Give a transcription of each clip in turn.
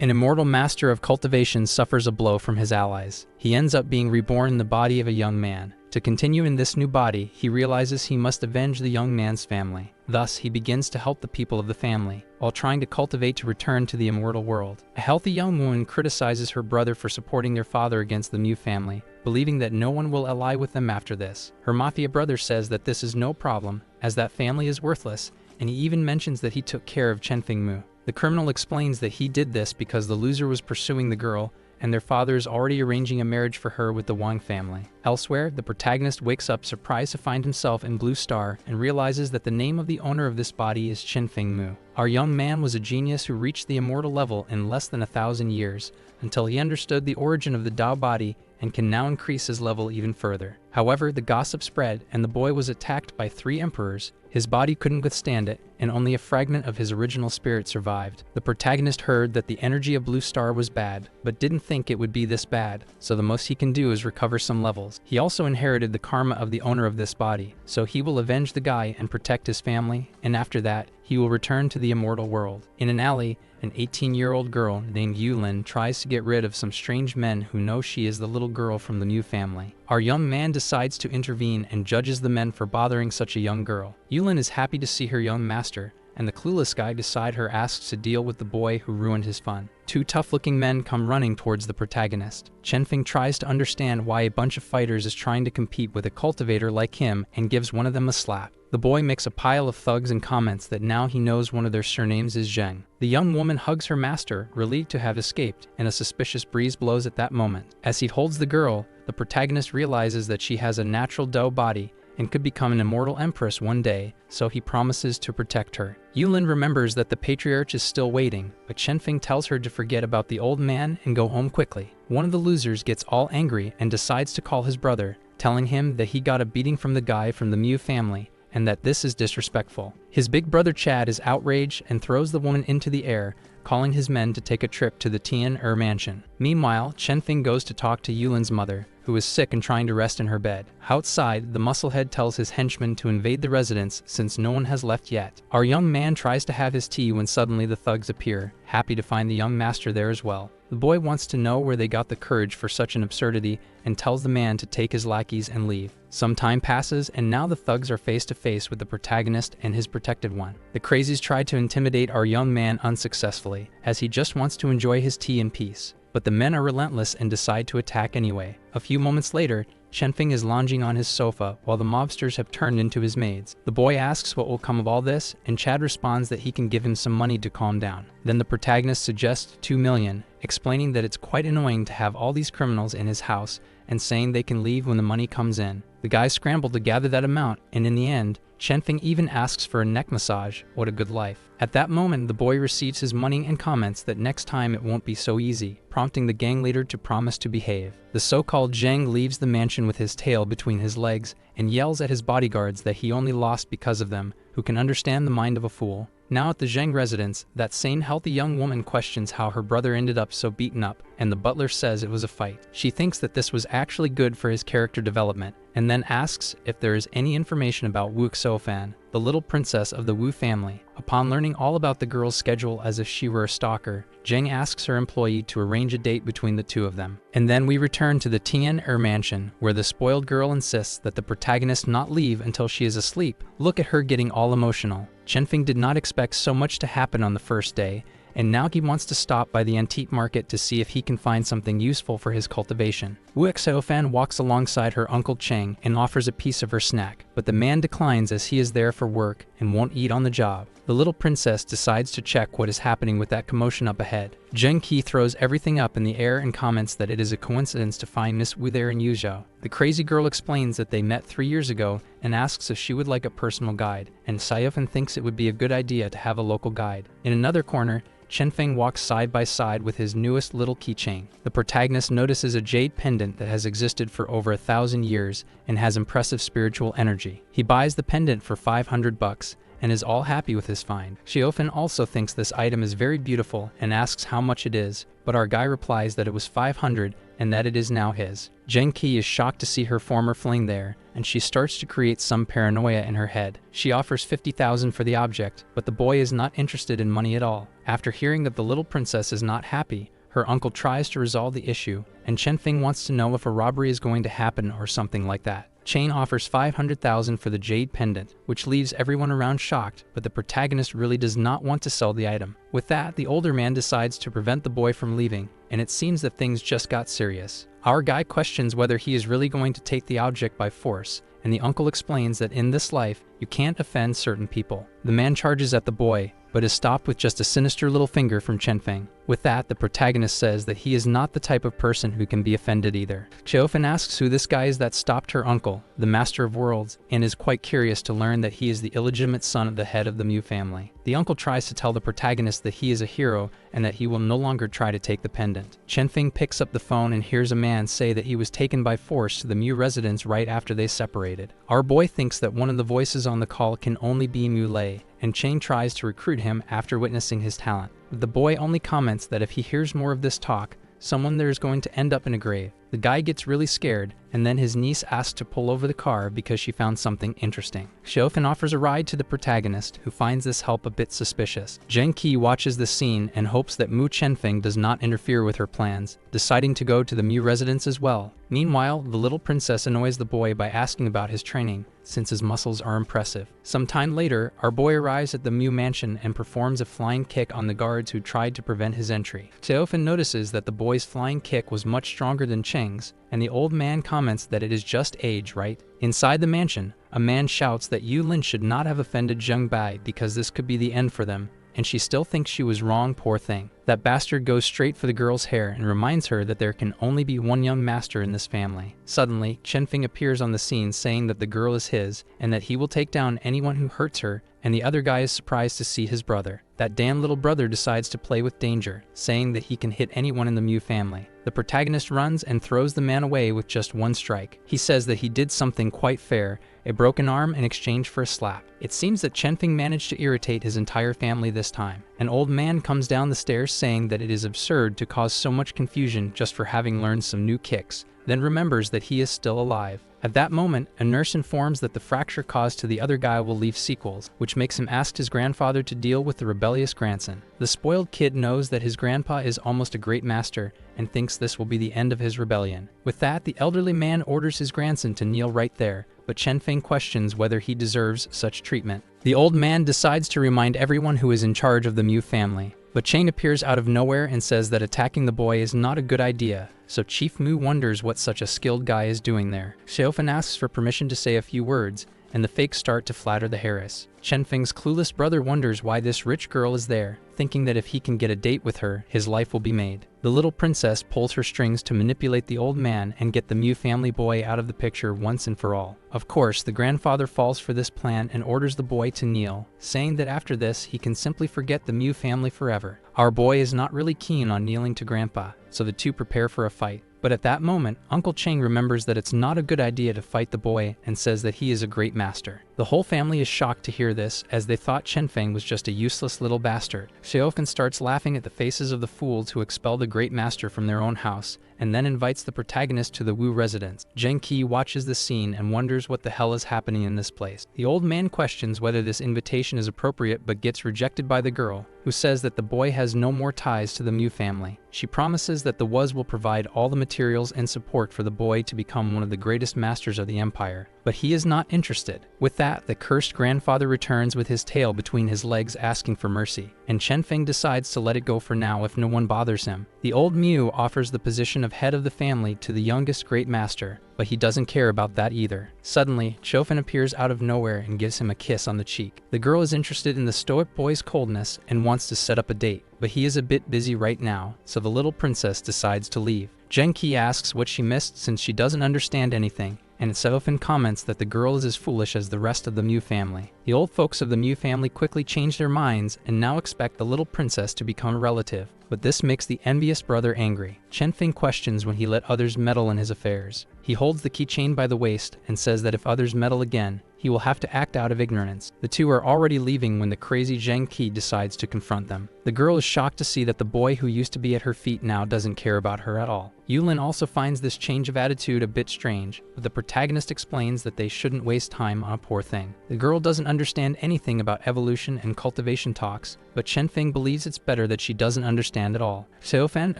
An immortal master of cultivation suffers a blow from his allies. He ends up being reborn in the body of a young man. To continue in this new body, he realizes he must avenge the young man's family. Thus, he begins to help the people of the family, while trying to cultivate to return to the immortal world. A healthy young woman criticizes her brother for supporting their father against the new family, believing that no one will ally with them after this. Her mafia brother says that this is no problem, as that family is worthless, and he even mentions that he took care of Chen Fengmu. The criminal explains that he did this because the loser was pursuing the girl, and their father is already arranging a marriage for her with the Wang family. Elsewhere, the protagonist wakes up surprised to find himself in Blue Star and realizes that the name of the owner of this body is Chen Fengmu. Our young man was a genius who reached the immortal level in less than 1,000 years, until he understood the origin of the Dao body and can now increase his level even further. However, the gossip spread, and the boy was attacked by 3 emperors. His body couldn't withstand it, and only a fragment of his original spirit survived. The protagonist heard that the energy of Blue Star was bad, but didn't think it would be this bad, so the most he can do is recover some levels. He also inherited the karma of the owner of this body, so he will avenge the guy and protect his family, and after that, he will return to the immortal world. In an alley, an 18-year-old girl named Yulin tries to get rid of some strange men who know she is the little girl from the new family. Our young man decides to intervene and judges the men for bothering such a young girl. Yulin is happy to see her young master, and the clueless guy beside her asks to deal with the boy who ruined his fun. 2 tough-looking men come running towards the protagonist. Chen Feng tries to understand why a bunch of fighters is trying to compete with a cultivator like him and gives one of them a slap. The boy makes a pile of thugs and comments that now he knows one of their surnames is Zheng. The young woman hugs her master, relieved to have escaped, and a suspicious breeze blows at that moment. As he holds the girl, the protagonist realizes that she has a natural Dao body and could become an immortal empress one day, so he promises to protect her. Yulin remembers that the patriarch is still waiting, but Chen Feng tells her to forget about the old man and go home quickly. One of the losers gets all angry and decides to call his brother, telling him that he got a beating from the guy from the Mu family, and that this is disrespectful. His big brother Chad is outraged and throws the woman into the air, calling his men to take a trip to the Tian mansion. Meanwhile, Chen Feng goes to talk to Yulin's mother, who is sick and trying to rest in her bed. Outside, the musclehead tells his henchmen to invade the residence since no one has left yet. Our young man tries to have his tea when suddenly the thugs appear, happy to find the young master there as well. The boy wants to know where they got the courage for such an absurdity and tells the man to take his lackeys and leave. Some time passes, and now the thugs are face to face with the protagonist and his protected one. The crazies try to intimidate our young man unsuccessfully, as he just wants to enjoy his tea in peace. But the men are relentless and decide to attack anyway. A few moments later, Chen Feng is lounging on his sofa while the mobsters have turned into his maids. The boy asks what will come of all this, and Chad responds that he can give him some money to calm down. Then the protagonist suggests 2 million, explaining that it's quite annoying to have all these criminals in his house and saying they can leave when the money comes in. The guys scramble to gather that amount, and in the end, Chen Feng even asks for a neck massage. What a good life. At that moment, the boy receives his money and comments that next time it won't be so easy, prompting the gang leader to promise to behave. The so-called Zheng leaves the mansion with his tail between his legs and yells at his bodyguards that he only lost because of them, who can understand the mind of a fool. Now at the Zheng residence, that sane healthy young woman questions how her brother ended up so beaten up, and the butler says it was a fight. She thinks that this was actually good for his character development, and then asks if there is any information about Wu Xiaofan, the little princess of the Wu family. Upon learning all about the girl's schedule as if she were a stalker, Zheng asks her employee to arrange a date between the two of them. And then we return to the Tian mansion, where the spoiled girl insists that the protagonist not leave until she is asleep. Look at her getting all emotional. Chen Feng did not expect so much to happen on the first day, and now he wants to stop by the antique market to see if he can find something useful for his cultivation. Wu Xiaofan walks alongside her Uncle Cheng and offers a piece of her snack, but the man declines as he is there for work and won't eat on the job. The little princess decides to check what is happening with that commotion up ahead. Zheng Qi throws everything up in the air and comments that it is a coincidence to find Miss Wu there in Yuzhou. The crazy girl explains that they met 3 years ago and asks if she would like a personal guide, and Xiaofan thinks it would be a good idea to have a local guide. In another corner, Chen Feng walks side by side with his newest little keychain. The protagonist notices a jade pendant that has existed for over 1,000 years and has impressive spiritual energy. He buys the pendant for 500 bucks and is all happy with his find. Xiaofan also thinks this item is very beautiful and asks how much it is, but our guy replies that it was 500 and that it is now his. Zheng Qi is shocked to see her former fling there, and she starts to create some paranoia in her head. She offers 50,000 for the object, but the boy is not interested in money at all. After hearing that the little princess is not happy, her uncle tries to resolve the issue, and Chenfeng wants to know if a robbery is going to happen or something like that. Chane offers 500,000 for the jade pendant, which leaves everyone around shocked, but the protagonist really does not want to sell the item. With that, the older man decides to prevent the boy from leaving, and it seems that things just got serious. Our guy questions whether he is really going to take the object by force, and the uncle explains that in this life, you can't offend certain people. The man charges at the boy, but is stopped with just a sinister little finger from Chenfeng. With that, the protagonist says that he is not the type of person who can be offended either. Xiaofan asks who this guy is that stopped her uncle, the Master of Worlds, and is quite curious to learn that he is the illegitimate son of the head of the Mu family. The uncle tries to tell the protagonist that he is a hero and that he will no longer try to take the pendant. Chenfeng picks up the phone and hears a man say that he was taken by force to the Mu residence right after they separated. Our boy thinks that one of the voices on the call can only be Mu Lei, and Chane tries to recruit him after witnessing his talent. But the boy only comments that if he hears more of this talk, someone there is going to end up in a grave. The guy gets really scared, and then his niece asks to pull over the car because she found something interesting. Xiaofan offers a ride to the protagonist, who finds this help a bit suspicious. Zheng Qi watches the scene and hopes that Mu Chenfeng does not interfere with her plans, deciding to go to the Mu residence as well. Meanwhile, the little princess annoys the boy by asking about his training, since his muscles are impressive. Some time later, our boy arrives at the Mu mansion and performs a flying kick on the guards who tried to prevent his entry. Xiaofan notices that the boy's flying kick was much stronger than Cheng's, and the old man comments that it is just age, right? Inside the mansion, a man shouts that Yu Lin should not have offended Zheng Bai because this could be the end for them, and she still thinks she was wrong, poor thing. That bastard goes straight for the girl's hair and reminds her that there can only be one young master in this family. Suddenly, Chenfeng appears on the scene saying that the girl is his and that he will take down anyone who hurts her, and the other guy is surprised to see his brother. That damn little brother decides to play with danger, saying that he can hit anyone in the Mu family. The protagonist runs and throws the man away with just one strike. He says that he did something quite fair, a broken arm in exchange for a slap. It seems that Chenfeng managed to irritate his entire family this time. An old man comes down the stairs saying that it is absurd to cause so much confusion just for having learned some new kicks, then remembers that he is still alive. At that moment, a nurse informs that the fracture caused to the other guy will leave sequels, which makes him ask his grandfather to deal with the rebellious grandson. The spoiled kid knows that his grandpa is almost a great master and thinks this will be the end of his rebellion. With that, the elderly man orders his grandson to kneel right there, but Chenfeng questions whether he deserves such treatment. The old man decides to remind everyone who is in charge of the Mu family, but Chane appears out of nowhere and says that attacking the boy is not a good idea, so Chief Mu wonders what such a skilled guy is doing there. Xiaofan asks for permission to say a few words, and the fakes start to flatter the heiress. Chenfeng's clueless brother wonders why this rich girl is there, thinking that if he can get a date with her, his life will be made. The little princess pulls her strings to manipulate the old man and get the Mu family boy out of the picture once and for all. Of course, the grandfather falls for this plan and orders the boy to kneel, saying that after this, he can simply forget the Mu family forever. Our boy is not really keen on kneeling to grandpa, so the two prepare for a fight. But at that moment, Uncle Cheng remembers that it's not a good idea to fight the boy and says that he is a great master. The whole family is shocked to hear this, as they thought Chenfeng was just a useless little bastard. Xiaofan starts laughing at the faces of the fools who expel the great master from their own house, and then invites the protagonist to the Wu residence. Zheng Qi watches the scene and wonders what the hell is happening in this place. The old man questions whether this invitation is appropriate but gets rejected by the girl, who says that the boy has no more ties to the Mu family. She promises that the Wuz will provide all the materials and support for the boy to become one of the greatest masters of the empire, but he is not interested. With that, the cursed grandfather returns with his tail between his legs asking for mercy, and Chenfeng decides to let it go for now if no one bothers him. The old Mu offers the position of head of the family to the youngest great master, but he doesn't care about that either. Suddenly, Xiaofan appears out of nowhere and gives him a kiss on the cheek. The girl is interested in the stoic boy's coldness and wants to set up a date, but he is a bit busy right now, so the little princess decides to leave. Zheng Qi asks what she missed since she doesn't understand anything, and Xiaofan comments that the girl is as foolish as the rest of the Mu family. The old folks of the Mu family quickly change their minds and now expect the little princess to become a relative, but this makes the envious brother angry. Chenfeng questions when he let others meddle in his affairs. He holds the keychain by the waist and says that if others meddle again, he will have to act out of ignorance. The two are already leaving when the crazy Zheng Qi decides to confront them. The The girl is shocked to see that the boy who used to be at her feet now doesn't care about her at all. Yulin also finds this change of attitude a bit strange, but the protagonist explains that they shouldn't waste time on a poor thing. The girl doesn't understand anything about evolution and cultivation talks, but Chenfeng believes it's better that she doesn't understand at all. Xiaofan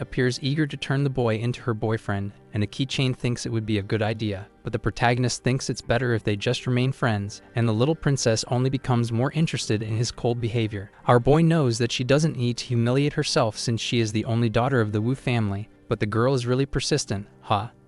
appears eager to turn the boy into her boyfriend, and a keychain thinks it would be a good idea, but the protagonist thinks it's better if they just remain friends, and the little princess only becomes more interested in his cold behavior. Our boy knows that she doesn't need to humiliate herself since she is the only daughter of the Wu family, but the girl is really persistent.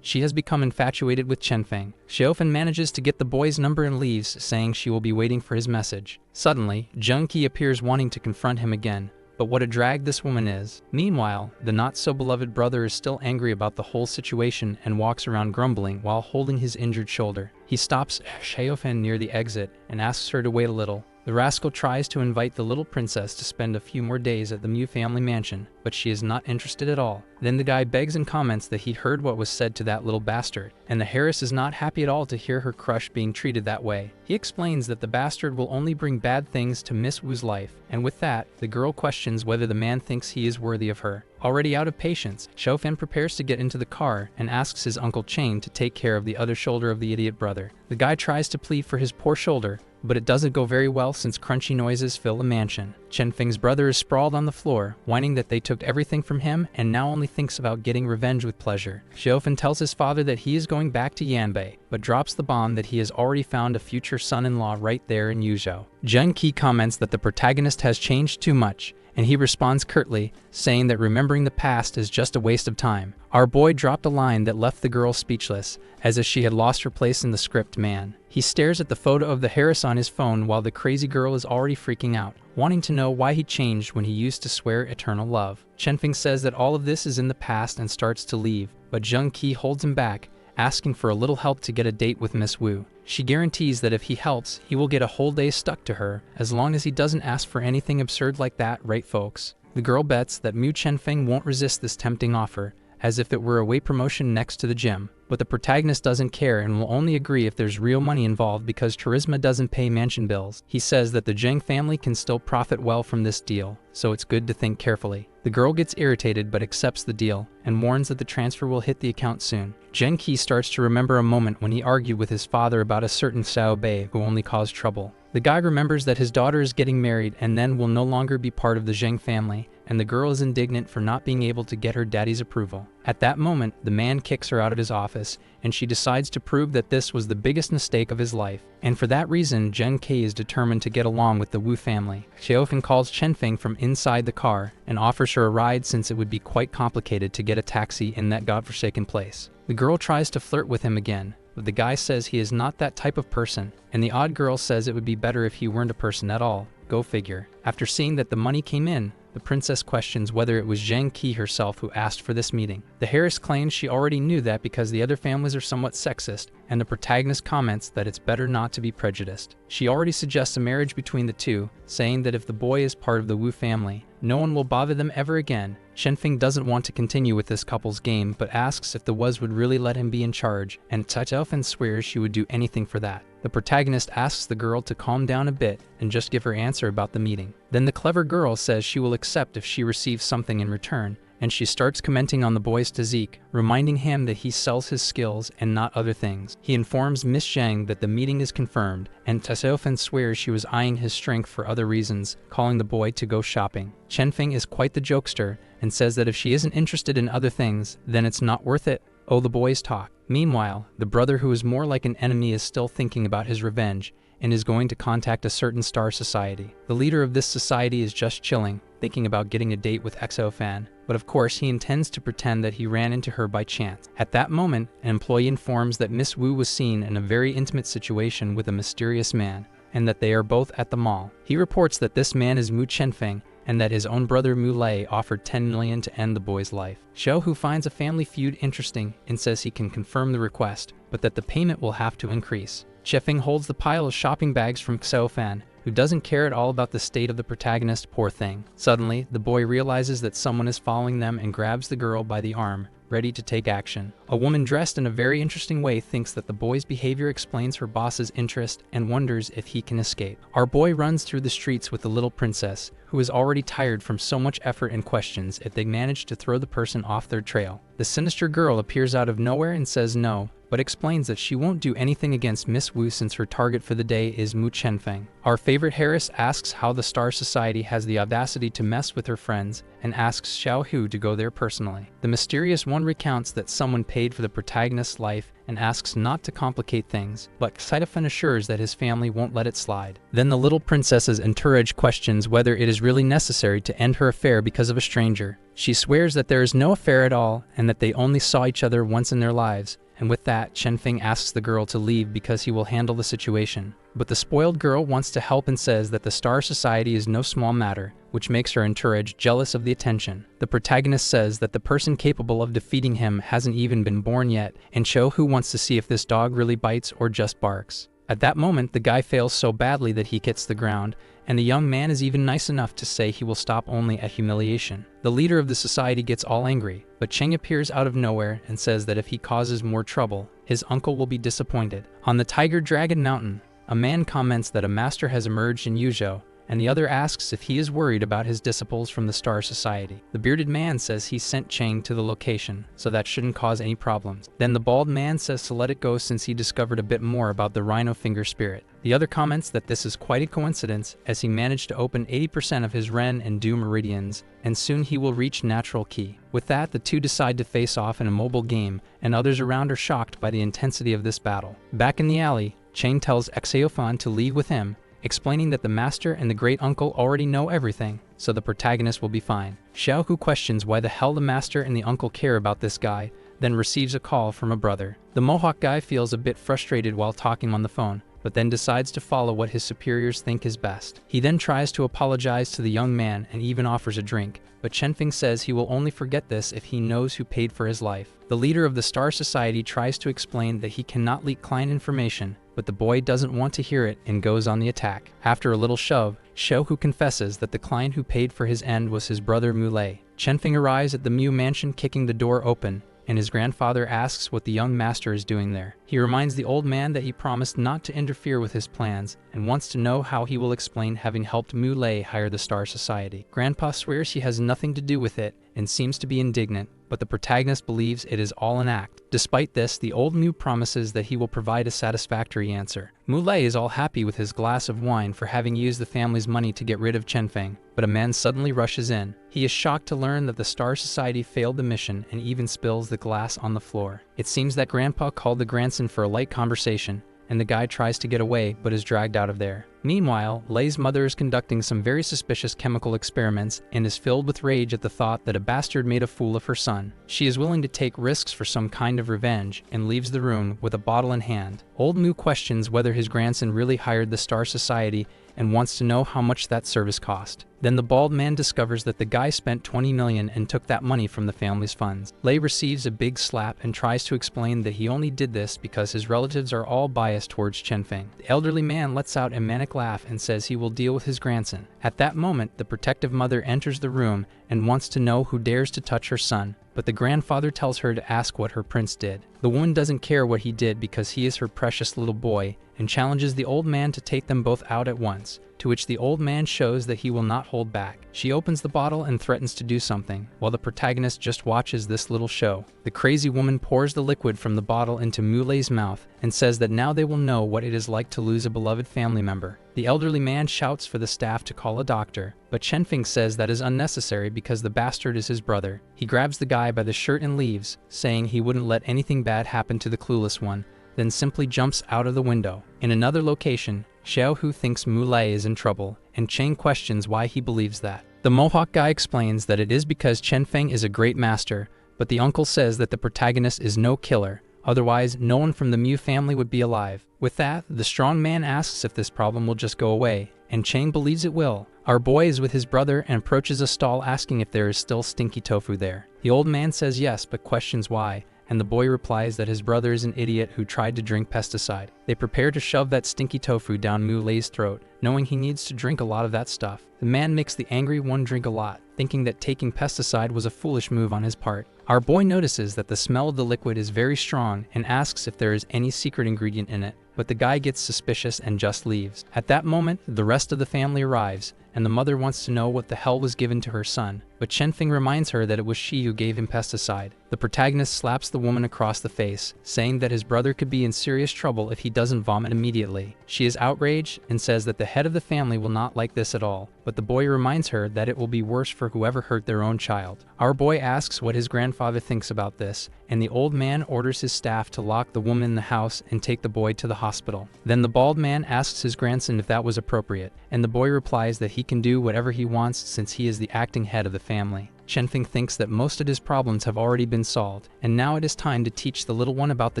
She has become infatuated with Chenfeng. Xiaofan manages to get the boy's number and leaves, saying she will be waiting for his message. Suddenly, Junqi appears wanting to confront him again, but what a drag this woman is. Meanwhile, the not-so-beloved brother is still angry about the whole situation and walks around grumbling while holding his injured shoulder. He stops Xiaofan near the exit and asks her to wait a little. The rascal tries to invite the little princess to spend a few more days at the Mu family mansion, but she is not interested at all. Then the guy begs and comments that he heard what was said to that little bastard, and the Harris is not happy at all to hear her crush being treated that way. He explains that the bastard will only bring bad things to Miss Wu's life, and with that, the girl questions whether the man thinks he is worthy of her. Already out of patience, Xiaofan prepares to get into the car and asks his Uncle Chang to take care of the other shoulder of the idiot brother. The guy tries to plead for his poor shoulder, but it doesn't go very well since crunchy noises fill the mansion. Chenfeng's brother is sprawled on the floor, whining that they took everything from him and now only thinks about getting revenge with pleasure. Xiaofan tells his father that he is going back to Yanbei, but drops the bomb that he has already found a future son-in-law right there in Yuzhou. Junqi comments that the protagonist has changed too much, and he responds curtly, saying that remembering the past is just a waste of time. Our boy dropped a line that left the girl speechless, as if she had lost her place in the script. Man. He stares at the photo of the Harris on his phone while the crazy girl is already freaking out, wanting to know why he changed when he used to swear eternal love. Chenfeng says that all of this is in the past and starts to leave, but Junqi holds him back, asking for a little help to get a date with Miss Wu. She guarantees that if he helps, he will get a whole day stuck to her, as long as he doesn't ask for anything absurd like that, right folks? The girl bets that Mu Chenfeng won't resist this tempting offer, as if it were a weight promotion next to the gym. But the protagonist doesn't care and will only agree if there's real money involved because charisma doesn't pay mansion bills. He says that the Zheng family can still profit well from this deal, so it's good to think carefully. The girl gets irritated but accepts the deal and warns that the transfer will hit the account soon. Junqi starts to remember a moment when he argued with his father about a certain Xiao Bei who only caused trouble. The guy remembers that his daughter is getting married and then will no longer be part of the Zheng family, and the girl is indignant for not being able to get her daddy's approval. At that moment, the man kicks her out of his office, and she decides to prove that this was the biggest mistake of his life. And for that reason, Junqi is determined to get along with the Wu family. Xiaofan calls Chenfeng from inside the car and offers her a ride since it would be quite complicated to get a taxi in that godforsaken place. The girl tries to flirt with him again, but the guy says he is not that type of person, and the odd girl says it would be better if he weren't a person at all. Go figure. After seeing that the money came in, the princess questions whether it was Junqi herself who asked for this meeting. The Harris claims she already knew that because the other families are somewhat sexist, and the protagonist comments that it's better not to be prejudiced. She already suggests a marriage between the two, saying that if the boy is part of the Wu family, no one will bother them ever again. Chenfeng doesn't want to continue with this couple's game, but asks if the Wuz would really let him be in charge, and Xiaofan swears she would do anything for that. The protagonist asks the girl to calm down a bit and just give her answer about the meeting. Then the clever girl says she will accept if she receives something in return, and she starts commenting on the boy's physique, reminding him that he sells his skills and not other things. He informs Miss Zhang that the meeting is confirmed, and Xiaofan swears she was eyeing his strength for other reasons, calling the boy to go shopping. Chenfeng is quite the jokester and says that if she isn't interested in other things, then it's not worth it. Oh, the boys talk. Meanwhile, the brother who is more like an enemy is still thinking about his revenge and is going to contact a certain star society. The leader of this society is just chilling, thinking about getting a date with Xiaofan, but of course he intends to pretend that he ran into her by chance. At that moment, an employee informs that Miss Wu was seen in a very intimate situation with a mysterious man, and that they are both at the mall. He reports that this man is Mu Chenfeng, and that his own brother Mu Lei offered 10 million to end the boy's life. Xiao Hu finds a family feud interesting and says he can confirm the request, but that the payment will have to increase. Chefeng holds the pile of shopping bags from Xiaofan, who doesn't care at all about the state of the protagonist, poor thing. Suddenly, the boy realizes that someone is following them and grabs the girl by the arm, ready to take action. A woman dressed in a very interesting way thinks that the boy's behavior explains her boss's interest and wonders if he can escape. Our boy runs through the streets with the little princess, who is already tired from so much effort and questions if they manage to throw the person off their trail. The sinister girl appears out of nowhere and says no, but explains that she won't do anything against Miss Wu since her target for the day is Mu Chenfeng. Our favorite Harris asks how the Star Society has the audacity to mess with her friends and asks Xiao Hu to go there personally. The mysterious one recounts that someone paid for the protagonist's life and asks not to complicate things, but Saitofan assures that his family won't let it slide. Then the little princess's entourage questions whether it is really necessary to end her affair because of a stranger. She swears that there is no affair at all and that they only saw each other once in their lives, and with that, Chenfeng asks the girl to leave because he will handle the situation. But the spoiled girl wants to help and says that the Star Society is no small matter, which makes her entourage jealous of the attention. The protagonist says that the person capable of defeating him hasn't even been born yet, and Cho Hu wants to see if this dog really bites or just barks. At that moment, the guy fails so badly that he hits the ground, and the young man is even nice enough to say he will stop only at humiliation. The leader of the society gets all angry, but Cheng appears out of nowhere and says that if he causes more trouble, his uncle will be disappointed. On the Tiger Dragon Mountain, a man comments that a master has emerged in Yuzhou, and the other asks if he is worried about his disciples from the Star Society. The bearded man says he sent Cheng to the location, so that shouldn't cause any problems. Then the bald man says to let it go since he discovered a bit more about the Rhino Finger spirit. The other comments that this is quite a coincidence, as he managed to open 80% of his Ren and Du meridians, and soon he will reach natural Qi. With that, the two decide to face off in a mobile game, and others around are shocked by the intensity of this battle. Back in the alley, Cheng tells Xeofan to leave with him, explaining that the master and the great-uncle already know everything, so the protagonist will be fine. Xiao Hu questions why the hell the master and the uncle care about this guy, then receives a call from a brother. The Mohawk guy feels a bit frustrated while talking on the phone, but then decides to follow what his superiors think is best. He then tries to apologize to the young man and even offers a drink, but Chenfeng says he will only forget this if he knows who paid for his life. The leader of the Star Society tries to explain that he cannot leak client information, but the boy doesn't want to hear it and goes on the attack. After a little shove, Xiao Hu confesses that the client who paid for his end was his brother Mu Lei. Chenfeng arrives at the Mu mansion kicking the door open, and his grandfather asks what the young master is doing there. He reminds the old man that he promised not to interfere with his plans and wants to know how he will explain having helped Mu Lei hire the Star Society. Grandpa swears he has nothing to do with it and seems to be indignant, but the protagonist believes it is all an act. Despite this, the old Mu promises that he will provide a satisfactory answer. Mu Lei is all happy with his glass of wine for having used the family's money to get rid of Chenfeng, but a man suddenly rushes in. He is shocked to learn that the Star Society failed the mission and even spills the glass on the floor. It seems that Grandpa called the grandson for a light conversation, and the guy tries to get away but is dragged out of there. Meanwhile, Lei's mother is conducting some very suspicious chemical experiments and is filled with rage at the thought that a bastard made a fool of her son. She is willing to take risks for some kind of revenge and leaves the room with a bottle in hand. Old Mu questions whether his grandson really hired the Star Society and wants to know how much that service cost. Then the bald man discovers that the guy spent 20 million and took that money from the family's funds. Lei receives a big slap and tries to explain that he only did this because his relatives are all biased towards Chenfeng. The elderly man lets out a manic laugh and says he will deal with his grandson. At that moment, the protective mother enters the room and wants to know who dares to touch her son, but the grandfather tells her to ask what her prince did. The woman doesn't care what he did because he is her precious little boy and challenges the old man to take them both out at once, to which the old man shows that he will not hold back. She opens the bottle and threatens to do something, while the protagonist just watches this little show. The crazy woman pours the liquid from the bottle into Mu Lei's mouth and says that now they will know what it is like to lose a beloved family member. The elderly man shouts for the staff to call a doctor, but Chenfeng says that is unnecessary because the bastard is his brother. He grabs the guy by the shirt and leaves, saying he wouldn't let anything bad happen to the clueless one, then simply jumps out of the window. In another location, Xiao Hu thinks Mu Lei is in trouble, and Cheng questions why he believes that. The Mohawk guy explains that it is because Chenfeng is a great master, but the uncle says that the protagonist is no killer, otherwise no one from the Mu family would be alive. With that, the strong man asks if this problem will just go away, and Cheng believes it will. Our boy is with his brother and approaches a stall asking if there is still stinky tofu there. The old man says yes, but questions why, and the boy replies that his brother is an idiot who tried to drink pesticide. They prepare to shove that stinky tofu down Mu Lei's throat, knowing he needs to drink a lot of that stuff. The man makes the angry one drink a lot, thinking that taking pesticide was a foolish move on his part. Our boy notices that the smell of the liquid is very strong and asks if there is any secret ingredient in it, but the guy gets suspicious and just leaves. At that moment, the rest of the family arrives, and the mother wants to know what the hell was given to her son, but Shenfeng reminds her that it was she who gave him pesticide. The protagonist slaps the woman across the face, saying that his brother could be in serious trouble if he doesn't vomit immediately. She is outraged and says that the head of the family will not like this at all, but the boy reminds her that it will be worse for whoever hurt their own child. Our boy asks what his grandfather thinks about this, and the old man orders his staff to lock the woman in the house and take the boy to the hospital. Then the bald man asks his grandson if that was appropriate, and the boy replies that he can do whatever he wants since he is the acting head of the family. Shenfeng thinks that most of his problems have already been solved, and now it is time to teach the little one about the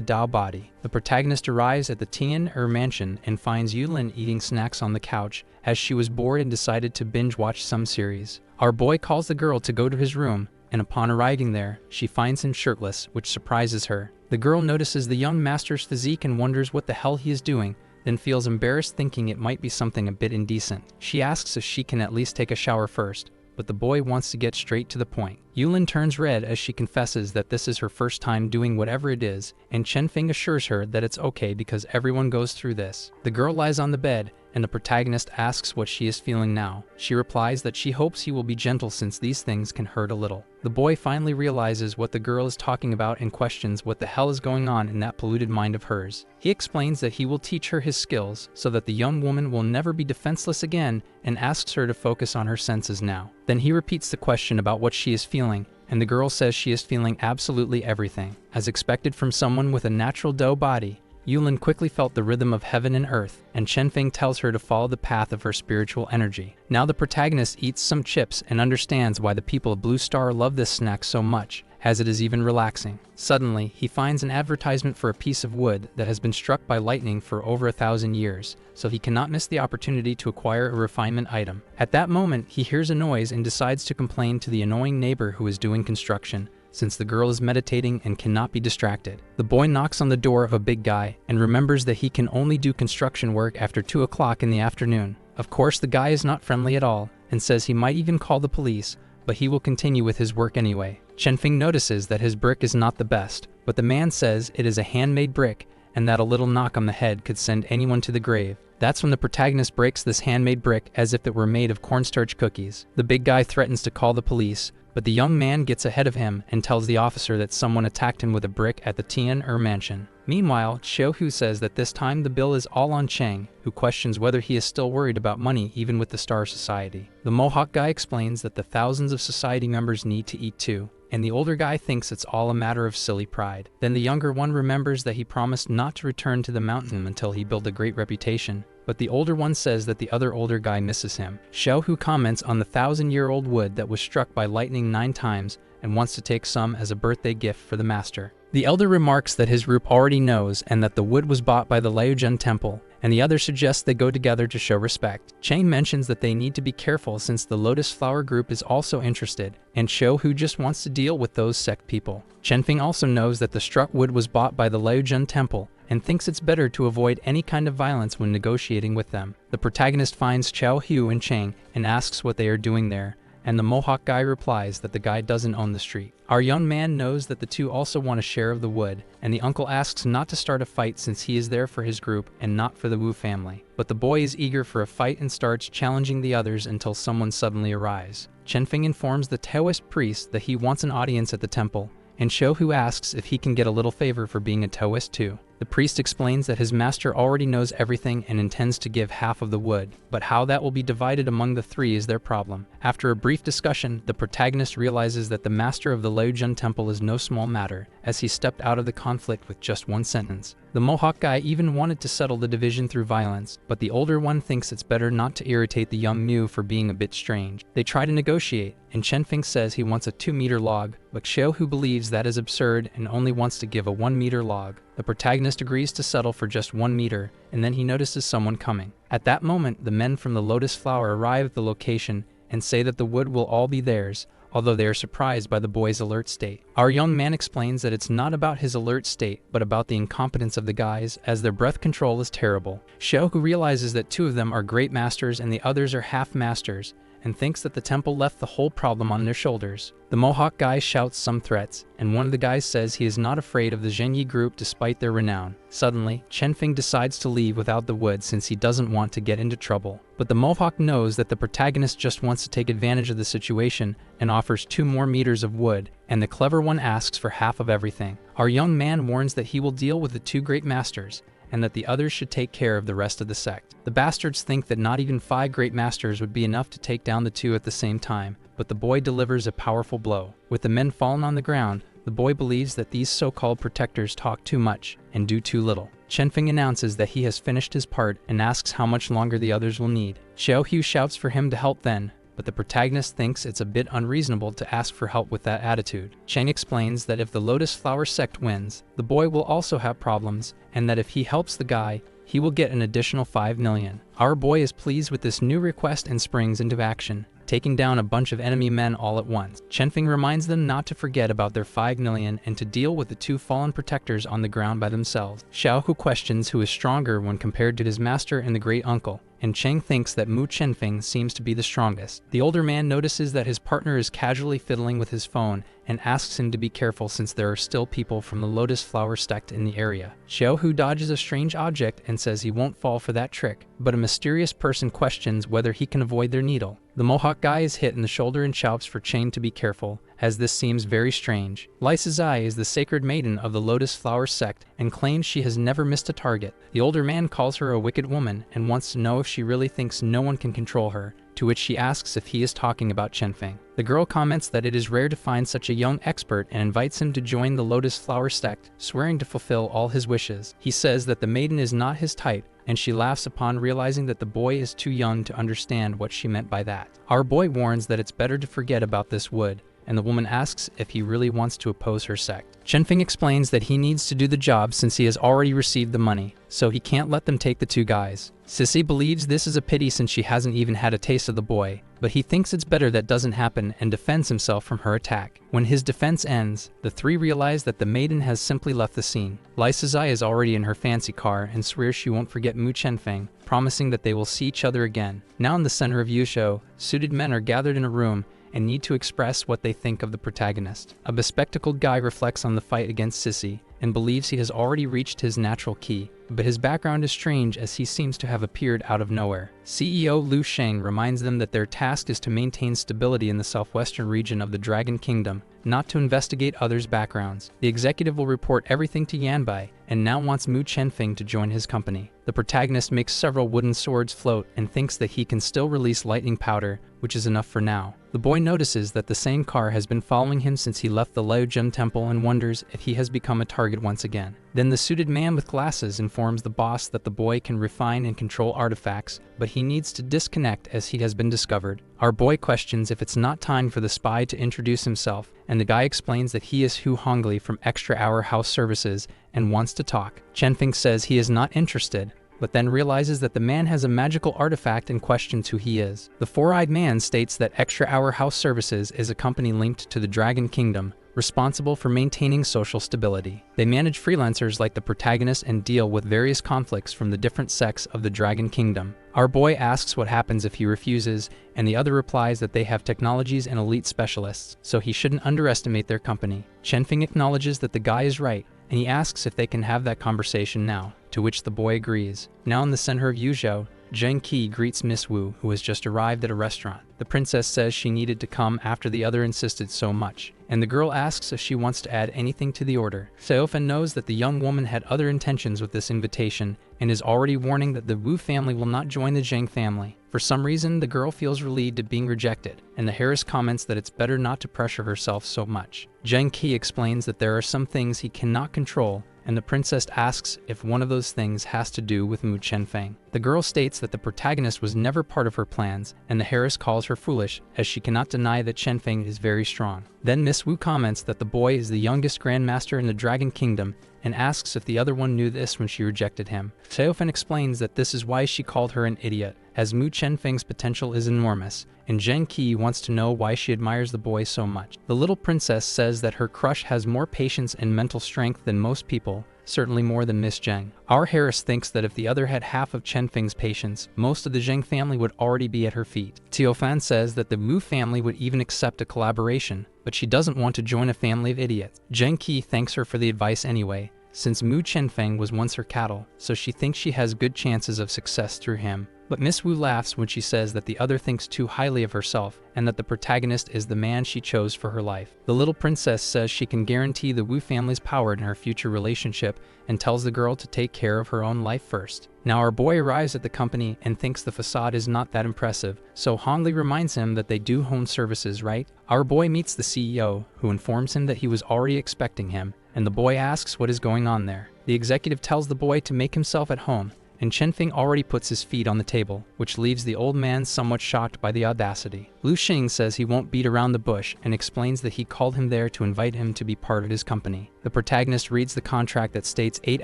Tao body. The protagonist arrives at the Tian mansion and finds Yulin eating snacks on the couch, as she was bored and decided to binge watch some series. Our boy calls the girl to go to his room, and upon arriving there, she finds him shirtless, which surprises her. The girl notices the young master's physique and wonders what the hell he is doing, then feels embarrassed thinking it might be something a bit indecent. She asks if she can at least take a shower first, but the boy wants to get straight to the point. Yulin turns red as she confesses that this is her first time doing whatever it is, and Shenfeng assures her that it's okay because everyone goes through this. The girl lies on the bed, and the protagonist asks what she is feeling now. She replies that she hopes he will be gentle since these things can hurt a little. The boy finally realizes what the girl is talking about and questions what the hell is going on in that polluted mind of hers. He explains that he will teach her his skills so that the young woman will never be defenseless again and asks her to focus on her senses now. Then he repeats the question about what she is feeling, and the girl says she is feeling absolutely everything. As expected from someone with a natural Tao body, Yulin quickly felt the rhythm of heaven and earth, and Shenfeng tells her to follow the path of her spiritual energy. Now the protagonist eats some chips and understands why the people of Blue Star love this snack so much, as it is even relaxing. Suddenly, he finds an advertisement for a piece of wood that has been struck by lightning for over 1,000 years, so he cannot miss the opportunity to acquire a refinement item. At that moment, he hears a noise and decides to complain to the annoying neighbor who is doing construction, since the girl is meditating and cannot be distracted. The boy knocks on the door of a big guy and remembers that he can only do construction work after 2 o'clock in the afternoon. Of course, the guy is not friendly at all and says he might even call the police, but he will continue with his work anyway. Shenfeng notices that his brick is not the best, but the man says it is a handmade brick and that a little knock on the head could send anyone to the grave. That's when the protagonist breaks this handmade brick as if it were made of cornstarch cookies. The big guy threatens to call the police, but the young man gets ahead of him and tells the officer that someone attacked him with a brick at the Tian mansion. Meanwhile, Xiaohu says that this time the bill is all on Chang, who questions whether he is still worried about money even with the Star Society. The Mohawk guy explains that the thousands of society members need to eat too, and the older guy thinks it's all a matter of silly pride. Then the younger one remembers that he promised not to return to the mountain until he built a great reputation, but the older one says that the other older guy misses him. Xiaohu comments on the 1,000-year-old wood that was struck by lightning 9 times and wants to take some as a birthday gift for the master. The elder remarks that his group already knows and that the wood was bought by the Liujun temple, and the other suggests they go together to show respect. Chang mentions that they need to be careful since the Lotus Flower group is also interested, and Xiaohu just wants to deal with those sect people. Shenfeng also knows that the struck wood was bought by the Liujun temple, and thinks it's better to avoid any kind of violence when negotiating with them. The protagonist finds Chao Hu and Chang and asks what they are doing there, and the Mohawk guy replies that the guy doesn't own the street. Our young man knows that the two also want a share of the wood, and the uncle asks not to start a fight since he is there for his group and not for the Wu family. But the boy is eager for a fight and starts challenging the others until someone suddenly arrives. Shenfeng informs the Taoist priest that he wants an audience at the temple, and Xiaohu asks if he can get a little favor for being a Taoist too. The priest explains that his master already knows everything and intends to give half of the wood, but how that will be divided among the 3 is their problem. After a brief discussion, the protagonist realizes that the master of the Liujun temple is no small matter, as he stepped out of the conflict with just 1 sentence. The Mohawk guy even wanted to settle the division through violence, but the older one thinks it's better not to irritate the young Mu for being a bit strange. They try to negotiate, and Shenfeng says he wants a 2-meter log, but Xiaohu believes that is absurd and only wants to give a 1-meter log. The protagonist agrees to settle for just 1 meter, and then he notices someone coming. At that moment, the men from the Lotus Flower arrive at the location and say that the wood will all be theirs, although they are surprised by the boy's alert state. Our young man explains that it's not about his alert state, but about the incompetence of the guys, as their breath control is terrible. Shouhu realizes that 2 of them are great masters and the others are half masters, and thinks that the temple left the whole problem on their shoulders. The Mohawk guy shouts some threats, and one of the guys says he is not afraid of the Zhenyi group despite their renown. Suddenly, Chenfeng decides to leave without the wood since he doesn't want to get into trouble. But the Mohawk knows that the protagonist just wants to take advantage of the situation and offers 2 more meters of wood, and the clever one asks for half of everything. Our young man warns that he will deal with the 2 great masters, and that the others should take care of the rest of the sect. The bastards think that not even 5 great masters would be enough to take down the 2 at the same time, but the boy delivers a powerful blow. With the men fallen on the ground, the boy believes that these so-called protectors talk too much and do too little. Chenfeng announces that he has finished his part and asks how much longer the others will need. Xiaohu shouts for him to help then, but the protagonist thinks it's a bit unreasonable to ask for help with that attitude. Cheng explains that if the Lotus Flower sect wins, the boy will also have problems, and that if he helps the guy, he will get an additional 5 million. Our boy is pleased with this new request and springs into action, taking down a bunch of enemy men all at once. Chenfeng reminds them not to forget about their 5 million and to deal with the 2 fallen protectors on the ground by themselves. Xiaohu questions who is stronger when compared to his master and the great uncle, and Cheng thinks that Mu Chenfeng seems to be the strongest. The older man notices that his partner is casually fiddling with his phone and asks him to be careful since there are still people from the Lotus Flower sect in the area. Xiaohu dodges a strange object and says he won't fall for that trick, but a mysterious person questions whether he can avoid their needle. The Mohawk guy is hit in the shoulder and shouts for Cheng to be careful, as this seems very strange. Lai Sizai is the sacred maiden of the Lotus Flower sect and claims she has never missed a target. The older man calls her a wicked woman and wants to know if she really thinks no one can control her, to which she asks if he is talking about Chenfeng. The girl comments that it is rare to find such a young expert and invites him to join the Lotus Flower sect, swearing to fulfill all his wishes. He says that the maiden is not his type, and she laughs upon realizing that the boy is too young to understand what she meant by that. Our boy warns that it's better to forget about this wood, and the woman asks if he really wants to oppose her sect. Chenfeng explains that he needs to do the job since he has already received the money, so he can't let them take the 2 guys. Sissy believes this is a pity since she hasn't even had a taste of the boy, but he thinks it's better that doesn't happen and defends himself from her attack. When his defense ends, the 3 realize that the maiden has simply left the scene. Lai Sizai is already in her fancy car and swears she won't forget Mu Chenfeng, promising that they will see each other again. Now in the center of Yusho, suited men are gathered in a room and need to express what they think of the protagonist. A bespectacled guy reflects on the fight against Sissy and believes he has already reached his natural key, but his background is strange as he seems to have appeared out of nowhere. CEO Lu Sheng reminds them that their task is to maintain stability in the southwestern region of the Dragon Kingdom, not to investigate others' backgrounds. The executive will report everything to Yanbai, and now wants Mu Chenfeng to join his company. The protagonist makes several wooden swords float and thinks that he can still release lightning powder, which is enough for now. The boy notices that the same car has been following him since he left the Laojun temple and wonders if he has become a target once again. Then the suited man with glasses informs the boss that the boy can refine and control artifacts, but he needs to disconnect as he has been discovered. Our boy questions if it's not time for the spy to introduce himself, and the guy explains that he is Hu Hongli from Extra Hour House Services and wants to talk. Chenfeng says he is not interested, but then realizes that the man has a magical artifact and questions who he is. The 4-eyed man states that Extra Hour House Services is a company linked to the Dragon Kingdom, responsible for maintaining social stability. They manage freelancers like the protagonist and deal with various conflicts from the different sects of the Dragon Kingdom. Our boy asks what happens if he refuses, and the other replies that they have technologies and elite specialists, so he shouldn't underestimate their company. Chenfeng acknowledges that the guy is right, and he asks if they can have that conversation now, to which the boy agrees. Now in the center of Yuzhou, Zheng Qi greets Miss Wu, who has just arrived at a restaurant. The princess says she needed to come after the other insisted so much, and the girl asks if she wants to add anything to the order. Seofen knows that the young woman had other intentions with this invitation, and is already warning that the Wu family will not join the Zheng family. For some reason, the girl feels relieved at being rejected, and the Harris comments that it's better not to pressure herself so much. Zheng Qi explains that there are some things he cannot control, and the princess asks if one of those things has to do with Mu Chenfeng. The girl states that the protagonist was never part of her plans, and the Harris calls her foolish, as she cannot deny that Chenfeng is very strong. Then Miss Wu comments that the boy is the youngest grandmaster in the Dragon Kingdom, and asks if the other one knew this when she rejected him. Seofen explains that this is why she called her an idiot, as Mu Chenfeng's potential is enormous, and Zheng Qi wants to know why she admires the boy so much. The little princess says that her crush has more patience and mental strength than most people, certainly more than Miss Zheng. Our Harris thinks that if the other had half of Chen Feng's patience, most of the Zheng family would already be at her feet. Teofan says that the Wu family would even accept a collaboration, but she doesn't want to join a family of idiots. Zheng Qi thanks her for the advice anyway, since Mu Chenfeng was once her cattle, so she thinks she has good chances of success through him. But Miss Wu laughs when she says that the other thinks too highly of herself and that the protagonist is the man she chose for her life. The little princess says she can guarantee the Wu family's power in her future relationship and tells the girl to take care of her own life first. Now our boy arrives at the company and thinks the facade is not that impressive, so Hongli reminds him that they do home services, right? Our boy meets the CEO, who informs him that he was already expecting him, and the boy asks what is going on there. The executive tells the boy to make himself at home, and Chenfeng already puts his feet on the table, which leaves the old man somewhat shocked by the audacity. Lu Xing says he won't beat around the bush and explains that he called him there to invite him to be part of his company. The protagonist reads the contract that states 8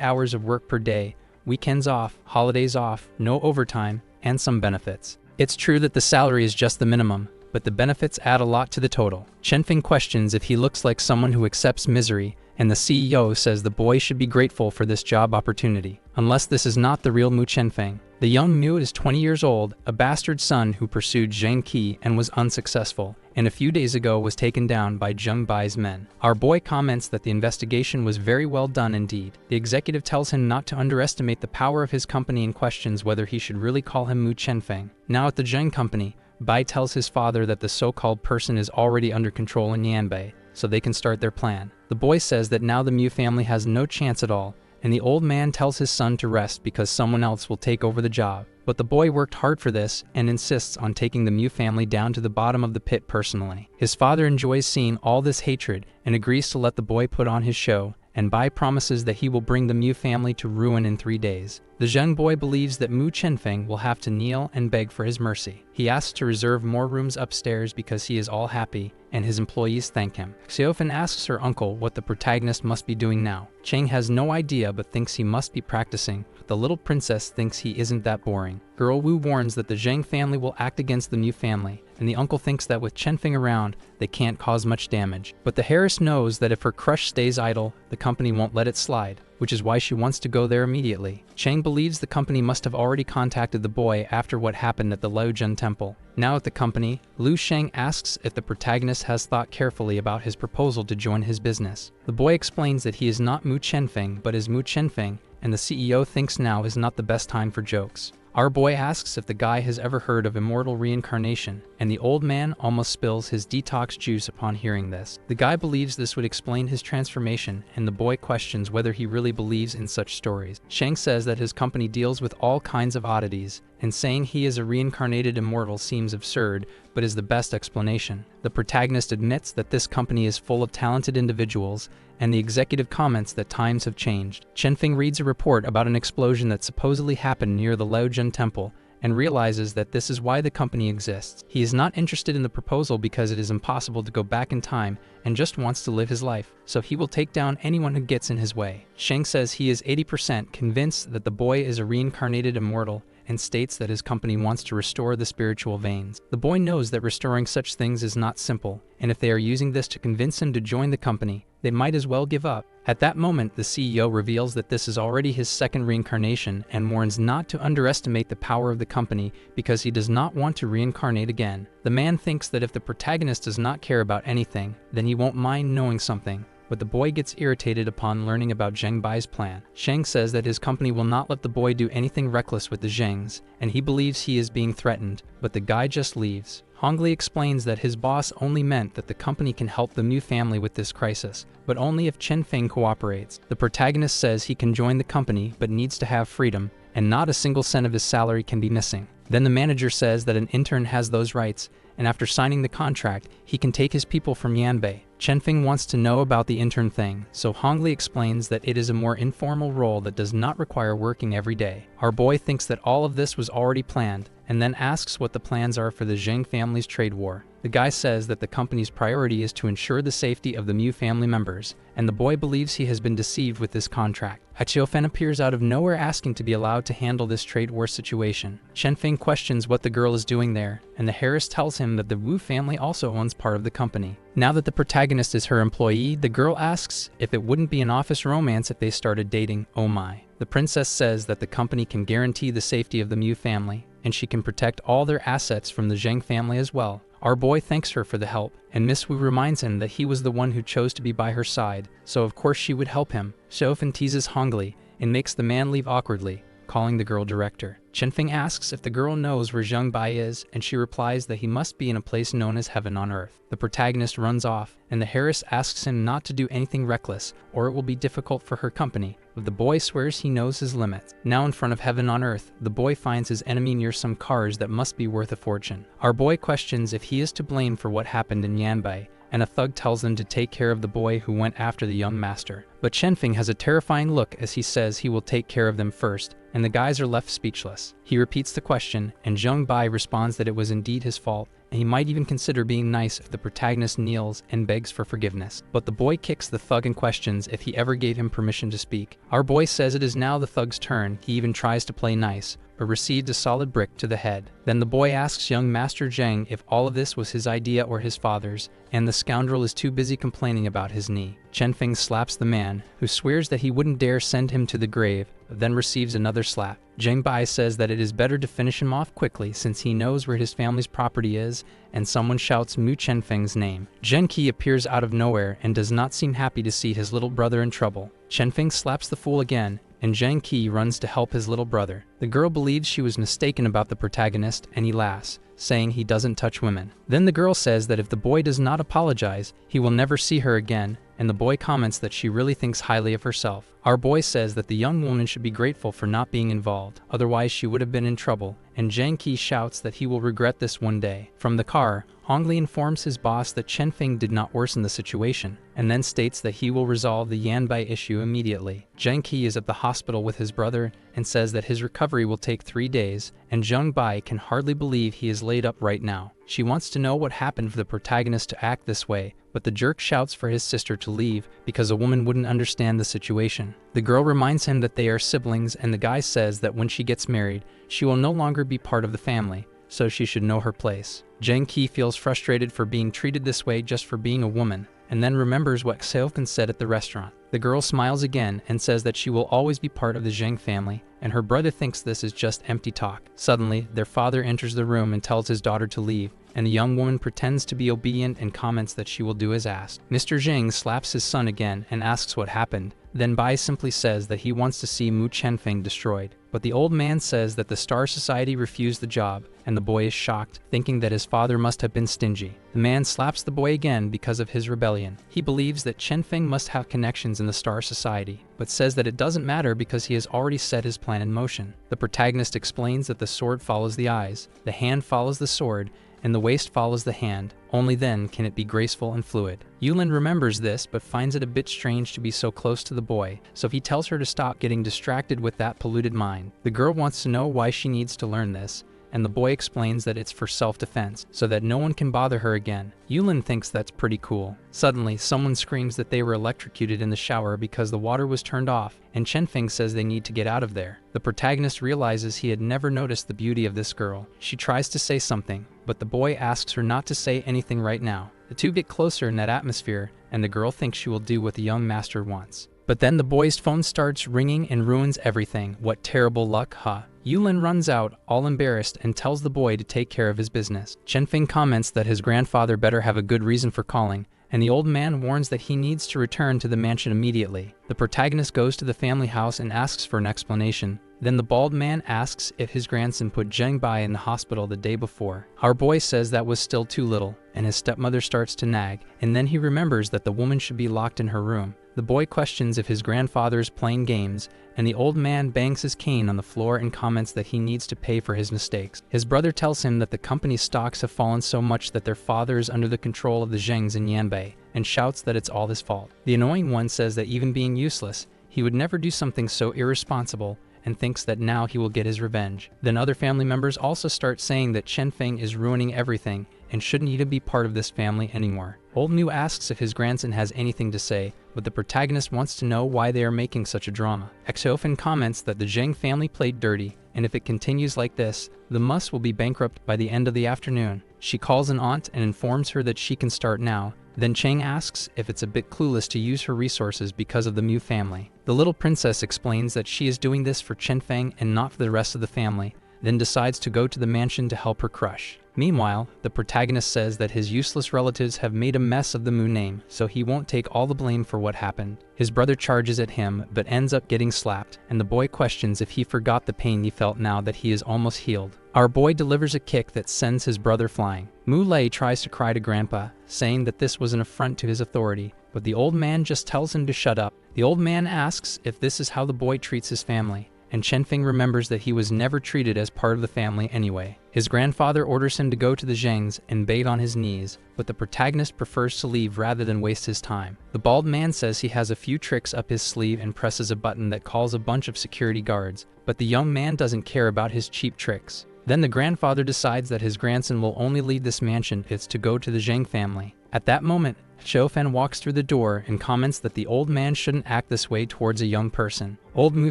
hours of work per day, weekends off, holidays off, no overtime, and some benefits. It's true that the salary is just the minimum, but the benefits add a lot to the total. Chenfeng questions if he looks like someone who accepts misery, and the CEO says the boy should be grateful for this job opportunity, unless this is not the real Mu Chenfeng. The young Mu is 20 years old, a bastard son who pursued Zheng Qi and was unsuccessful, and a few days ago was taken down by Zheng Bai's men. Our boy comments that the investigation was very well done indeed. The executive tells him not to underestimate the power of his company and questions whether he should really call him Mu Chenfeng. Now at the Zheng company, Bai tells his father that the so-called person is already under control in Yanbei, so they can start their plan. The boy says that now the Mu family has no chance at all, and the old man tells his son to rest because someone else will take over the job. But the boy worked hard for this and insists on taking the Mu family down to the bottom of the pit personally. His father enjoys seeing all this hatred and agrees to let the boy put on his show, and Bai promises that he will bring the Mu family to ruin in 3 days. The Zheng boy believes that Mu Chenfeng will have to kneel and beg for his mercy. He asks to reserve more rooms upstairs because he is all happy, and his employees thank him. Xiaofan asks her uncle what the protagonist must be doing now. Cheng has no idea but thinks he must be practicing. The little princess thinks he isn't that boring. Girl Wu warns that the Zheng family will act against the Mu family, and the uncle thinks that with Chenfeng around, they can't cause much damage. But the Harris knows that if her crush stays idle, the company won't let it slide, which is why she wants to go there immediately. Cheng believes the company must have already contacted the boy after what happened at the Laozhen temple. Now at the company, Lu Sheng asks if the protagonist has thought carefully about his proposal to join his business. The boy explains that he is not Mu Chenfeng but is Mu Chenfeng, and the CEO thinks now is not the best time for jokes. Our boy asks if the guy has ever heard of immortal reincarnation, and the old man almost spills his detox juice upon hearing this. The guy believes this would explain his transformation, and the boy questions whether he really believes in such stories. Sheng says that his company deals with all kinds of oddities, and saying he is a reincarnated immortal seems absurd, but is the best explanation. The protagonist admits that this company is full of talented individuals, and the executive comments that times have changed. Chenfeng reads a report about an explosion that supposedly happened near the Laozhen temple, and realizes that this is why the company exists. He is not interested in the proposal because it is impossible to go back in time and just wants to live his life, so he will take down anyone who gets in his way. Sheng says he is 80% convinced that the boy is a reincarnated immortal, and states that his company wants to restore the spiritual veins. The boy knows that restoring such things is not simple, and if they are using this to convince him to join the company, they might as well give up. At that moment, the CEO reveals that this is already his second reincarnation and warns not to underestimate the power of the company because he does not want to reincarnate again. The man thinks that if the protagonist does not care about anything, then he won't mind knowing something. But the boy gets irritated upon learning about Zheng Bai's plan. Sheng says that his company will not let the boy do anything reckless with the Zhengs, and he believes he is being threatened, but the guy just leaves. Hongli explains that his boss only meant that the company can help the Mu family with this crisis, but only if Chenfeng cooperates. The protagonist says he can join the company but needs to have freedom, and not a single cent of his salary can be missing. Then the manager says that an intern has those rights, and after signing the contract, he can take his people from Yanbei. Chenfeng wants to know about the intern thing, so Hongli explains that it is a more informal role that does not require working every day. Our boy thinks that all of this was already planned, and then asks what the plans are for the Zhang family's trade war. The guy says that the company's priority is to ensure the safety of the Mu family members, and the boy believes he has been deceived with this contract. Chen appears out of nowhere asking to be allowed to handle this trade war situation. Chen questions what the girl is doing there, and the Harris tells him that the Wu family also owns part of the company. Now that the protagonist is her employee, the girl asks if it wouldn't be an office romance if they started dating. Oh my. The princess says that the company can guarantee the safety of the Mu family, and she can protect all their assets from the Zhang family as well. Our boy thanks her for the help, and Miss Wu reminds him that he was the one who chose to be by her side, so of course she would help him. Xiaofan teases Hongli and makes the man leave awkwardly, calling the girl director. Chenfeng asks if the girl knows where Zheng Bai is, and she replies that he must be in a place known as Heaven on Earth. The protagonist runs off, and the Harris asks him not to do anything reckless, or it will be difficult for her company, but the boy swears he knows his limits. Now in front of Heaven on Earth, the boy finds his enemy near some cars that must be worth a fortune. Our boy questions if he is to blame for what happened in Yanbai, and a thug tells him to take care of the boy who went after the young master. But Chenfeng has a terrifying look as he says he will take care of them first, and the guys are left speechless. He repeats the question, and Zheng Bai responds that it was indeed his fault, and he might even consider being nice if the protagonist kneels and begs for forgiveness. But the boy kicks the thug and questions if he ever gave him permission to speak. Our boy says it is now the thug's turn. He even tries to play nice, but received a solid brick to the head. Then the boy asks young Master Zheng if all of this was his idea or his father's, and the scoundrel is too busy complaining about his knee. Chenfeng slaps the man, who swears that he wouldn't dare send him to the grave, but then receives another slap. Zheng Bai says that it is better to finish him off quickly since he knows where his family's property is, and someone shouts Mu Chenfeng's name. Zhen Qi appears out of nowhere and does not seem happy to see his little brother in trouble. Chenfeng slaps the fool again, and Zhang Qi runs to help his little brother. The girl believes she was mistaken about the protagonist, and he laughs, saying he doesn't touch women. Then the girl says that if the boy does not apologize, he will never see her again, and the boy comments that she really thinks highly of herself. Our boy says that the young woman should be grateful for not being involved, otherwise she would have been in trouble, and Zhang Qi shouts that he will regret this one day. From the car, Hongli informs his boss that Chenfeng did not worsen the situation, and then states that he will resolve the Yanbai issue immediately. Zhang Qi is at the hospital with his brother and says that his recovery will take 3 days, and Zheng Bai can hardly believe he is laid up right now. She wants to know what happened for the protagonist to act this way, but the jerk shouts for his sister to leave because a woman wouldn't understand the situation. The girl reminds him that they are siblings, and the guy says that when she gets married, she will no longer be part of the family, so she should know her place. Zhang Qi feels frustrated for being treated this way just for being a woman, and then remembers what Xiaofan said at the restaurant. The girl smiles again and says that she will always be part of the Zhang family, and her brother thinks this is just empty talk. Suddenly, their father enters the room and tells his daughter to leave, and the young woman pretends to be obedient and comments that she will do as asked. Mr. Zheng slaps his son again and asks what happened. Then Bai simply says that he wants to see Mu Chenfeng destroyed. But the old man says that the Star Society refused the job, and the boy is shocked, thinking that his father must have been stingy. The man slaps the boy again because of his rebellion. He believes that Chenfeng must have connections in the Star Society, but says that it doesn't matter because he has already set his plan in motion. The protagonist explains that the sword follows the eyes, the hand follows the sword, and the waist follows the hand. Only then can it be graceful and fluid. Yulin remembers this but finds it a bit strange to be so close to the boy, so he tells her to stop getting distracted with that polluted mind. The girl wants to know why she needs to learn this, and the boy explains that it's for self-defense, so that no one can bother her again. Yulin thinks that's pretty cool. Suddenly, someone screams that they were electrocuted in the shower because the water was turned off, and Chenfeng says they need to get out of there. The protagonist realizes he had never noticed the beauty of this girl. She tries to say something, but the boy asks her not to say anything right now. The two get closer in that atmosphere, and the girl thinks she will do what the young master wants. But then the boy's phone starts ringing and ruins everything. What terrible luck, huh? Yulin runs out, all embarrassed, and tells the boy to take care of his business. Chenfeng comments that his grandfather better have a good reason for calling, and the old man warns that he needs to return to the mansion immediately. The protagonist goes to the family house and asks for an explanation. Then the bald man asks if his grandson put Zheng Bai in the hospital the day before. Our boy says that was still too little, and his stepmother starts to nag, and then he remembers that the woman should be locked in her room. The boy questions if his grandfather is playing games, and the old man bangs his cane on the floor and comments that he needs to pay for his mistakes. His brother tells him that the company's stocks have fallen so much that their father is under the control of the Zhengs in Yanbei, and shouts that it's all his fault. The annoying one says that even being useless, he would never do something so irresponsible, and thinks that now he will get his revenge. Then other family members also start saying that Chen Feng is ruining everything and shouldn't even be part of this family anymore. Old Mu asks if his grandson has anything to say, but the protagonist wants to know why they are making such a drama. Xiaofen comments that the Zheng family played dirty, and if it continues like this, the Mus will be bankrupt by the end of the afternoon. She calls an aunt and informs her that she can start now. Then Cheng asks if it's a bit clueless to use her resources because of the Mu family. The little princess explains that she is doing this for Chen Feng and not for the rest of the family, then decides to go to the mansion to help her crush. Meanwhile, the protagonist says that his useless relatives have made a mess of the Mu name, so he won't take all the blame for what happened. His brother charges at him, but ends up getting slapped, and the boy questions if he forgot the pain he felt now that he is almost healed. Our boy delivers a kick that sends his brother flying. Mu Lei tries to cry to Grandpa, saying that this was an affront to his authority, but the old man just tells him to shut up. The old man asks if this is how the boy treats his family, and Chen Feng remembers that he was never treated as part of the family anyway. His grandfather orders him to go to the Zhengs and bathe on his knees, but the protagonist prefers to leave rather than waste his time. The bald man says he has a few tricks up his sleeve and presses a button that calls a bunch of security guards, but the young man doesn't care about his cheap tricks. Then the grandfather decides that his grandson will only leave this mansion if it's to go to the Zheng family. At that moment, Xiaofen walks through the door and comments that the old man shouldn't act this way towards a young person. Old Mu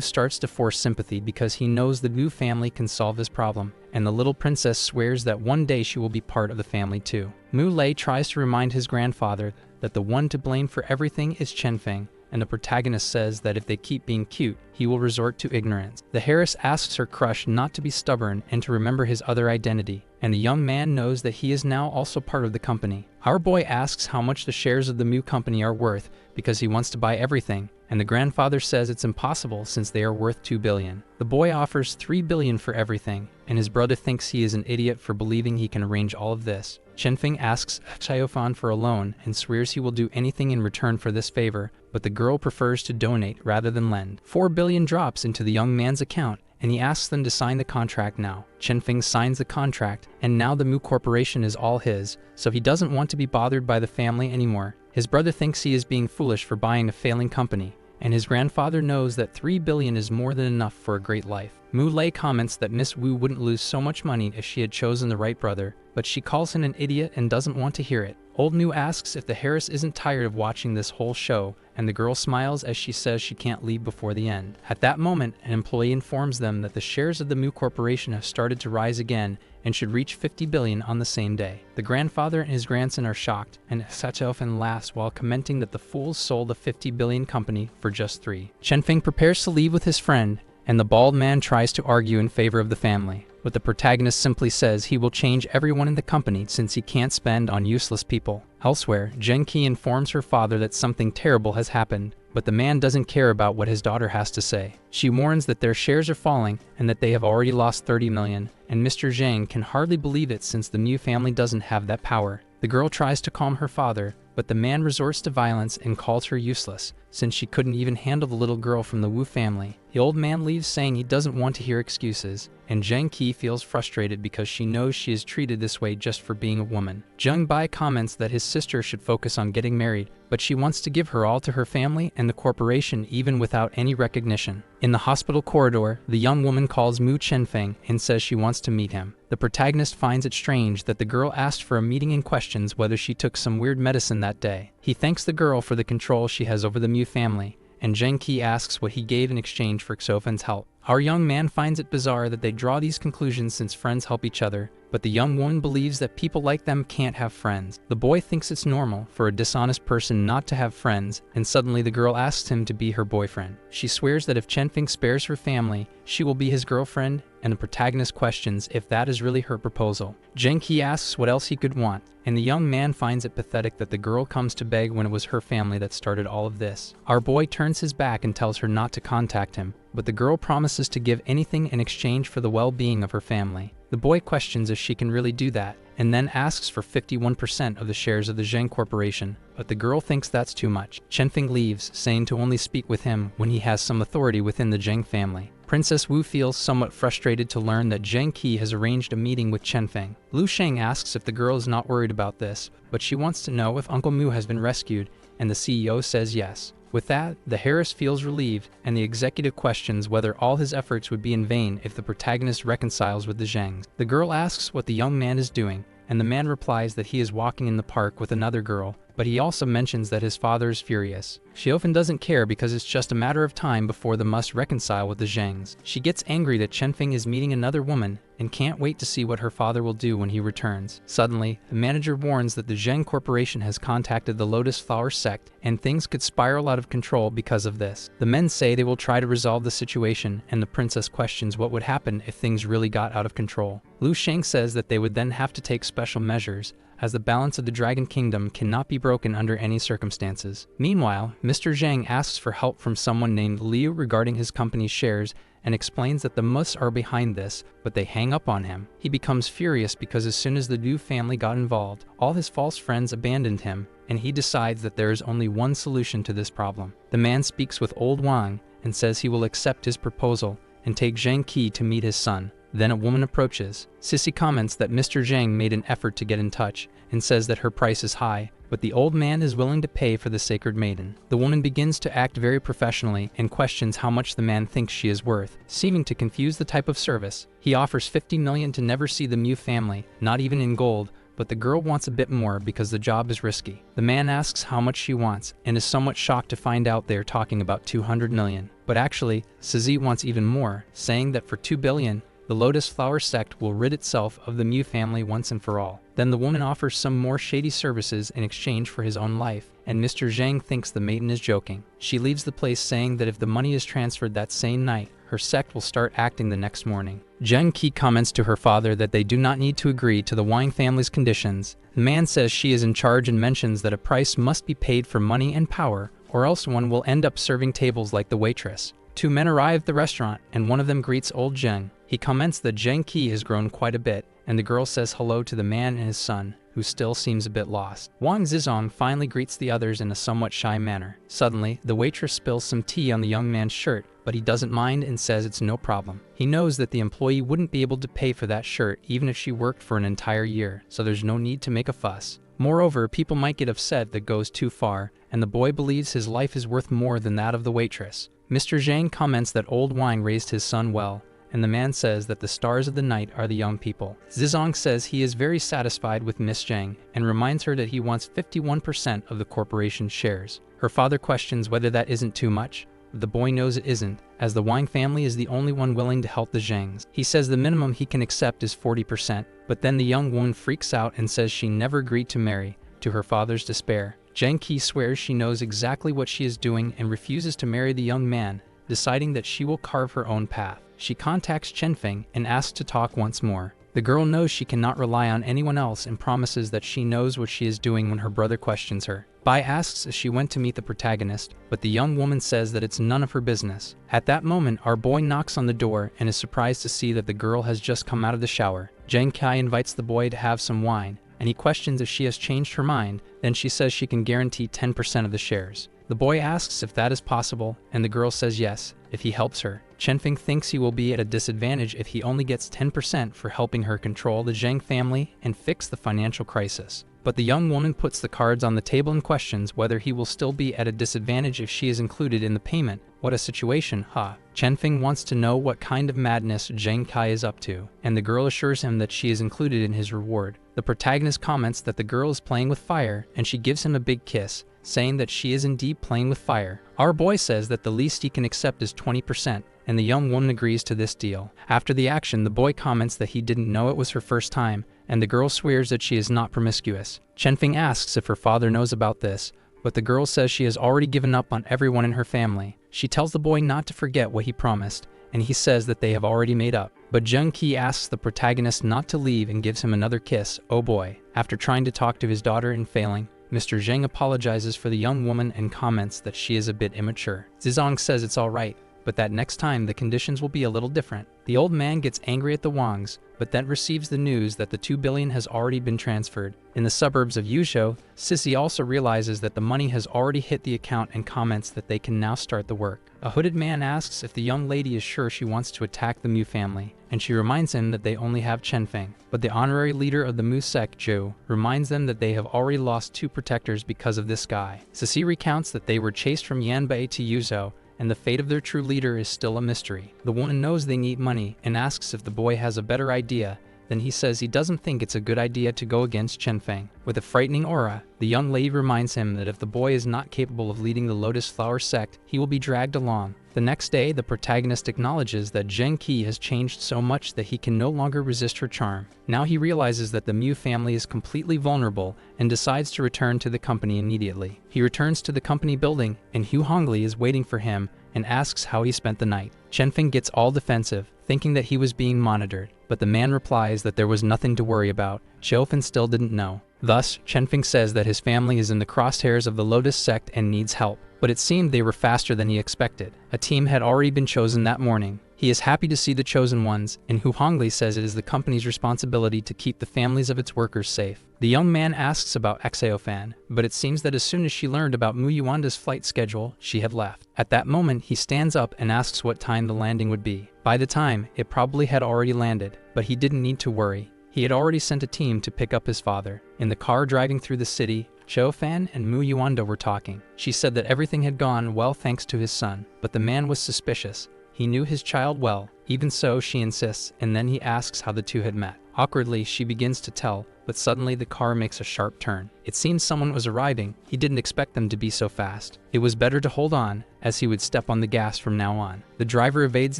starts to force sympathy because he knows the Mu family can solve his problem, and the little princess swears that one day she will be part of the family too. Mu Lei tries to remind his grandfather that the one to blame for everything is Chen Feng, and the protagonist says that if they keep being cute, he will resort to ignorance. The heiress asks her crush not to be stubborn and to remember his other identity, and the young man knows that he is now also part of the company. Our boy asks how much the shares of the Mu company are worth because he wants to buy everything, and the grandfather says it's impossible since they are worth 2 billion. The boy offers 3 billion for everything, and his brother thinks he is an idiot for believing he can arrange all of this. Chen Feng asks Xiaofan for a loan and swears he will do anything in return for this favor, but the girl prefers to donate rather than lend. 4 billion drops into the young man's account, and he asks them to sign the contract now. Chen Feng signs the contract, and now the Mu Corporation is all his, so he doesn't want to be bothered by the family anymore. His brother thinks he is being foolish for buying a failing company, and his grandfather knows that 3 billion is more than enough for a great life. Mu Lei comments that Miss Wu wouldn't lose so much money if she had chosen the right brother, but she calls him an idiot and doesn't want to hear it. Old Mu asks if the heiress isn't tired of watching this whole show, and the girl smiles as she says she can't leave before the end. At that moment, an employee informs them that the shares of the Mu Corporation have started to rise again and should reach 50 billion on the same day. The grandfather and his grandson are shocked, and Xiaofen laughs while commenting that the fools sold a 50 billion company for just 3. Chen Feng prepares to leave with his friend, and the bald man tries to argue in favor of the family, but the protagonist simply says he will change everyone in the company since he can't spend on useless people. Elsewhere, Zheng Qi informs her father that something terrible has happened, but the man doesn't care about what his daughter has to say. She warns that their shares are falling and that they have already lost 30 million, and Mr. Zhang can hardly believe it since the Mu family doesn't have that power. The girl tries to calm her father, but the man resorts to violence and calls her useless, since she couldn't even handle the little girl from the Wu family. The old man leaves saying he doesn't want to hear excuses, and Zheng Qi feels frustrated because she knows she is treated this way just for being a woman. Zheng Bai comments that his sister should focus on getting married, but she wants to give her all to her family and the corporation even without any recognition. In the hospital corridor, the young woman calls Mu Chenfeng and says she wants to meet him. The protagonist finds it strange that the girl asked for a meeting and questions whether she took some weird medicine that day. He thanks the girl for the control she has over the Mu family, and Zheng Qi asks what he gave in exchange for Xiaofen's help. Our young man finds it bizarre that they draw these conclusions since friends help each other, but the young woman believes that people like them can't have friends. The boy thinks it's normal for a dishonest person not to have friends, and suddenly the girl asks him to be her boyfriend. She swears that if Chenfeng spares her family, she will be his girlfriend, and the protagonist questions if that is really her proposal. Zheng Qi asks what else he could want, and the young man finds it pathetic that the girl comes to beg when it was her family that started all of this. Our boy turns his back and tells her not to contact him, but the girl promises to give anything in exchange for the well-being of her family. The boy questions if she can really do that, and then asks for 51% of the shares of the Zheng Corporation, but the girl thinks that's too much. Chenfeng leaves, saying to only speak with him when he has some authority within the Zheng family. Princess Wu feels somewhat frustrated to learn that Zheng Qi has arranged a meeting with Chenfeng. Lu Sheng asks if the girl is not worried about this, but she wants to know if Uncle Mu has been rescued, and the CEO says yes. With that, the Harris feels relieved, and the executive questions whether all his efforts would be in vain if the protagonist reconciles with the Zhengs. The girl asks what the young man is doing, and the man replies that he is walking in the park with another girl, but he also mentions that his father is furious. She often doesn't care because it's just a matter of time before they must reconcile with the Zhengs. She gets angry that Chenfeng is meeting another woman and can't wait to see what her father will do when he returns. Suddenly, the manager warns that the Zheng Corporation has contacted the Lotus Flower sect and things could spiral out of control because of this. The men say they will try to resolve the situation, and the princess questions what would happen if things really got out of control. Lu Sheng says that they would then have to take special measures, as the balance of the Dragon Kingdom cannot be broken under any circumstances. Meanwhile, Mr. Zhang asks for help from someone named Liu regarding his company's shares and explains that the Mus are behind this, but they hang up on him. He becomes furious because as soon as the Liu family got involved, all his false friends abandoned him, and he decides that there is only one solution to this problem. The man speaks with old Wang and says he will accept his proposal and take Zhang Qi to meet his son. Then a woman approaches. Sissy comments that Mr. Zhang made an effort to get in touch and says that her price is high, but the old man is willing to pay for the sacred maiden. The woman begins to act very professionally and questions how much the man thinks she is worth, seeming to confuse the type of service. He offers 50 million to never see the Mu family, not even in gold, but the girl wants a bit more because the job is risky. The man asks how much she wants and is somewhat shocked to find out they are talking about 200 million. But actually, Sissy wants even more, saying that for 2 billion, the Lotus Flower sect will rid itself of the Mu family once and for all. Then the woman offers some more shady services in exchange for his own life, and Mr. Zhang thinks the maiden is joking. She leaves the place saying that if the money is transferred that same night, her sect will start acting the next morning. Zheng Qi comments to her father that they do not need to agree to the Wang family's conditions. The man says she is in charge and mentions that a price must be paid for money and power, or else one will end up serving tables like the waitress. 2 men arrive at the restaurant, and one of them greets old Zheng. He comments that Zheng Qi has grown quite a bit, and the girl says hello to the man and his son, who still seems a bit lost. Wang Zizong finally greets the others in a somewhat shy manner. Suddenly, the waitress spills some tea on the young man's shirt, but he doesn't mind and says it's no problem. He knows that the employee wouldn't be able to pay for that shirt even if she worked for an entire year, so there's no need to make a fuss. Moreover, people might get upset that goes too far, and the boy believes his life is worth more than that of the waitress. Mr. Zhang comments that old Wang raised his son well, and the man says that the stars of the night are the young people. Zizong says he is very satisfied with Miss Zhang and reminds her that he wants 51% of the corporation's shares. Her father questions whether that isn't too much, but the boy knows it isn't, as the Wang family is the only one willing to help the Zhangs. He says the minimum he can accept is 40%, but then the young woman freaks out and says she never agreed to marry, to her father's despair. Zheng Qi swears she knows exactly what she is doing and refuses to marry the young man, deciding that she will carve her own path. She contacts Chenfeng and asks to talk once more. The girl knows she cannot rely on anyone else and promises that she knows what she is doing when her brother questions her. Bai asks if she went to meet the protagonist, but the young woman says that it's none of her business. At that moment, our boy knocks on the door and is surprised to see that the girl has just come out of the shower. Zheng Kai invites the boy to have some wine, and he questions if she has changed her mind. Then she says she can guarantee 10% of the shares. The boy asks if that is possible, and the girl says yes, if he helps her. Chenfeng thinks he will be at a disadvantage if he only gets 10% for helping her control the Zhang family and fix the financial crisis. But the young woman puts the cards on the table and questions whether he will still be at a disadvantage if she is included in the payment. What a situation, huh? Chenfeng wants to know what kind of madness Zheng Kai is up to, and the girl assures him that she is included in his reward. The protagonist comments that the girl is playing with fire, and she gives him a big kiss, saying that she is indeed playing with fire. Our boy says that the least he can accept is 20%, and the young woman agrees to this deal. After the action, the boy comments that he didn't know it was her first time, and the girl swears that she is not promiscuous. Chenfeng asks if her father knows about this, but the girl says she has already given up on everyone in her family. She tells the boy not to forget what he promised, and he says that they have already made up. But Zheng Qi asks the protagonist not to leave and gives him another kiss, oh boy. After trying to talk to his daughter and failing, Mr. Zheng apologizes for the young woman and comments that she is a bit immature. Zizong says it's alright, but that next time the conditions will be a little different. The old man gets angry at the Wangs, but then receives the news that the 2 billion has already been transferred. In the suburbs of Yuzhou, Sissy also realizes that the money has already hit the account and comments that they can now start the work. A hooded man asks if the young lady is sure she wants to attack the Mu family, and she reminds him that they only have Chenfeng. But the honorary leader of the Mu sect, Zhou, reminds them that they have already lost 2 protectors because of this guy. Sissy recounts that they were chased from Yanbei to Yuzhou, and the fate of their true leader is still a mystery. The woman knows they need money and asks if the boy has a better idea. Then he says he doesn't think it's a good idea to go against Chenfeng. With a frightening aura, the young lady reminds him that if the boy is not capable of leading the Lotus Flower sect, he will be dragged along. The next day, the protagonist acknowledges that Zheng Qi has changed so much that he can no longer resist her charm. Now he realizes that the Mu family is completely vulnerable and decides to return to the company immediately. He returns to the company building, and Hu Hongli is waiting for him and asks how he spent the night. Chenfeng gets all defensive, thinking that he was being monitored, but the man replies that there was nothing to worry about. Xiaofan still didn't know. Thus, Chenfeng says that his family is in the crosshairs of the Lotus sect and needs help. But it seemed they were faster than he expected. A team had already been chosen that morning. He is happy to see the chosen ones, and Hu Hongli says it is the company's responsibility to keep the families of its workers safe. The young man asks about Xiaofan, but it seems that as soon as she learned about Mu Yuanda's flight schedule, she had left. At that moment, he stands up and asks what time the landing would be. By the time, it probably had already landed, but he didn't need to worry. He had already sent a team to pick up his father. In the car driving through the city, Xiaofan and Mu Yuanda were talking. She said that everything had gone well thanks to his son, but the man was suspicious. He knew his child well. Even so, she insists, and then he asks how the two had met. Awkwardly, she begins to tell, but suddenly the car makes a sharp turn. It seems someone was arriving. He didn't expect them to be so fast. It was better to hold on, as he would step on the gas from now on. The driver evades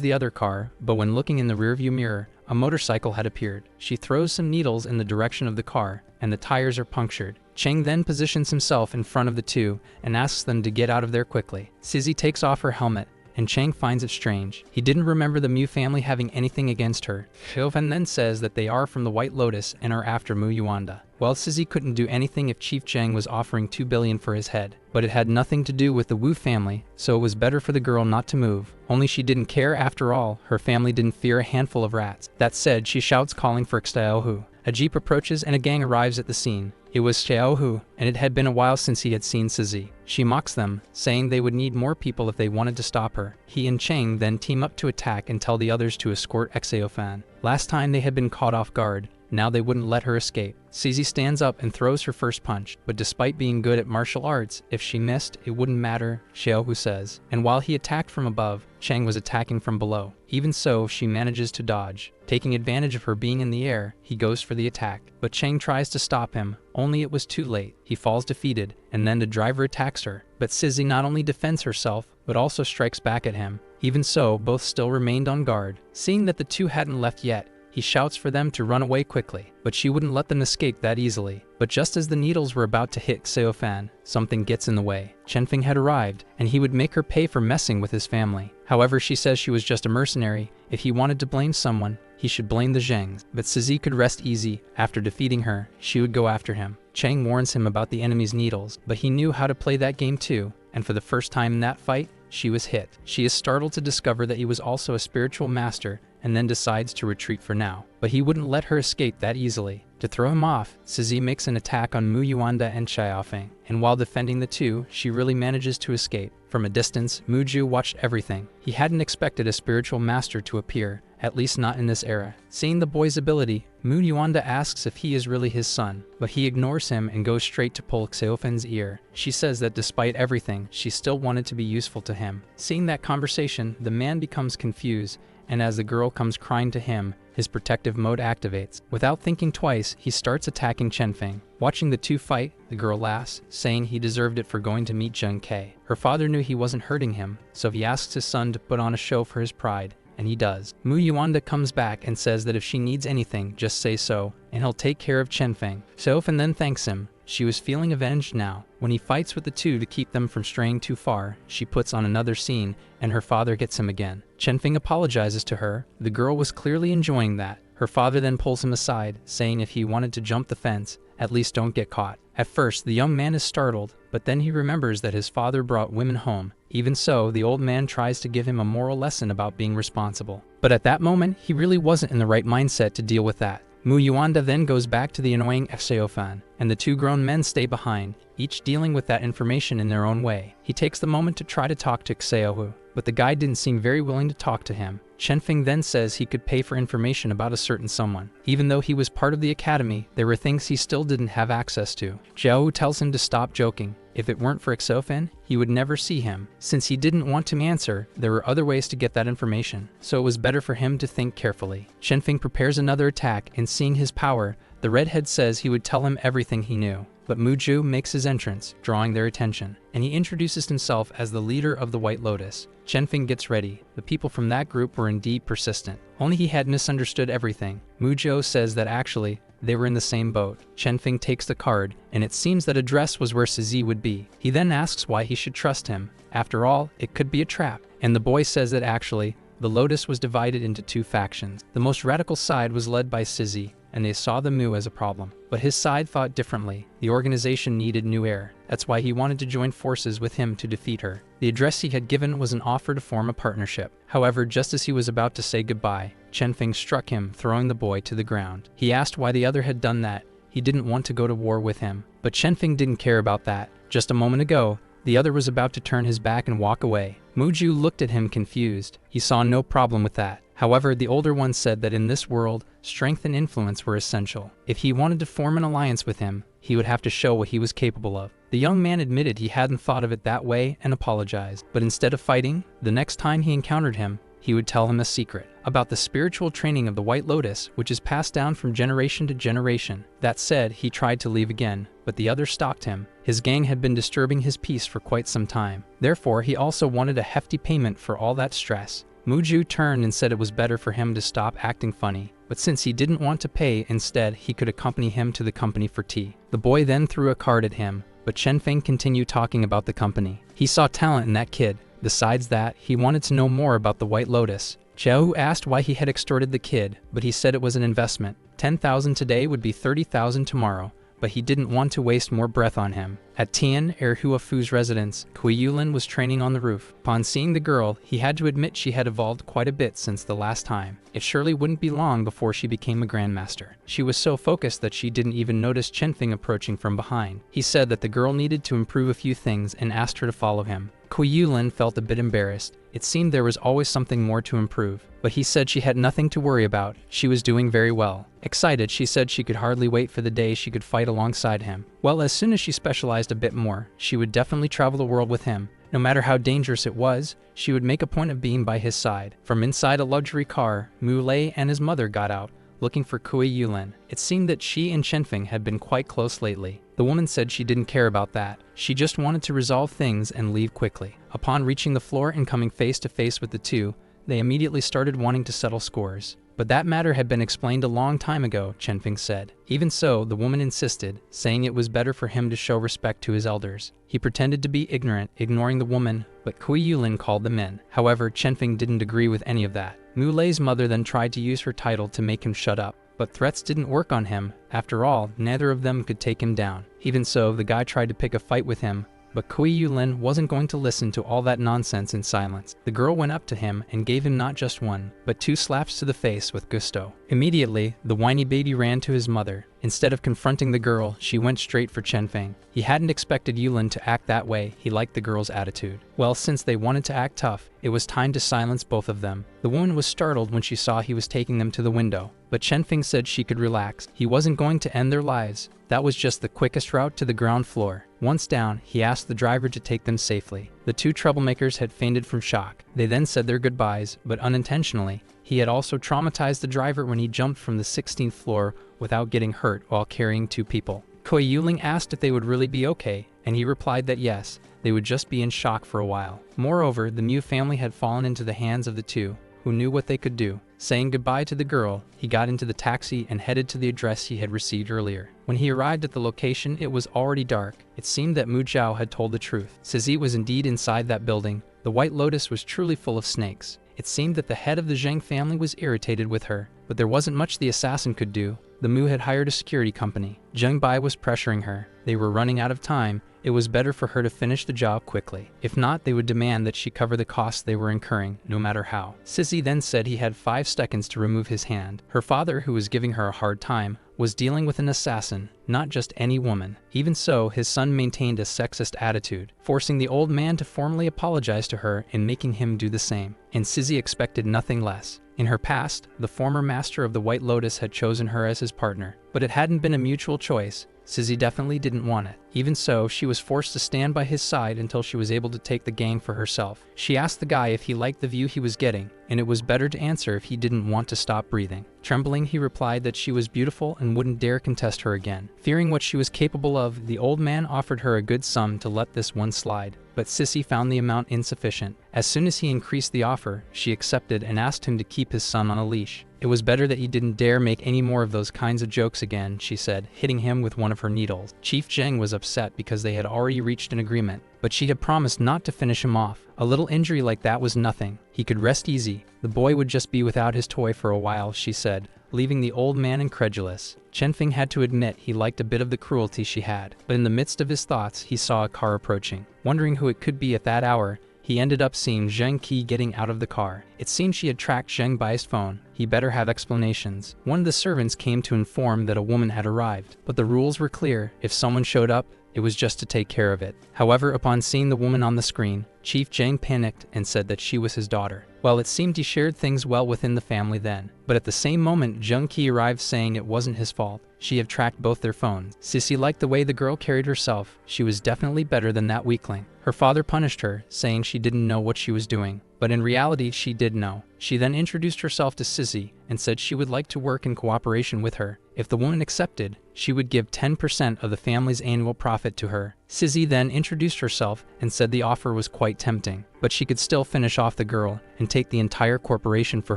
the other car, but when looking in the rearview mirror, a motorcycle had appeared. She throws some needles in the direction of the car, and the tires are punctured. Cheng then positions himself in front of the two and asks them to get out of there quickly. Sizzy takes off her helmet, and Cheng finds it strange. He didn't remember the Mu family having anything against her. Xiaofan then says that they are from the White Lotus and are after Mu Yuanda. Well, Sizzy couldn't do anything if Chief Zheng was offering 2 billion for his head, but it had nothing to do with the Wu family, so it was better for the girl not to move. Only she didn't care after all. Her family didn't fear a handful of rats. That said, she shouts calling for Xiaohu. A jeep approaches and a gang arrives at the scene. It was Xiaohu, and it had been a while since he had seen Sizzy. She mocks them, saying they would need more people if they wanted to stop her. He and Cheng then team up to attack and tell the others to escort Xiaofan. Last time they had been caught off guard. Now they wouldn't let her escape. Sizzy stands up and throws her first punch, but despite being good at martial arts, if she missed, it wouldn't matter, Xiaohu says. And while he attacked from above, Cheng was attacking from below. Even so, she manages to dodge. Taking advantage of her being in the air, he goes for the attack. But Cheng tries to stop him, only it was too late. He falls defeated, and then the driver attacks her. But Sizzy not only defends herself, but also strikes back at him. Even so, both still remained on guard. Seeing that the two hadn't left yet, he shouts for them to run away quickly, but she wouldn't let them escape that easily. But just as the needles were about to hit Xiaofan, something gets in the way. Chenfeng had arrived, and he would make her pay for messing with his family. However, she says she was just a mercenary. If he wanted to blame someone, he should blame the Zhengs. But Sizzy could rest easy. After defeating her, she would go after him. Cheng warns him about the enemy's needles, but he knew how to play that game too, and for the first time in that fight, she was hit. She is startled to discover that he was also a spiritual master, and then decides to retreat for now. But he wouldn't let her escape that easily. To throw him off, Sizzy makes an attack on Mu Yuanda and Xiaofeng, and while defending the two, she really manages to escape. From a distance, Muju watched everything. He hadn't expected a spiritual master to appear, at least not in this era. Seeing the boy's ability, Mu Yuanda asks if he is really his son, but he ignores him and goes straight to pull Xiaofen's ear. She says that despite everything, she still wanted to be useful to him. Seeing that conversation, the man becomes confused, and as the girl comes crying to him, his protective mode activates. Without thinking twice, he starts attacking Chenfeng. Watching the two fight, the girl laughs, saying he deserved it for going to meet Zheng Ke. Her father knew he wasn't hurting him, so he asks his son to put on a show for his pride, and he does. Mu Yuanda comes back and says that if she needs anything, just say so, and he'll take care of Chenfeng. Xiaofan then thanks him. She was feeling avenged now. When he fights with the two to keep them from straying too far, she puts on another scene, and her father gets him again. Chenfeng apologizes to her. The girl was clearly enjoying that. Her father then pulls him aside, saying if he wanted to jump the fence, at least don't get caught. At first, the young man is startled, but then he remembers that his father brought women home. Even so, the old man tries to give him a moral lesson about being responsible. But at that moment, he really wasn't in the right mindset to deal with that. Mu Yuanda then goes back to the annoying Xeofan, and the two grown men stay behind, each dealing with that information in their own way. He takes the moment to try to talk to Xeohu, but the guy didn't seem very willing to talk to him. Shenfeng then says he could pay for information about a certain someone. Even though he was part of the academy, there were things he still didn't have access to. Xiao tells him to stop joking. If it weren't for Xeofan, he would never see him. Since he didn't want to answer, there were other ways to get that information, so it was better for him to think carefully. Shenfeng prepares another attack, and seeing his power, the redhead says he would tell him everything he knew. But Muju makes his entrance, drawing their attention, and he introduces himself as the leader of the White Lotus. Shenfeng gets ready. The people from that group were indeed persistent. Only he had misunderstood everything. Mujo says that actually, they were in the same boat. Shenfeng takes the card, and it seems that address was where Sizi would be. He then asks why he should trust him. After all, it could be a trap. And the boy says that actually, the Lotus was divided into two factions. The most radical side was led by Sizi, and they saw the Mu as a problem. But his side thought differently. The organization needed new air. That's why he wanted to join forces with him to defeat her. The address he had given was an offer to form a partnership. However, just as he was about to say goodbye, Shenfeng struck him, throwing the boy to the ground. He asked why the other had done that. He didn't want to go to war with him. But Shenfeng didn't care about that. Just a moment ago, the other was about to turn his back and walk away. Muju looked at him confused. He saw no problem with that. However, the older one said that in this world, strength and influence were essential. If he wanted to form an alliance with him, he would have to show what he was capable of. The young man admitted he hadn't thought of it that way and apologized. But instead of fighting, the next time he encountered him, he would tell him a secret about the spiritual training of the White Lotus, which is passed down from generation to generation. That said, he tried to leave again, but the other stopped him. His gang had been disturbing his peace for quite some time. Therefore, he also wanted a hefty payment for all that stress. Muju turned and said it was better for him to stop acting funny, but since he didn't want to pay, instead he could accompany him to the company for tea. The boy then threw a card at him, but Shenfeng continued talking about the company. He saw talent in that kid. Besides that, he wanted to know more about the White Lotus. Xiao asked why he had extorted the kid, but he said it was an investment. 10,000 today would be 30,000 tomorrow, but he didn't want to waste more breath on him. At Tian Erhuafu's residence, Kui Yulin was training on the roof. Upon seeing the girl, he had to admit she had evolved quite a bit since the last time. It surely wouldn't be long before she became a grandmaster. She was so focused that she didn't even notice Shenfeng approaching from behind. He said that the girl needed to improve a few things and asked her to follow him. Kui Yulin felt a bit embarrassed. It seemed there was always something more to improve, but he said she had nothing to worry about. She was doing very well. Excited, she said she could hardly wait for the day she could fight alongside him. Well, as soon as she specialized a bit more, she would definitely travel the world with him. No matter how dangerous it was, she would make a point of being by his side. From inside a luxury car, Mu Lei and his mother got out, looking for Kui Yulin. It seemed that she and Shenfeng had been quite close lately. The woman said she didn't care about that. She just wanted to resolve things and leave quickly. Upon reaching the floor and coming face to face with the two, they immediately started wanting to settle scores. But that matter had been explained a long time ago, Shenfeng said. Even so, the woman insisted, saying it was better for him to show respect to his elders. He pretended to be ignorant, ignoring the woman, but Kui Yulin called them in. However, Shenfeng didn't agree with any of that. Mu Lei's mother then tried to use her title to make him shut up, but threats didn't work on him. After all, neither of them could take him down. Even so, the guy tried to pick a fight with him, but Kui Yulin wasn't going to listen to all that nonsense in silence. The girl went up to him and gave him not just one, but 2 slaps to the face with gusto. Immediately, the whiny baby ran to his mother. Instead of confronting the girl, she went straight for Shenfeng. He hadn't expected Yulin to act that way. He liked the girl's attitude. Well, since they wanted to act tough, it was time to silence both of them. The woman was startled when she saw he was taking them to the window, but Shenfeng said she could relax. He wasn't going to end their lives. That was just the quickest route to the ground floor. Once down, he asked the driver to take them safely. The 2 troublemakers had fainted from shock. They then said their goodbyes, but unintentionally. He had also traumatized the driver when he jumped from the 16th floor without getting hurt while carrying 2 people. Kui Yulin asked if they would really be okay, and he replied that yes, they would just be in shock for a while. Moreover, the Mu family had fallen into the hands of the 2, who knew what they could do. Saying goodbye to the girl, he got into the taxi and headed to the address he had received earlier. When he arrived at the location, it was already dark. It seemed that Mu Zhao had told the truth. Sizi was indeed inside that building. The White Lotus was truly full of snakes. It seemed that the head of the Zhang family was irritated with her, but there wasn't much the assassin could do. The Mu had hired a security company. Zheng Bai was pressuring her. they were running out of time, it was better for her to finish the job quickly. If not, they would demand that she cover the costs they were incurring, no matter how. Sissy then said he had 5 seconds to remove his hand. Her father, who was giving her a hard time, was dealing with an assassin, not just any woman. Even so, his son maintained a sexist attitude, forcing the old man to formally apologize to her and making him do the same. And Sissy expected nothing less. In her past, the former master of the White Lotus had chosen her as his partner, but it hadn't been a mutual choice. Sissy definitely didn't want it. Even so, she was forced to stand by his side until she was able to take the gang for herself. She asked the guy if he liked the view he was getting, and it was better to answer if he didn't want to stop breathing. Trembling, he replied that she was beautiful and wouldn't dare contest her again. Fearing what she was capable of, the old man offered her a good sum to let this one slide, but Sissy found the amount insufficient. As soon as he increased the offer, she accepted and asked him to keep his son on a leash. It was better that he didn't dare make any more of those kinds of jokes again, she said, hitting him with one of her needles. Chief Zheng was upset because they had already reached an agreement, but she had promised not to finish him off. A little injury like that was nothing. He could rest easy. The boy would just be without his toy for a while, she said, leaving the old man incredulous. Chenfeng had to admit he liked a bit of the cruelty she had, but in the midst of his thoughts, he saw a car approaching. Wondering who it could be at that hour, he ended up seeing Zheng Qi getting out of the car. It seemed she had tracked Zheng by his phone. He better have explanations. One of the servants came to inform that a woman had arrived, but the rules were clear. If someone showed up, it was just to take care of it. However, upon seeing the woman on the screen, Chief Zheng panicked and said that she was his daughter. Well, it seemed he shared things well within the family then. But at the same moment, Zheng Qi arrived saying it wasn't his fault. She had tracked both their phones. Sissy liked the way the girl carried herself. She was definitely better than that weakling. Her father punished her, saying she didn't know what she was doing. But in reality, she did know. She then introduced herself to Sissy and said she would like to work in cooperation with her. If the woman accepted, she would give 10% of the family's annual profit to her. Sissy then introduced herself and said the offer was quite tempting, but she could still finish off the girl and take the entire corporation for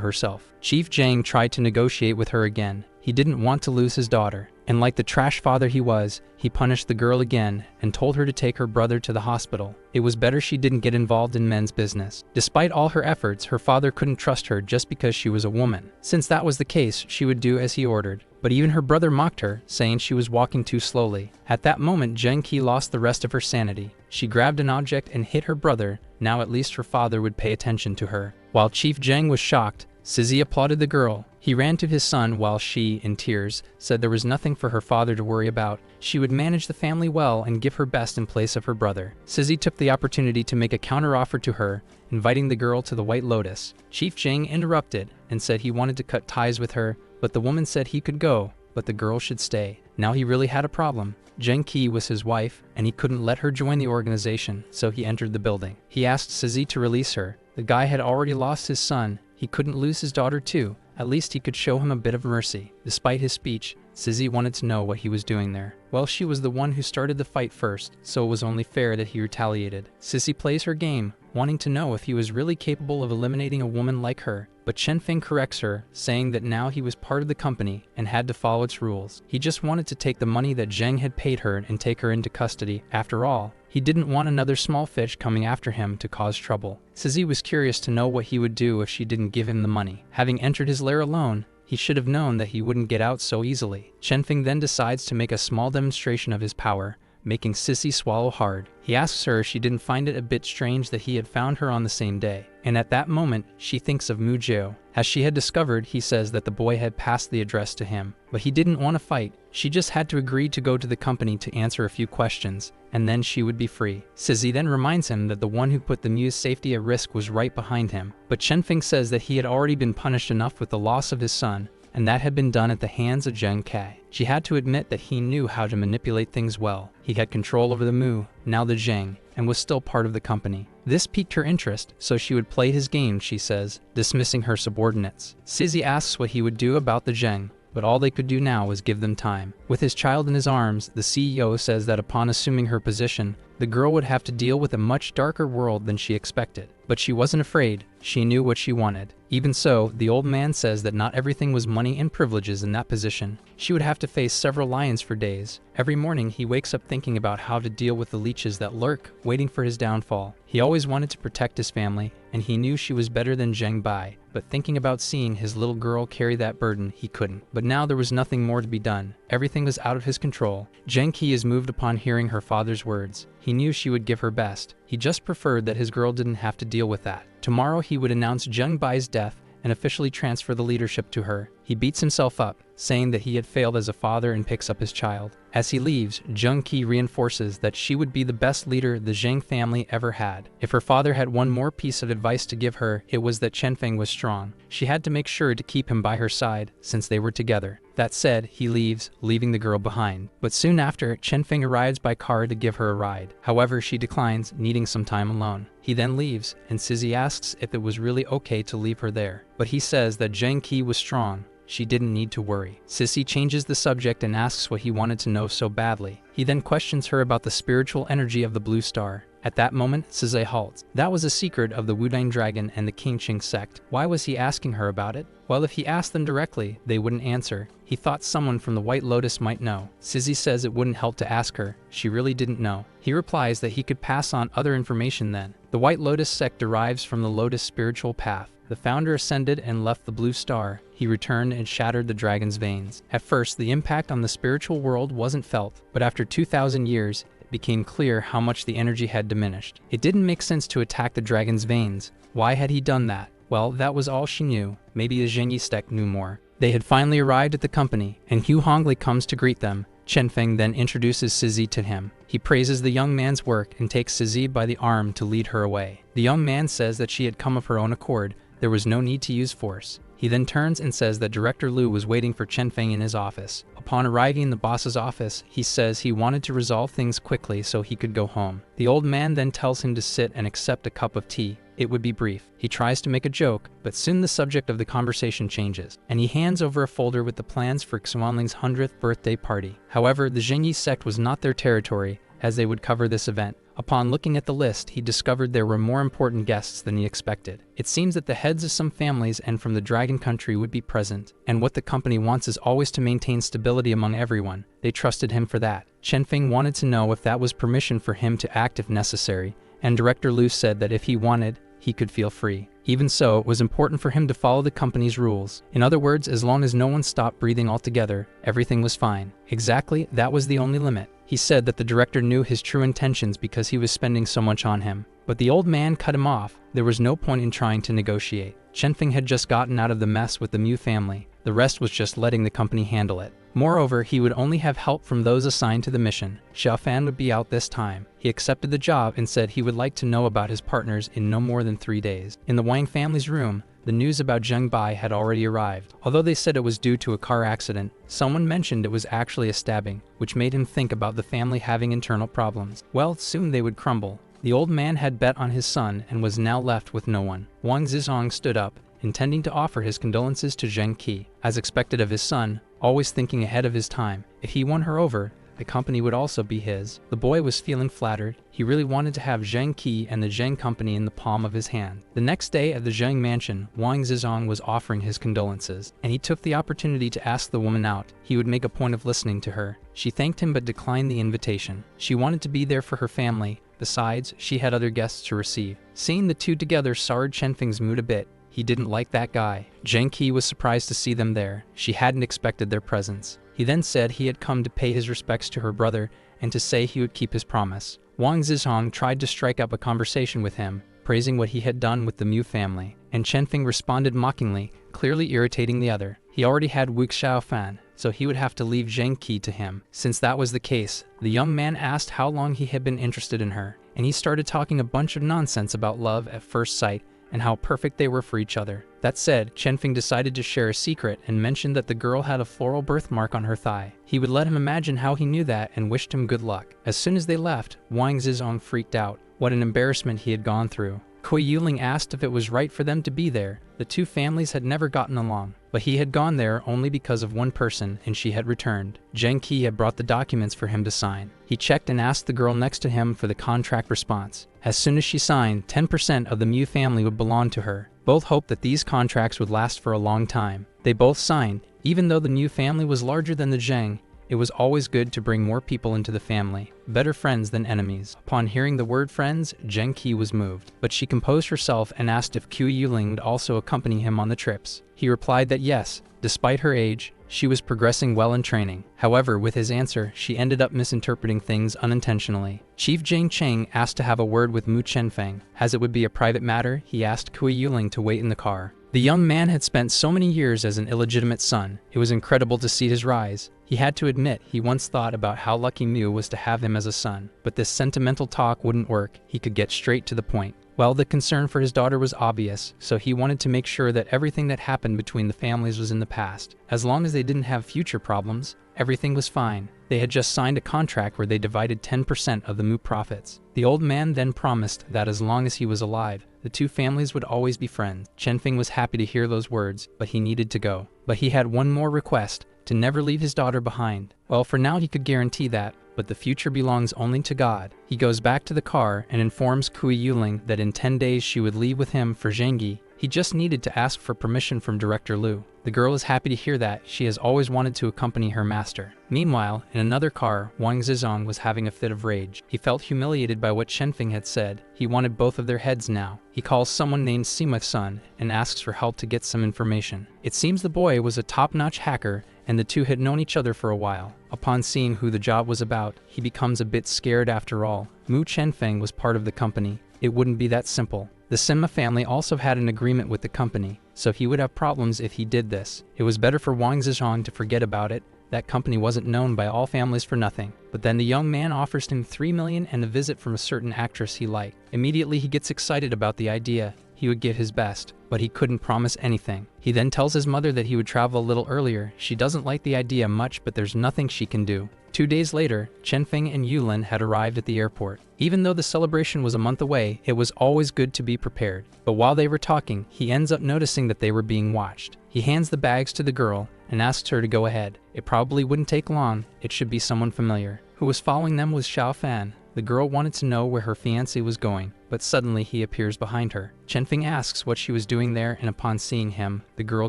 herself. Chief Zhang tried to negotiate with her again. He didn't want to lose his daughter, and like the trash father he was, he punished the girl again and told her to take her brother to the hospital. It was better she didn't get involved in men's business. Despite all her efforts, her father couldn't trust her just because she was a woman. Since that was the case, she would do as he ordered. But even her brother mocked her, saying she was walking too slowly. At that moment, Zheng Qi lost the rest of her sanity. She grabbed an object and hit her brother. Now at least her father would pay attention to her. While Chief Zheng was shocked, Sissy applauded the girl. He ran to his son while she, in tears, said there was nothing for her father to worry about. She would manage the family well and give her best in place of her brother. Sissy took the opportunity to make a counteroffer to her, inviting the girl to the White Lotus. Chief Zheng interrupted and said he wanted to cut ties with her, but the woman said he could go, but the girl should stay. Now he really had a problem. Zheng Qi was his wife, and he couldn't let her join the organization, so he entered the building. He asked Sissy to release her. The guy had already lost his son. He couldn't lose his daughter too. At least he could show him a bit of mercy. Despite his speech, Sissy wanted to know what he was doing there. Well, she was the one who started the fight first, so it was only fair that he retaliated. Sissy plays her game, wanting to know if he was really capable of eliminating a woman like her. But Chenfeng corrects her, saying that now he was part of the company and had to follow its rules. He just wanted to take the money that Zheng had paid her and take her into custody. After all, he didn't want another small fish coming after him to cause trouble. Sissy was curious to know what he would do if she didn't give him the money. Having entered his lair alone, he should have known that he wouldn't get out so easily. Chenfeng then decides to make a small demonstration of his power, making Sissy swallow hard. He asks her if she didn't find it a bit strange that he had found her on the same day. And at that moment, she thinks of Mu Jiao. As she had discovered, he says that the boy had passed the address to him. But he didn't want to fight. She just had to agree to go to the company to answer a few questions, and then she would be free. Sissy then reminds him that the one who put the Mu's safety at risk was right behind him. But Chenfeng says that he had already been punished enough with the loss of his son, and that had been done at the hands of Zheng Kai. She had to admit that he knew how to manipulate things well. He had control over the Mu, now the Zheng, and was still part of the company. This piqued her interest, so she would play his game, she says, dismissing her subordinates. Sissy asks what he would do about the Zheng, but all they could do now was give them time. With his child in his arms, the CEO says that upon assuming her position, the girl would have to deal with a much darker world than she expected. But she wasn't afraid. She knew what she wanted. Even so, the old man says that not everything was money and privileges in that position. She would have to face several lions for days. Every morning, he wakes up thinking about how to deal with the leeches that lurk, waiting for his downfall. He always wanted to protect his family, and he knew she was better than Zheng Bai, but thinking about seeing his little girl carry that burden, he couldn't. But now there was nothing more to be done. Everything was out of his control. Zheng Qi is moved upon hearing her father's words. He knew she would give her best. He just preferred that his girl didn't have to deal with that. Tomorrow he would announce Zheng Bai's death and officially transfer the leadership to her. He beats himself up, saying that he had failed as a father, and picks up his child. As he leaves, Zheng Qi reinforces that she would be the best leader the Zheng family ever had. If her father had one more piece of advice to give her, it was that Chen was strong. She had to make sure to keep him by her side, since they were together. That said, he leaves, leaving the girl behind. But soon after, Chen arrives by car to give her a ride. However, she declines, needing some time alone. He then leaves, and Sizzy asks if it was really okay to leave her there. But he says that Zheng Qi was strong. She didn't need to worry. Sissy changes the subject and asks what he wanted to know so badly. He then questions her about the spiritual energy of the blue star. At that moment, Sizzy halts. That was a secret of the Wudang Dragon and the Qingqing sect. Why was he asking her about it? Well, if he asked them directly, they wouldn't answer. He thought someone from the White Lotus might know. Sizzy says it wouldn't help to ask her. She really didn't know. He replies that he could pass on other information then. The White Lotus sect derives from the Lotus spiritual path. The founder ascended and left the blue star. He returned and shattered the dragon's veins. At first, the impact on the spiritual world wasn't felt, but after 2,000 years, it became clear how much the energy had diminished. It didn't make sense to attack the dragon's veins. Why had he done that? Well, that was all she knew. Maybe the Zhengyi sect knew more. They had finally arrived at the company, and Hu Hongli comes to greet them. Chen Feng then introduces Sizzy to him. He praises the young man's work and takes Sizzy by the arm to lead her away. The young man says that she had come of her own accord. There was no need to use force. He then turns and says that Director Liu was waiting for Chen Feng in his office. Upon arriving in the boss's office, he says he wanted to resolve things quickly so he could go home. The old man then tells him to sit and accept a cup of tea. It would be brief. He tries to make a joke, but soon the subject of the conversation changes, and he hands over a folder with the plans for Xuanling's 100th birthday party. However, the Zhengyi sect was not their territory, as they would cover this event. Upon looking at the list, he discovered there were more important guests than he expected. It seems that the heads of some families and from the Dragon Country would be present, and what the company wants is always to maintain stability among everyone. They trusted him for that. Chen Feng wanted to know if that was permission for him to act if necessary, and Director Liu said that if he wanted, he could feel free. Even so, it was important for him to follow the company's rules. In other words, as long as no one stopped breathing altogether, everything was fine. Exactly, that was the only limit. He said that the director knew his true intentions because he was spending so much on him. But the old man cut him off. There was no point in trying to negotiate. Chen Feng had just gotten out of the mess with the Mu family. The rest was just letting the company handle it. Moreover, he would only have help from those assigned to the mission. Xiaofan would be out this time. He accepted the job and said he would like to know about his partners in no more than 3 days. In the Wang family's room, the news about Zheng Bai had already arrived. Although they said it was due to a car accident, someone mentioned it was actually a stabbing, which made him think about the family having internal problems. Well, soon they would crumble. The old man had bet on his son and was now left with no one. Wang Zizong stood up, intending to offer his condolences to Zheng Qi. As expected of his son, always thinking ahead of his time, if he won her over, the company would also be his. The boy was feeling flattered. He really wanted to have Zheng Qi and the Zheng company in the palm of his hand. The next day at the Zheng mansion, Wang Zizong was offering his condolences, and he took the opportunity to ask the woman out. He would make a point of listening to her. She thanked him but declined the invitation. She wanted to be there for her family. Besides, she had other guests to receive. Seeing the two together soured Chen Feng's mood a bit. He didn't like that guy. Zheng Qi was surprised to see them there. She hadn't expected their presence. He then said he had come to pay his respects to her brother and to say he would keep his promise. Wang Zizong tried to strike up a conversation with him, praising what he had done with the Mu family, and Chen Feng responded mockingly, clearly irritating the other. He already had Wu Xiaofan, so he would have to leave Zheng Qi to him. Since that was the case, the young man asked how long he had been interested in her, and he started talking a bunch of nonsense about love at first sight and how perfect they were for each other. That said, Chen Feng decided to share a secret and mentioned that the girl had a floral birthmark on her thigh. He would let him imagine how he knew that and wished him good luck. As soon as they left, Wang Zizong freaked out. What an embarrassment he had gone through. Kui Yuling asked if it was right for them to be there. The two families had never gotten along, but he had gone there only because of one person, and she had returned. Zheng Qi had brought the documents for him to sign. He checked and asked the girl next to him for the contract response. As soon as she signed, 10% of the Mu family would belong to her. Both hoped that these contracts would last for a long time. They both signed. Even though the Mu family was larger than the Zheng, It was always good to bring more people into the family, better friends than enemies. Upon hearing the word friends, Zheng Qi was moved, but she composed herself and asked if Qi Yuling would also accompany him on the trips. He replied that yes, despite her age, she was progressing well in training. However, with his answer, she ended up misinterpreting things unintentionally. Chief Jing Cheng asked to have a word with Mu Chenfeng. As it would be a private matter, he asked Kui Yuling to wait in the car. The young man had spent so many years as an illegitimate son. It was incredible to see his rise. He had to admit he once thought about how lucky Mu was to have him as a son. But this sentimental talk wouldn't work. He could get straight to the point. Well, the concern for his daughter was obvious, so he wanted to make sure that everything that happened between the families was in the past. As long as they didn't have future problems, everything was fine. They had just signed a contract where they divided 10% of the Mu profits. The old man then promised that as long as he was alive, the two families would always be friends. Chenfeng was happy to hear those words, but he needed to go. But he had one more request, to never leave his daughter behind. Well, for now he could guarantee that, but the future belongs only to God. He goes back to the car and informs Kui Yuling that in 10 days she would leave with him for Zhengyi. He just needed to ask for permission from Director Liu. The girl is happy to hear that. She has always wanted to accompany her master. Meanwhile, in another car, Wang Zizong was having a fit of rage. He felt humiliated by what Chenfeng had said. He wanted both of their heads now. He calls someone named Sima-san and asks for help to get some information. It seems the boy was a top-notch hacker and the two had known each other for a while. Upon seeing who the job was about, he becomes a bit scared after all. Mu Chenfeng was part of the company. It wouldn't be that simple. The Sima family also had an agreement with the company, so he would have problems if he did this. It was better for Wang Zizong to forget about it. That company wasn't known by all families for nothing. But then the young man offers him 3 million and a visit from a certain actress he liked. Immediately he gets excited about the idea. He would give his best, but he couldn't promise anything. He then tells his mother that he would travel a little earlier. She doesn't like the idea much, but there's nothing she can do. 2 days later, Chenfeng and Yulin had arrived at the airport. Even though the celebration was a month away, it was always good to be prepared. But while they were talking, he ends up noticing that they were being watched. He hands the bags to the girl and asks her to go ahead. It probably wouldn't take long. It should be someone familiar. Who was following them was Xiao Fan. The girl wanted to know where her fiancé was going, but suddenly he appears behind her. Chenfeng asks what she was doing there, and upon seeing him, the girl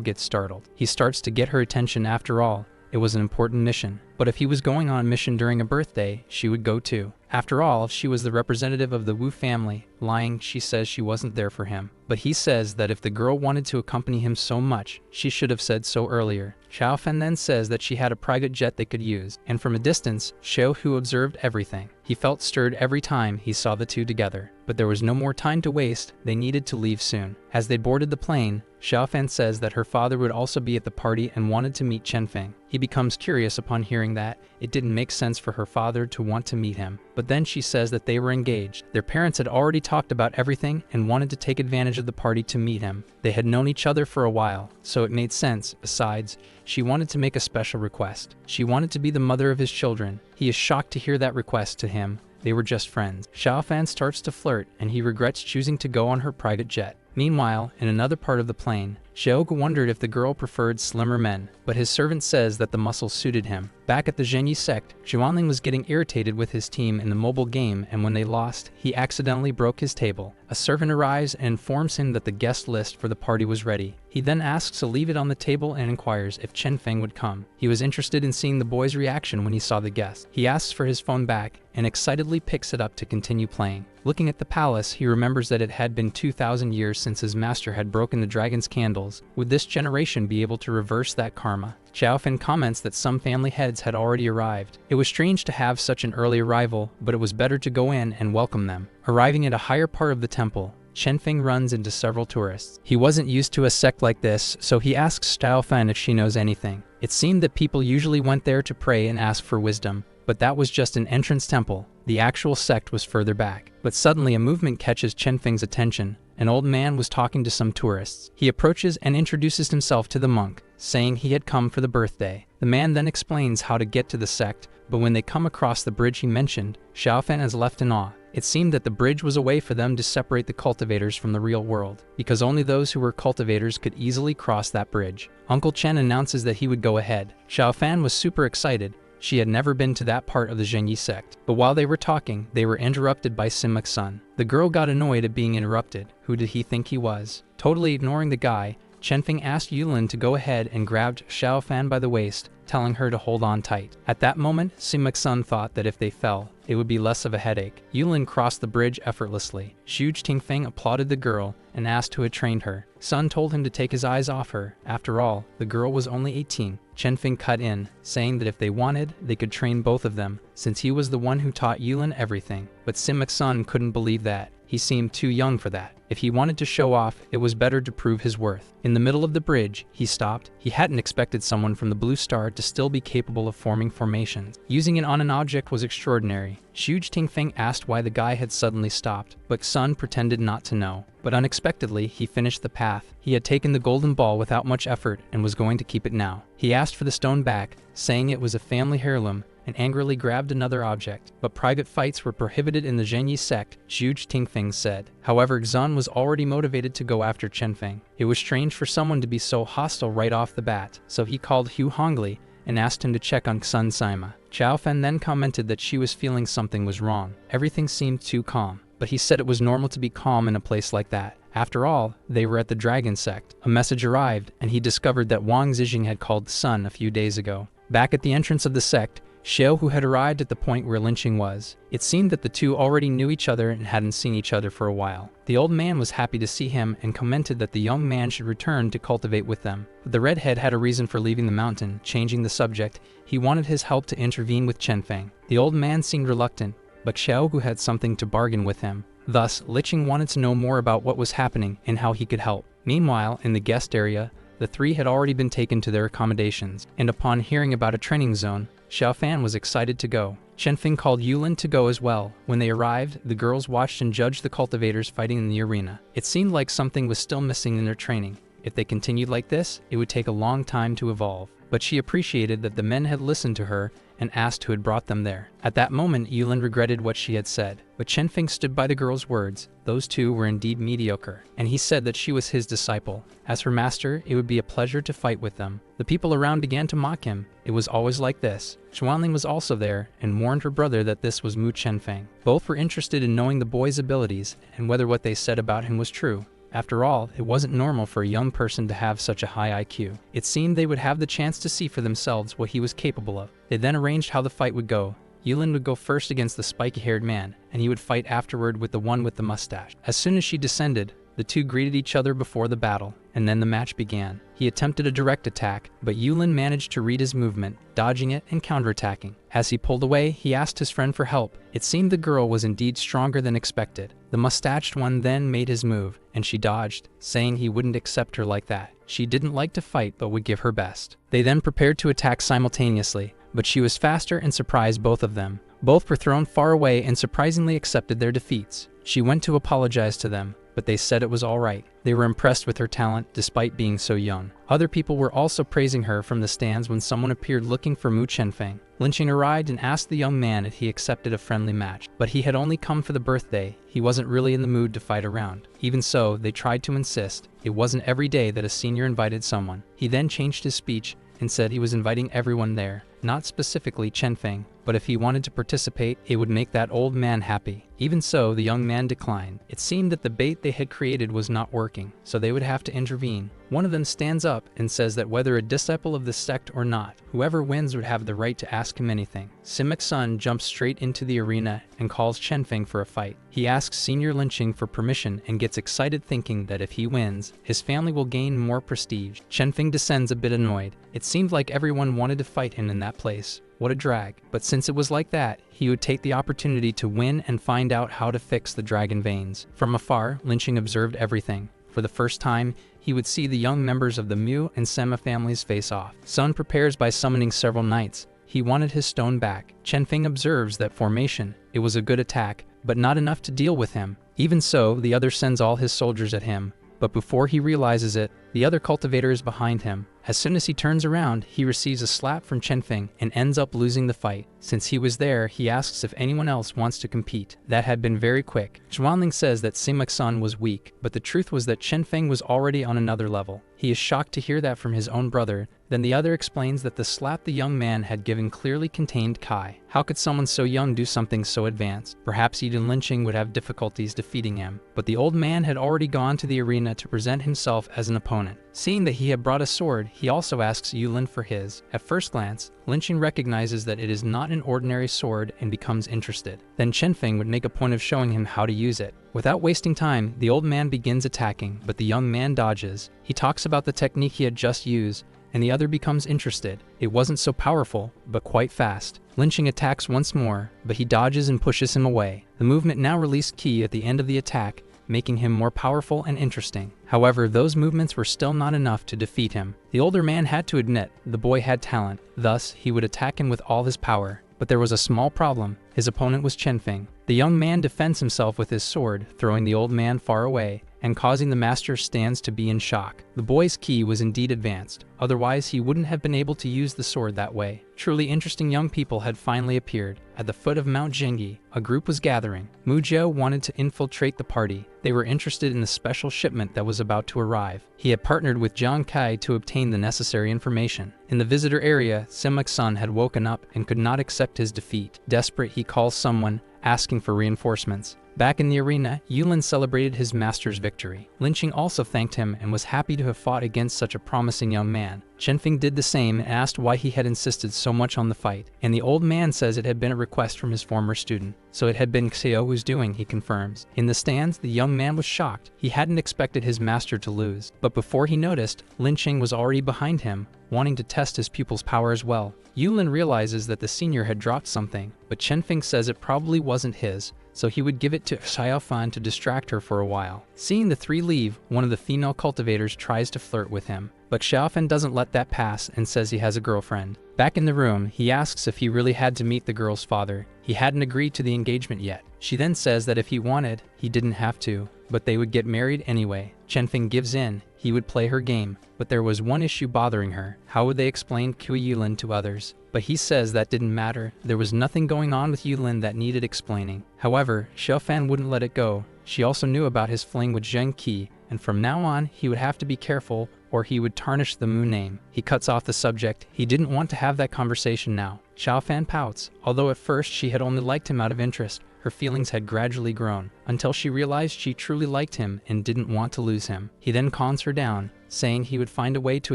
gets startled. He starts to get her attention. After all, it was an important mission. But if he was going on a mission during a birthday, she would go too. After all, she was the representative of the Wu family. Lying, she says she wasn't there for him. But he says that if the girl wanted to accompany him so much, she should have said so earlier. Xiao Fan then says that she had a private jet they could use, and from a distance, Xiao Hu observed everything. He felt stirred every time he saw the two together. But there was no more time to waste. They needed to leave soon. As they boarded the plane, Xiao Fan says that her father would also be at the party and wanted to meet Chenfeng. He becomes curious upon hearing that. It didn't make sense for her father to want to meet him. But then she says that they were engaged. Their parents had already talked about everything and wanted to take advantage of the party to meet him. They had known each other for a while, so it made sense. Besides, she wanted to make a special request. She wanted to be the mother of his children. He is shocked to hear that request to him. They were just friends. Xiao Fan starts to flirt, and he regrets choosing to go on her private jet. Meanwhile, in another part of the plane, Xiao Gu wondered if the girl preferred slimmer men, but his servant says that the muscles suited him. Back at the Zhenyi sect, Zhuanling was getting irritated with his team in the mobile game, and when they lost, he accidentally broke his table. A servant arrives and informs him that the guest list for the party was ready. He then asks to leave it on the table and inquires if Chenfeng would come. He was interested in seeing the boy's reaction when he saw the guest. He asks for his phone back and excitedly picks it up to continue playing. Looking at the palace, he remembers that it had been 2,000 years since his master had broken the dragon's candles. Would this generation be able to reverse that karma? Xiao Fan comments that some family heads had already arrived. It was strange to have such an early arrival, but it was better to go in and welcome them. Arriving at a higher part of the temple, Chenfeng runs into several tourists. He wasn't used to a sect like this, so he asks Xiao Fan if she knows anything. It seemed that people usually went there to pray and ask for wisdom, but that was just an entrance temple. The actual sect was further back. But suddenly a movement catches Chenfeng's attention. An old man was talking to some tourists. He approaches and introduces himself to the monk, saying he had come for the birthday. The man then explains how to get to the sect, but when they come across the bridge he mentioned, Xiao Fan is left in awe. It seemed that the bridge was a way for them to separate the cultivators from the real world, because only those who were cultivators could easily cross that bridge. Uncle Chen announces that he would go ahead. Xiao Fan was super excited. She had never been to that part of the Zhenyi sect. But while they were talking, they were interrupted by Simak's son. The girl got annoyed at being interrupted. Who did he think he was? Totally ignoring the guy, Chenfeng asked Yulin to go ahead and grabbed Xiao Fan by the waist. telling her to hold on tight. At that moment, Sima-sun thought that if they fell, it would be less of a headache. Yulin crossed the bridge effortlessly. Xu Tingfeng applauded the girl and asked who had trained her. Sun told him to take his eyes off her. After all, the girl was only 18. Chenfeng cut in, saying that if they wanted, they could train both of them, since he was the one who taught Yulin everything. But Sima-sun couldn't believe that. He seemed too young for that. If he wanted to show off, it was better to prove his worth. In the middle of the bridge, he stopped. He hadn't expected someone from the Blue Star to still be capable of forming formations. Using it on an object was extraordinary. Xu Tingfeng asked why the guy had suddenly stopped, but Sun pretended not to know. But unexpectedly, he finished the path. He had taken the golden ball without much effort and was going to keep it now. He asked for the stone back, saying it was a family heirloom, and angrily grabbed another object. But private fights were prohibited in the Zhenyi sect, Xu Tingfeng said. However, Xun was already motivated to go after Chenfeng. It was strange for someone to be so hostile right off the bat, so he called Hu Hongli and asked him to check on Sun Sima. Chao Fen then commented that she was feeling something was wrong. Everything seemed too calm, but he said it was normal to be calm in a place like that. After all, they were at the Dragon Sect. A message arrived, and he discovered that Wang Zijing had called Sun a few days ago. Back at the entrance of the sect, Xiao Hu had arrived at the point where lynching was. It seemed that the two already knew each other and hadn't seen each other for a while. The old man was happy to see him and commented that the young man should return to cultivate with them. But the redhead had a reason for leaving the mountain. Changing the subject, he wanted his help to intervene with Chenfeng. The old man seemed reluctant, but Xiao Hu had something to bargain with him. Thus, Liching wanted to know more about what was happening and how he could help. Meanwhile, in the guest area, the three had already been taken to their accommodations, and upon hearing about a training zone, Xiao Fan was excited to go. Chenfeng called Yulin to go as well. When they arrived, the girls watched and judged the cultivators fighting in the arena. It seemed like something was still missing in their training. If they continued like this, it would take a long time to evolve. But she appreciated that the men had listened to her and asked who had brought them there. At that moment, Yulin regretted what she had said, but Chenfeng stood by the girl's words. Those two were indeed mediocre, and he said that she was his disciple. As her master, it would be a pleasure to fight with them. The people around began to mock him. It was always like this. Xuanling was also there and warned her brother that this was Mu Chenfeng. Both were interested in knowing the boy's abilities and whether what they said about him was true. After all, it wasn't normal for a young person to have such a high IQ. It seemed they would have the chance to see for themselves what he was capable of. They then arranged how the fight would go. Yulin would go first against the spiky-haired man, and he would fight afterward with the one with the mustache. As soon as she descended, the two greeted each other before the battle, and then the match began. He attempted a direct attack, but Yulin managed to read his movement, dodging it and counterattacking. As he pulled away, he asked his friend for help. It seemed the girl was indeed stronger than expected. The mustached one then made his move, and she dodged, saying he wouldn't accept her like that. She didn't like to fight, but would give her best. They then prepared to attack simultaneously, but she was faster and surprised both of them. Both were thrown far away and surprisingly accepted their defeats. She went to apologize to them, but they said it was all right. They were impressed with her talent despite being so young. Other people were also praising her from the stands when someone appeared looking for Mu Chenfeng. Lynching arrived and asked the young man if he accepted a friendly match, but he had only come for the birthday. He wasn't really in the mood to fight around. Even so, they tried to insist. It wasn't every day that a senior invited someone. He then changed his speech and said he was inviting everyone there, not specifically Chenfeng, but if he wanted to participate, it would make that old man happy. Even so, the young man declined. It seemed that the bait they had created was not working, so they would have to intervene. One of them stands up and says that whether a disciple of the sect or not, whoever wins would have the right to ask him anything. Simic Sun jumps straight into the arena and calls Chenfeng for a fight. He asks Senior Lynching for permission and gets excited thinking that if he wins, his family will gain more prestige. Chenfeng descends a bit annoyed. It seemed like everyone wanted to fight him in that place. What a drag. But since it was like that, he would take the opportunity to win and find out how to fix the dragon veins. From afar, Lynching observed everything. For the first time, he would see the young members of the Mu and Sema families face off. Sun prepares by summoning several knights. He wanted his stone back. Chenfeng observes that formation. It was a good attack, but not enough to deal with him. Even so, the other sends all his soldiers at him. But before he realizes it, the other cultivator is behind him. As soon as he turns around, he receives a slap from Chenfeng and ends up losing the fight. Since he was there, he asks if anyone else wants to compete. That had been very quick. Xuanling says that Sima Sun was weak, but the truth was that Chenfeng was already on another level. He is shocked to hear that from his own brother. Then the other explains that the slap the young man had given clearly contained Kai. How could someone so young do something so advanced? Perhaps Eden Lynching would have difficulties defeating him. But the old man had already gone to the arena to present himself as an opponent. opponent. Seeing that he had brought a sword, he also asks Yulin for his. At first glance, Lynching recognizes that it is not an ordinary sword and becomes interested. Then Chenfeng would make a point of showing him how to use it. Without wasting time, the old man begins attacking, but the young man dodges. He talks about the technique he had just used, and the other becomes interested. It wasn't so powerful, but quite fast. Lynching attacks once more, but he dodges and pushes him away. The movement now released ki at the end of the attack, making him more powerful and interesting. However, those movements were still not enough to defeat him. The older man had to admit the boy had talent, thus he would attack him with all his power. But there was a small problem. His opponent was Chenfeng. The young man defends himself with his sword, throwing the old man far away, and causing the master's stands to be in shock. The boy's ki was indeed advanced, otherwise he wouldn't have been able to use the sword that way. Truly interesting young people had finally appeared. At the foot of Mount Zhengi, a group was gathering. Mu Jiao wanted to infiltrate the party. They were interested in the special shipment that was about to arrive. He had partnered with Jiang Kai to obtain the necessary information. In the visitor area, Simak's son had woken up and could not accept his defeat. Desperate, he calls someone, asking for reinforcements. Back in the arena, Yulin celebrated his master's victory. Lynching also thanked him and was happy to have fought against such a promising young man. Chenfeng did the same and asked why he had insisted so much on the fight, and the old man says it had been a request from his former student. So it had been Xiao's doing, he confirms. In the stands, the young man was shocked. He hadn't expected his master to lose. But before he noticed, Lynching was already behind him, wanting to test his pupil's power as well. Yulin realizes that the senior had dropped something, but Chenfeng says it probably wasn't his, so he would give it to Xiaofan to distract her for a while. Seeing the three leave, one of the female cultivators tries to flirt with him, but Xiaofan doesn't let that pass and says he has a girlfriend. Back in the room, he asks if he really had to meet the girl's father. He hadn't agreed to the engagement yet. She then says that if he wanted, he didn't have to, but they would get married anyway. Chenfeng gives in. He would play her game, but there was one issue bothering her. How would they explain Kui Yulin to others? But he says that didn't matter. There was nothing going on with Yulin that needed explaining. However, Xiaofan wouldn't let it go. She also knew about his fling with Zheng Qi, and from now on, he would have to be careful or he would tarnish the Mu name. He cuts off the subject. He didn't want to have that conversation now. Xiaofan pouts. Although at first she had only liked him out of interest, her feelings had gradually grown, until she realized she truly liked him and didn't want to lose him. He then calms her down, saying he would find a way to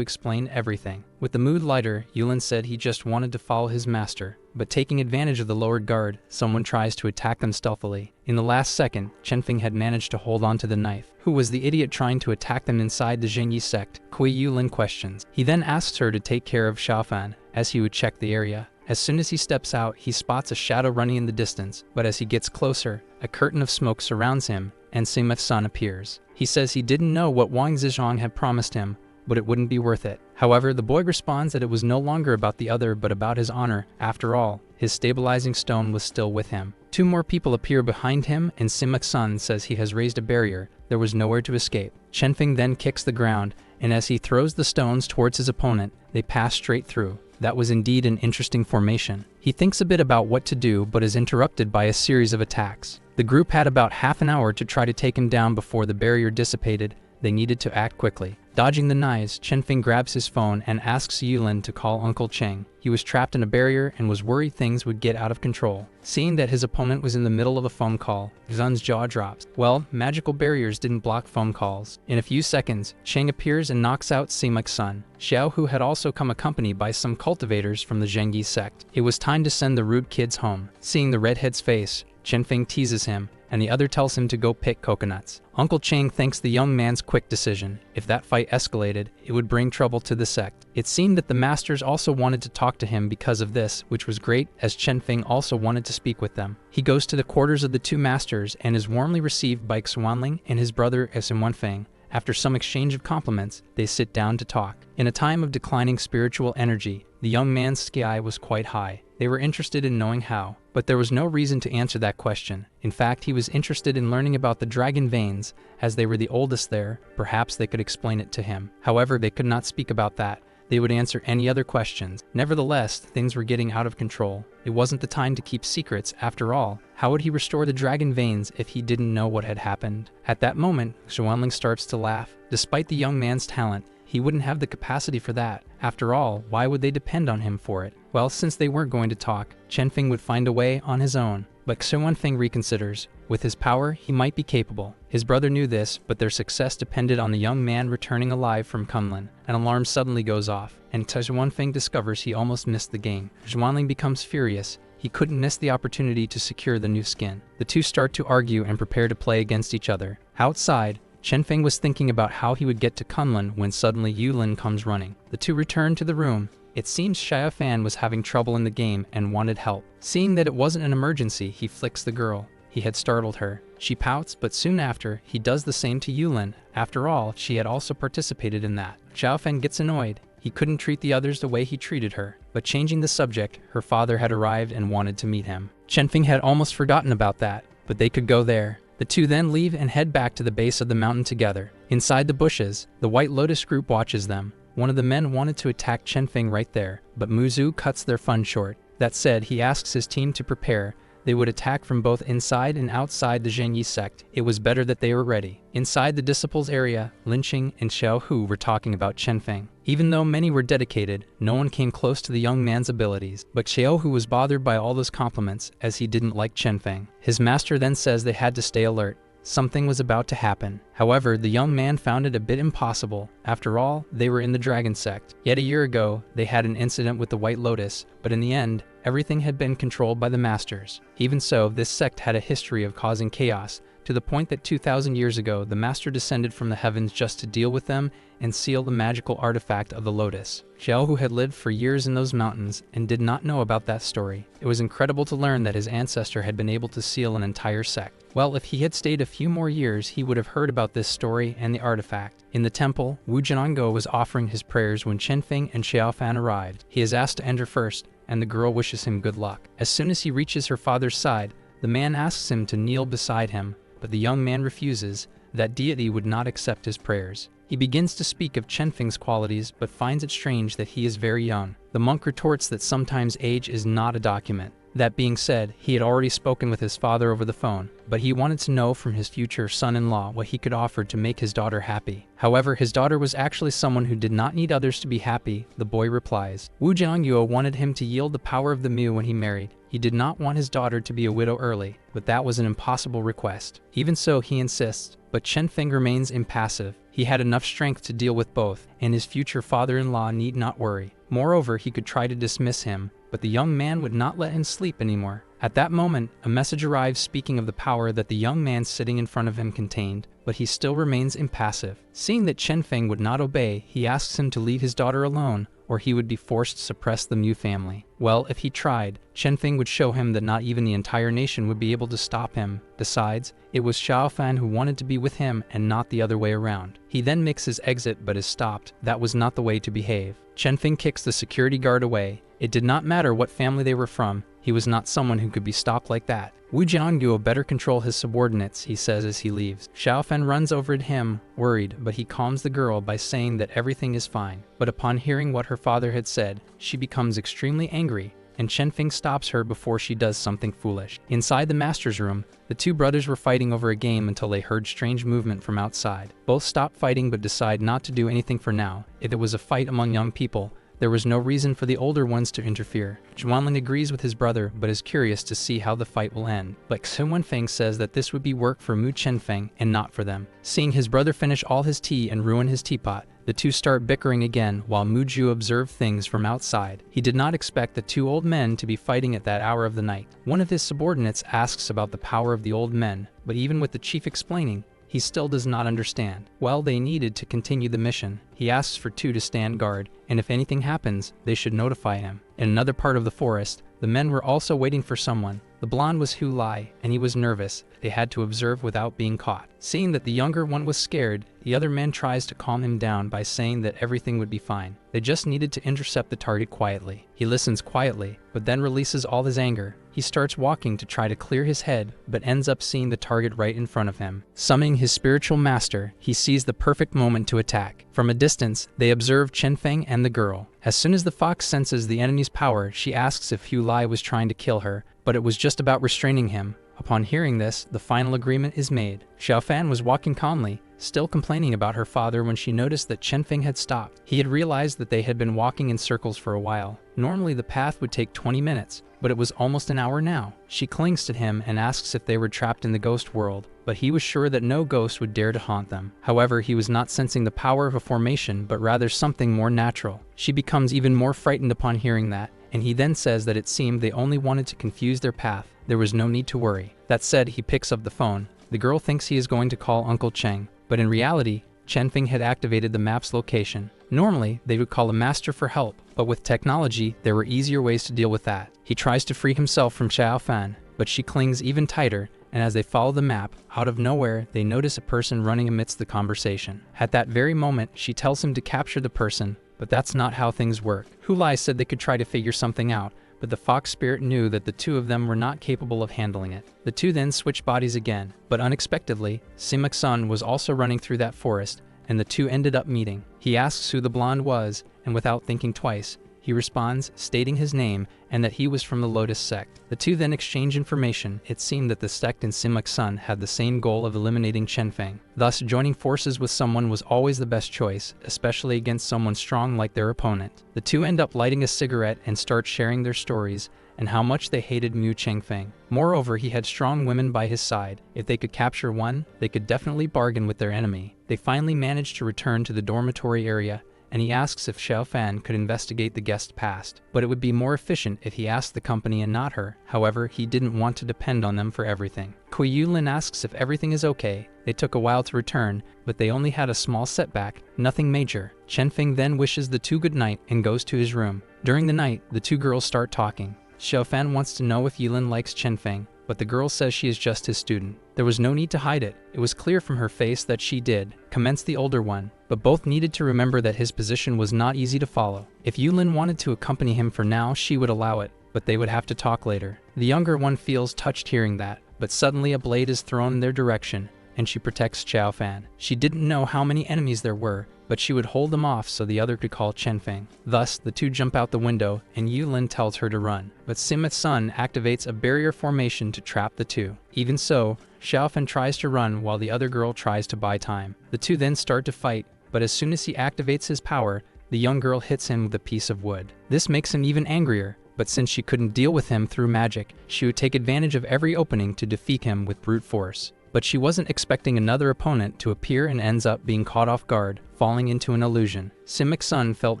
explain everything. With the mood lighter, Yulin said he just wanted to follow his master, but taking advantage of the lowered guard, someone tries to attack them stealthily. In the last second, Chenfeng had managed to hold on to the knife. Who was the idiot trying to attack them inside the Zhengyi sect? Kui Yulin questions. He then asks her to take care of Xiaofan, as he would check the area. As soon as he steps out, he spots a shadow running in the distance, but as he gets closer, a curtain of smoke surrounds him, and Simef's son appears. He says he didn't know what Wang Zizhong had promised him, but it wouldn't be worth it. However, the boy responds that it was no longer about the other but about his honor. After all, his stabilizing stone was still with him. Two more people appear behind him, and Simek's son says he has raised a barrier. There was nowhere to escape. Chenfeng then kicks the ground, and as he throws the stones towards his opponent, they pass straight through. That was indeed an interesting formation. He thinks a bit about what to do, but is interrupted by a series of attacks. The group had about half an hour to try to take him down before the barrier dissipated. They needed to act quickly. Dodging the knives, Chenfeng grabs his phone and asks Yulin to call Uncle Cheng. He was trapped in a barrier and was worried things would get out of control. Seeing that his opponent was in the middle of a phone call, Zun's jaw drops. Well, magical barriers didn't block phone calls. In a few seconds, Cheng appears and knocks out Simek's son, Xiao, who had also come accompanied by some cultivators from the Zhengyi sect. It was time to send the rude kids home. Seeing the redhead's face, Chenfeng teases him, and the other tells him to go pick coconuts. Uncle Cheng thanks the young man's quick decision. If that fight escalated, it would bring trouble to the sect. It seemed that the masters also wanted to talk to him because of this, which was great, as Chenfeng also wanted to speak with them. He goes to the quarters of the two masters and is warmly received by Xuanling and his brother Wenfeng. After some exchange of compliments, they sit down to talk. In a time of declining spiritual energy, the young man's sky was quite high. They were interested in knowing how, but there was no reason to answer that question. In fact, he was interested in learning about the dragon veins, as they were the oldest there. Perhaps they could explain it to him. However, they could not speak about that. They would answer any other questions. Nevertheless, things were getting out of control. It wasn't the time to keep secrets. After all, how would he restore the dragon veins if he didn't know what had happened? At that moment, Xuanling starts to laugh. Despite the young man's talent, he wouldn't have the capacity for that. After all, why would they depend on him for it? Well, since they weren't going to talk, Chenfeng would find a way on his own. But Xiao Feng reconsiders. With his power, he might be capable. His brother knew this, but their success depended on the young man returning alive from Kunlun. An alarm suddenly goes off, and Xiao Feng discovers he almost missed the game. Zhuanling becomes furious. He couldn't miss the opportunity to secure the new skin. The two start to argue and prepare to play against each other. Outside, Chen Feng was thinking about how he would get to Kunlun when suddenly Yulin comes running. The two return to the room. It seems Xiao Fan was having trouble in the game and wanted help. Seeing that it wasn't an emergency, he flicks the girl. He had startled her. She pouts, but soon after, he does the same to Yulin. After all, she had also participated in that. Xiao Fan gets annoyed. He couldn't treat the others the way he treated her. But changing the subject, her father had arrived and wanted to meet him. Chen Feng had almost forgotten about that, but they could go there. The two then leave and head back to the base of the mountain together. Inside the bushes, the White Lotus group watches them. One of the men wanted to attack Chen Feng right there, but Muzu cuts their fun short. That said, he asks his team to prepare. They would attack from both inside and outside the Zhengyi sect. It was better that they were ready. Inside the disciples area, Lin Qing and Xiao Hu were talking about Chen Feng. Even though many were dedicated, no one came close to the young man's abilities. But Xiao Hu was bothered by all those compliments, as he didn't like Chen Feng. His master then says they had to stay alert. Something was about to happen. However, the young man found it a bit impossible. After all, they were in the Dragon Sect. Yet a year ago, they had an incident with the White Lotus, but in the end, everything had been controlled by the Masters. Even so, this sect had a history of causing chaos, to the point that 2,000 years ago, the Master descended from the heavens just to deal with them and seal the magical artifact of the Lotus. Xiao Hu had lived for years in those mountains and did not know about that story. It was incredible to learn that his ancestor had been able to seal an entire sect. Well, if he had stayed a few more years, he would have heard about this story and the artifact. In the temple, Wu Jianguo was offering his prayers when Chen Feng and Xiao Fan arrived. He is asked to enter first, and the girl wishes him good luck. As soon as he reaches her father's side, the man asks him to kneel beside him, but the young man refuses. That deity would not accept his prayers. He begins to speak of Chen Feng's qualities, but finds it strange that he is very young. The monk retorts that sometimes age is not a document. That being said, he had already spoken with his father over the phone, but he wanted to know from his future son-in-law what he could offer to make his daughter happy. However, his daughter was actually someone who did not need others to be happy, the boy replies. Wu Jianguo wanted him to yield the power of the Mu when he married. He did not want his daughter to be a widow early, but that was an impossible request. Even so, he insists, but Chen Feng remains impassive. He had enough strength to deal with both, and his future father-in-law need not worry. Moreover, he could try to dismiss him, but the young man would not let him sleep anymore. At that moment, a message arrives speaking of the power that the young man sitting in front of him contained, but he still remains impassive. Seeing that Chen Feng would not obey, he asks him to leave his daughter alone, or he would be forced to suppress the Mu family. Well, if he tried, Chen Feng would show him that not even the entire nation would be able to stop him. Besides, it was Xiao Fan who wanted to be with him and not the other way around. He then makes his exit but is stopped. That was not the way to behave. Chen Feng kicks the security guard away. It did not matter what family they were from. He was not someone who could be stopped like that. Wu Jianguo better control his subordinates, he says as he leaves. Xiao Fan runs over at him, worried, but he calms the girl by saying that everything is fine. But upon hearing what her father had said, she becomes extremely angry, and Chen Feng stops her before she does something foolish. Inside the master's room, the two brothers were fighting over a game until they heard strange movement from outside. Both stop fighting but decide not to do anything for now. If it was a fight among young people, there was no reason for the older ones to interfere. Zhuanling agrees with his brother, but is curious to see how the fight will end. But Xiao Feng says that this would be work for Mu Chen Feng and not for them. Seeing his brother finish all his tea and ruin his teapot, the two start bickering again while Mu Ju observed things from outside. He did not expect the two old men to be fighting at that hour of the night. One of his subordinates asks about the power of the old men, but even with the chief explaining, he still does not understand. Well, they needed to continue the mission. He asks for two to stand guard, and if anything happens, they should notify him. In another part of the forest, the men were also waiting for someone. The blonde was Hu Lai, and he was nervous. They had to observe without being caught. Seeing that the younger one was scared, the other man tries to calm him down by saying that everything would be fine. They just needed to intercept the target quietly. He listens quietly, but then releases all his anger. He starts walking to try to clear his head, but ends up seeing the target right in front of him. Summoning his spiritual master, he sees the perfect moment to attack. From a distance, they observe Chen Feng and the girl. As soon as the fox senses the enemy's power, she asks if Hu Lai was trying to kill her, but it was just about restraining him. Upon hearing this, the final agreement is made. Xiaofan was walking calmly, still complaining about her father when she noticed that Chenfeng had stopped. He had realized that they had been walking in circles for a while. Normally the path would take 20 minutes, but it was almost an hour now. She clings to him and asks if they were trapped in the ghost world, but he was sure that no ghost would dare to haunt them. However, he was not sensing the power of a formation, but rather something more natural. She becomes even more frightened upon hearing that, and he then says that it seemed they only wanted to confuse their path. There was no need to worry. That said, he picks up the phone. The girl thinks he is going to call Uncle Cheng, but in reality, Chenfeng had activated the map's location. Normally, they would call a master for help, but with technology, there were easier ways to deal with that. He tries to free himself from Xiaofan, but she clings even tighter, and as they follow the map, out of nowhere, they notice a person running amidst the conversation. At that very moment, she tells him to capture the person, but that's not how things work. Hulai said they could try to figure something out, but the fox spirit knew that the two of them were not capable of handling it. The two then switched bodies again, but unexpectedly, Simak Sun was also running through that forest, and the two ended up meeting. He asks who the blonde was, and without thinking twice, he responds, stating his name and that he was from the Lotus sect. The two then exchange information. It seemed that the sect in Simak Sun had the same goal of eliminating Chenfeng. Thus, joining forces with someone was always the best choice, especially against someone strong like their opponent. The two end up lighting a cigarette and start sharing their stories and how much they hated Mu Chengfeng. Moreover, he had strong women by his side. If they could capture one, they could definitely bargain with their enemy. They finally managed to return to the dormitory area, and he asks if Xiaofan could investigate the guest's past, but it would be more efficient if he asked the company and not her. However, he didn't want to depend on them for everything. Kui Yulin asks if everything is okay. They took a while to return, but they only had a small setback, nothing major. Chenfeng then wishes the two good night and goes to his room. During the night, the two girls start talking. Xiaofan wants to know if Yulin likes Chenfeng, but the girl says she is just his student. There was no need to hide it. It was clear from her face that she did, commenced the older one, but both needed to remember that his position was not easy to follow. If Yulin wanted to accompany him for now, she would allow it, but they would have to talk later. The younger one feels touched hearing that, but suddenly a blade is thrown in their direction, and she protects Xiaofan. She didn't know how many enemies there were, but she would hold them off so the other could call Chenfeng. Thus, the two jump out the window, and Yulin tells her to run. But Simak Sun activates a barrier formation to trap the two. Even so, Xiaofan tries to run while the other girl tries to buy time. The two then start to fight, but as soon as he activates his power, the young girl hits him with a piece of wood. This makes him even angrier, but since she couldn't deal with him through magic, she would take advantage of every opening to defeat him with brute force. But she wasn't expecting another opponent to appear and ends up being caught off guard, falling into an illusion. Simak Sun felt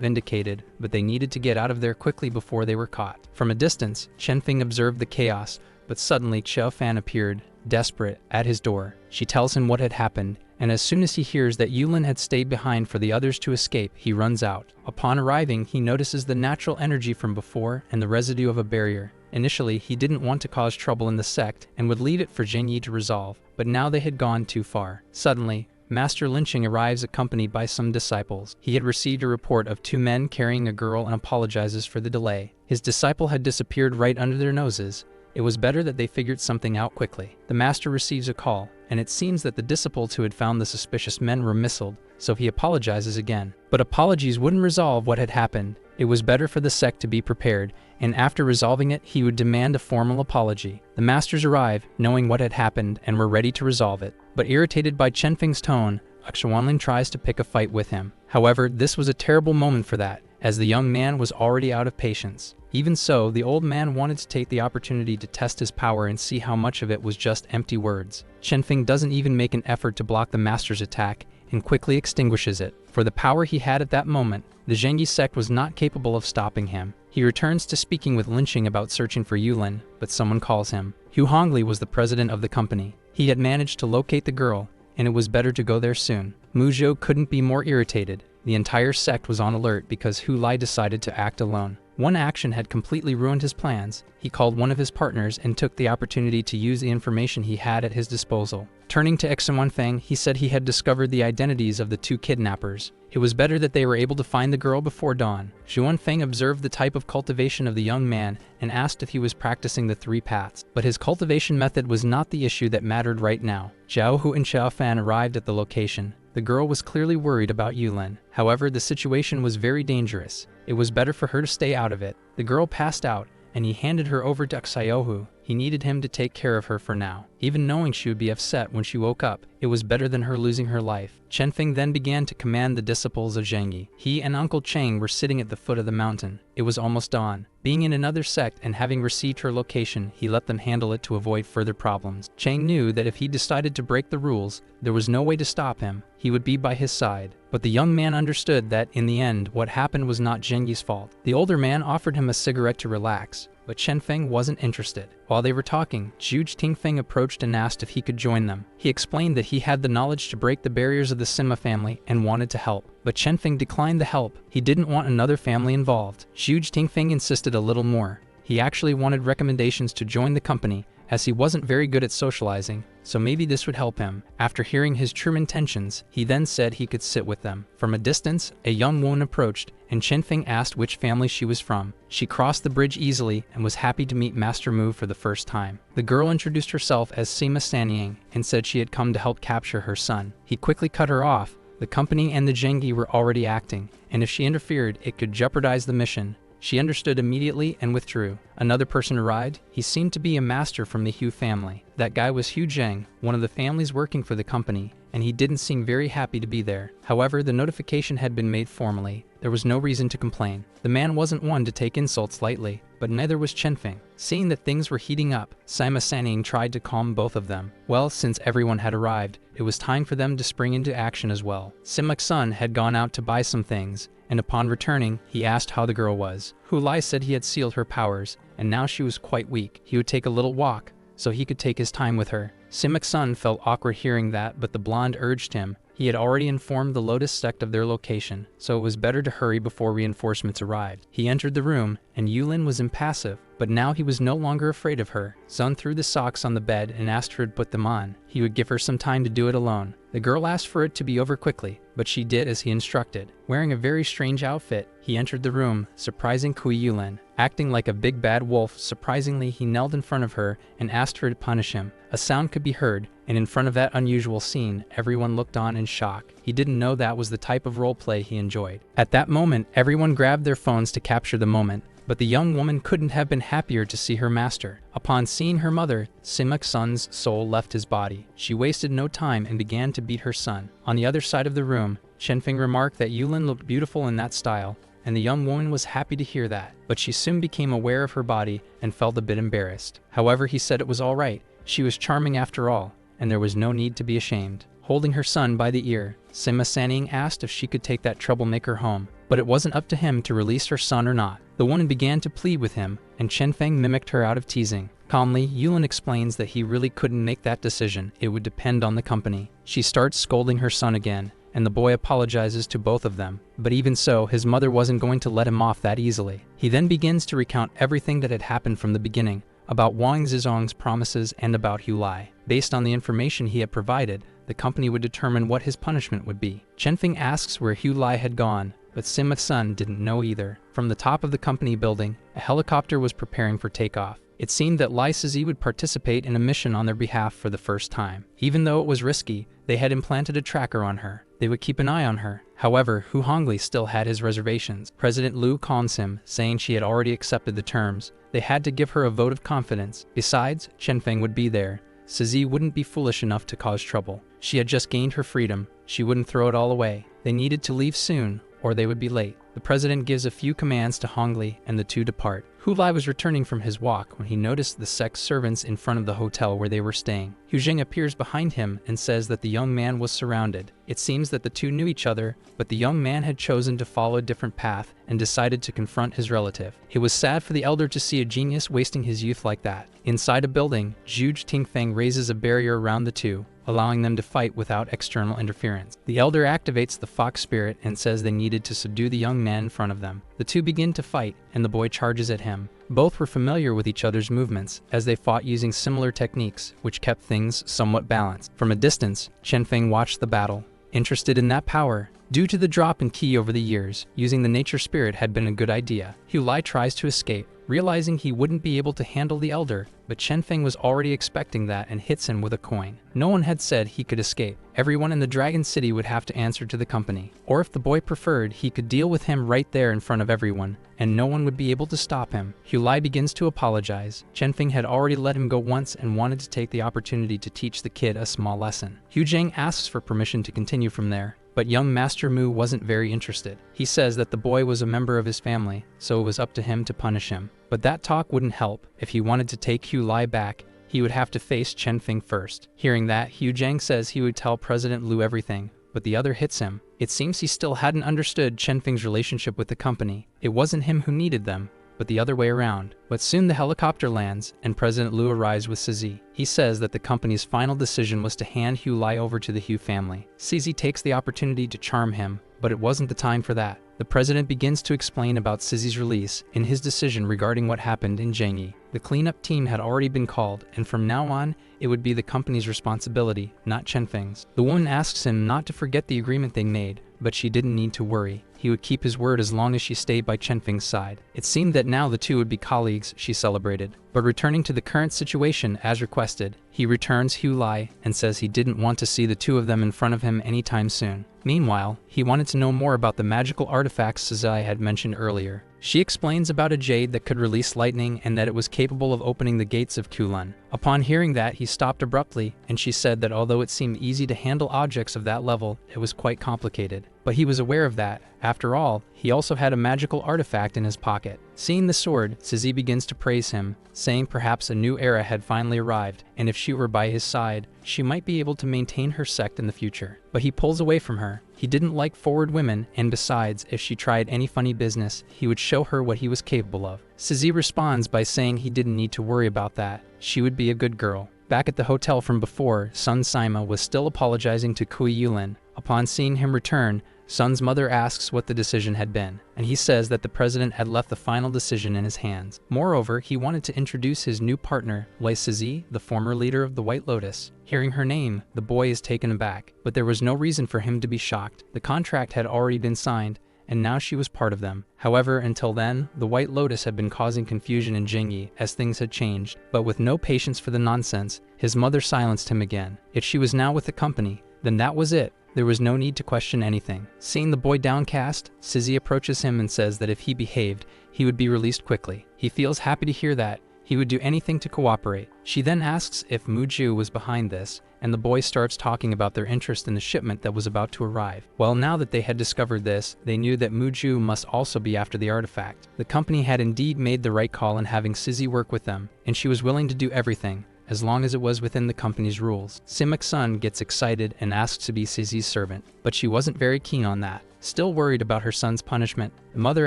vindicated, but they needed to get out of there quickly before they were caught. From a distance, Chenfeng observed the chaos, but suddenly Xiaofan appeared, desperate, at his door. She tells him what had happened, and as soon as he hears that Yulin had stayed behind for the others to escape, he runs out. Upon arriving, he notices the natural energy from before and the residue of a barrier. Initially, he didn't want to cause trouble in the sect and would leave it for Zheng Yi to resolve, but now they had gone too far. Suddenly, Master Lynching arrives accompanied by some disciples. He had received a report of two men carrying a girl and apologizes for the delay. His disciple had disappeared right under their noses. It was better that they figured something out quickly. The master receives a call, and it seems that the disciples who had found the suspicious men were missiled, so he apologizes again. But apologies wouldn't resolve what had happened. It was better for the sect to be prepared, and after resolving it, he would demand a formal apology. The masters arrive, knowing what had happened, and were ready to resolve it. But irritated by Chenfeng's tone, Xuanlin tries to pick a fight with him. However, this was a terrible moment for that, as the young man was already out of patience. Even so, the old man wanted to take the opportunity to test his power and see how much of it was just empty words. Chenfeng doesn't even make an effort to block the master's attack, and quickly extinguishes it. For the power he had at that moment, the Zheng Yi sect was not capable of stopping him. He returns to speaking with Lynching about searching for Yulin, but someone calls him. Hu Hongli was the president of the company. He had managed to locate the girl, and it was better to go there soon. Mu Zhou couldn't be more irritated. The entire sect was on alert because Hu Lai decided to act alone. One action had completely ruined his plans. He called one of his partners and took the opportunity to use the information he had at his disposal. Turning to Xuan Feng, he said he had discovered the identities of the two kidnappers. It was better that they were able to find the girl before dawn. Xuan Feng observed the type of cultivation of the young man and asked if he was practicing the three paths. But his cultivation method was not the issue that mattered right now. Zhao Hu and Xiaofan arrived at the location. The girl was clearly worried about Yulin. However, the situation was very dangerous. It was better for her to stay out of it. The girl passed out, and he handed her over to Xiaohu. He He needed him to take care of her for now. Even knowing she would be upset when she woke up, it was better than her losing her life. Chen Feng then began to command the disciples of Zhengyi. He and Uncle Cheng were sitting at the foot of the mountain. It was almost dawn. Being in another sect and having received her location, he let them handle it to avoid further problems. Cheng knew that if he decided to break the rules, there was no way to stop him. He would be by his side. But the young man understood that, in the end, what happened was not Zhengyi's fault. The older man offered him a cigarette to relax, but Chen Feng wasn't interested. While they were talking, Zhu Tingfeng approached and asked if he could join them. He explained that he had the knowledge to break the barriers of the Sima family and wanted to help. But Chen Feng declined the help. He didn't want another family involved. Zhu Tingfeng insisted a little more. He actually wanted recommendations to join the company, as he wasn't very good at socializing, so maybe this would help him. After hearing his true intentions, he then said he could sit with them. From a distance, a young woman approached, and Chen Feng asked which family she was from. She crossed the bridge easily and was happy to meet Master Mu for the first time. The girl introduced herself as Sima Sanying and said she had come to help capture her son. He quickly cut her off. The company and the Zhengyi were already acting, and if she interfered, it could jeopardize the mission. She understood immediately and withdrew. Another person arrived. He seemed to be a master from the Hu family. That guy was Hu Zheng, one of the families working for the company, and he didn't seem very happy to be there. However, the notification had been made formally. There was no reason to complain. The man wasn't one to take insults lightly, but neither was Chen Feng. Seeing that things were heating up, Sima Sanning tried to calm both of them. Well, since everyone had arrived, it was time for them to spring into action as well. Simak's son had gone out to buy some things, and upon returning, he asked how the girl was. Hu Lai said he had sealed her powers, and now she was quite weak. He would take a little walk, so he could take his time with her. Simak's son felt awkward hearing that, but the blonde urged him. He had already informed the Lotus sect of their location, so it was better to hurry before reinforcements arrived. He entered the room, and Yulin was impassive, but now he was no longer afraid of her. Sun threw the socks on the bed and asked her to put them on. He would give her some time to do it alone. The girl asked for it to be over quickly, but she did as he instructed. Wearing a very strange outfit, he entered the room, surprising Kui Yulin. Acting like a big bad wolf, surprisingly he knelt in front of her and asked her to punish him. A sound could be heard, and in front of that unusual scene, everyone looked on in shock. He didn't know that was the type of roleplay he enjoyed. At that moment, everyone grabbed their phones to capture the moment, but the young woman couldn't have been happier to see her master. Upon seeing her mother, Simak's son's soul left his body. She wasted no time and began to beat her son. On the other side of the room, Chen Feng remarked that Yulin looked beautiful in that style, and the young woman was happy to hear that, but she soon became aware of her body and felt a bit embarrassed. However, he said it was all right. She was charming after all, and there was no need to be ashamed. Holding her son by the ear, Sima Sanning asked if she could take that troublemaker home, but it wasn't up to him to release her son or not. The woman began to plead with him, and Chen Feng mimicked her out of teasing. Calmly, Yulin explains that he really couldn't make that decision. It would depend on the company. She starts scolding her son again, and the boy apologizes to both of them. But even so, his mother wasn't going to let him off that easily. He then begins to recount everything that had happened from the beginning, about Wang Zizong's promises and about Hu Lai. Based on the information he had provided, the company would determine what his punishment would be. Chen Feng asks where Hu Lai had gone, but Simak's son didn't know either. From the top of the company building, a helicopter was preparing for takeoff. It seemed that Lai Sizi would participate in a mission on their behalf for the first time. Even though it was risky, they had implanted a tracker on her. They would keep an eye on her. However, Hu Hongli still had his reservations. President Liu calms him, saying she had already accepted the terms. They had to give her a vote of confidence. Besides, Chen Feng would be there. Sizi wouldn't be foolish enough to cause trouble. She had just gained her freedom. She wouldn't throw it all away. They needed to leave soon, or they would be late. The president gives a few commands to Hongli, and the two depart. Hu Lai was returning from his walk when he noticed the sect's servants in front of the hotel where they were staying. Hu Jing appears behind him and says that the young man was surrounded. It seems that the two knew each other, but the young man had chosen to follow a different path and decided to confront his relative. It was sad for the elder to see a genius wasting his youth like that. Inside a building, Zhu Tingfeng raises a barrier around the two, allowing them to fight without external interference. The elder activates the fox spirit and says they needed to subdue the young man in front of them. The two begin to fight, and the boy charges at him. Both were familiar with each other's movements, as they fought using similar techniques, which kept things somewhat balanced. From a distance, Chen Feng watched the battle. Interested in that power, due to the drop in ki over the years, using the nature spirit had been a good idea. Hu Lai tries to escape, realizing he wouldn't be able to handle the elder, but Chen Feng was already expecting that and hits him with a coin. No one had said he could escape. Everyone in the Dragon City would have to answer to the company. Or if the boy preferred, he could deal with him right there in front of everyone, and no one would be able to stop him. Hulai begins to apologize. Chen Feng had already let him go once and wanted to take the opportunity to teach the kid a small lesson. Hu Zhang asks for permission to continue from there, but young Master Mu wasn't very interested. He says that the boy was a member of his family, so it was up to him to punish him. But that talk wouldn't help. If he wanted to take Hulai back, he would have to face Chen Feng first. Hearing that, Hu Zhang says he would tell President Liu everything, but the other hits him. It seems he still hadn't understood Chen Feng's relationship with the company. It wasn't him who needed them, but the other way around. But soon the helicopter lands, and President Liu arrives with Cizi. He says that the company's final decision was to hand Hulai over to the Hu family. Cizi takes the opportunity to charm him, but it wasn't the time for that. The president begins to explain about Cizi's release and his decision regarding what happened in Zhengyi. The cleanup team had already been called, and from now on, it would be the company's responsibility, not Chen Feng's. The woman asks him not to forget the agreement they made, but she didn't need to worry. He would keep his word as long as she stayed by Chen Feng's side. It seemed that now the two would be colleagues, she celebrated. But returning to the current situation as requested, he returns Hulai and says he didn't want to see the two of them in front of him anytime soon. Meanwhile, he wanted to know more about the magical artifacts Cizai had mentioned earlier. She explains about a jade that could release lightning and that it was capable of opening the gates of Kulun. Upon hearing that, he stopped abruptly, and she said that although it seemed easy to handle objects of that level, it was quite complicated. But he was aware of that. After all, he also had a magical artifact in his pocket. Seeing the sword, Cizi begins to praise him, saying perhaps a new era had finally arrived, and if she were by his side, she might be able to maintain her sect in the future. But he pulls away from her. He didn't like forward women, and besides, if she tried any funny business, he would show her what he was capable of. Cizi responds by saying he didn't need to worry about that. She would be a good girl. Back at the hotel from before, Sun Sima was still apologizing to Kui Yulin. Upon seeing him return, Sun's mother asks what the decision had been, and he says that the president had left the final decision in his hands. Moreover, he wanted to introduce his new partner, Lei Cizi, the former leader of the White Lotus. Hearing her name, the boy is taken aback, but there was no reason for him to be shocked. The contract had already been signed, and now she was part of them. However, until then, the White Lotus had been causing confusion in Zhengyi as things had changed, but with no patience for the nonsense, his mother silenced him again. If she was now with the company, then that was it. There was no need to question anything. Seeing the boy downcast, Cizi approaches him and says that if he behaved, he would be released quickly. He feels happy to hear that. He would do anything to cooperate. She then asks if Muju was behind this, and the boy starts talking about their interest in the shipment that was about to arrive. Well, now that they had discovered this, they knew that Muju must also be after the artifact. The company had indeed made the right call in having Cizi work with them, and she was willing to do everything, as long as it was within the company's rules. Simak's son gets excited and asks to be Cizi's servant, but she wasn't very keen on that. Still worried about her son's punishment, the mother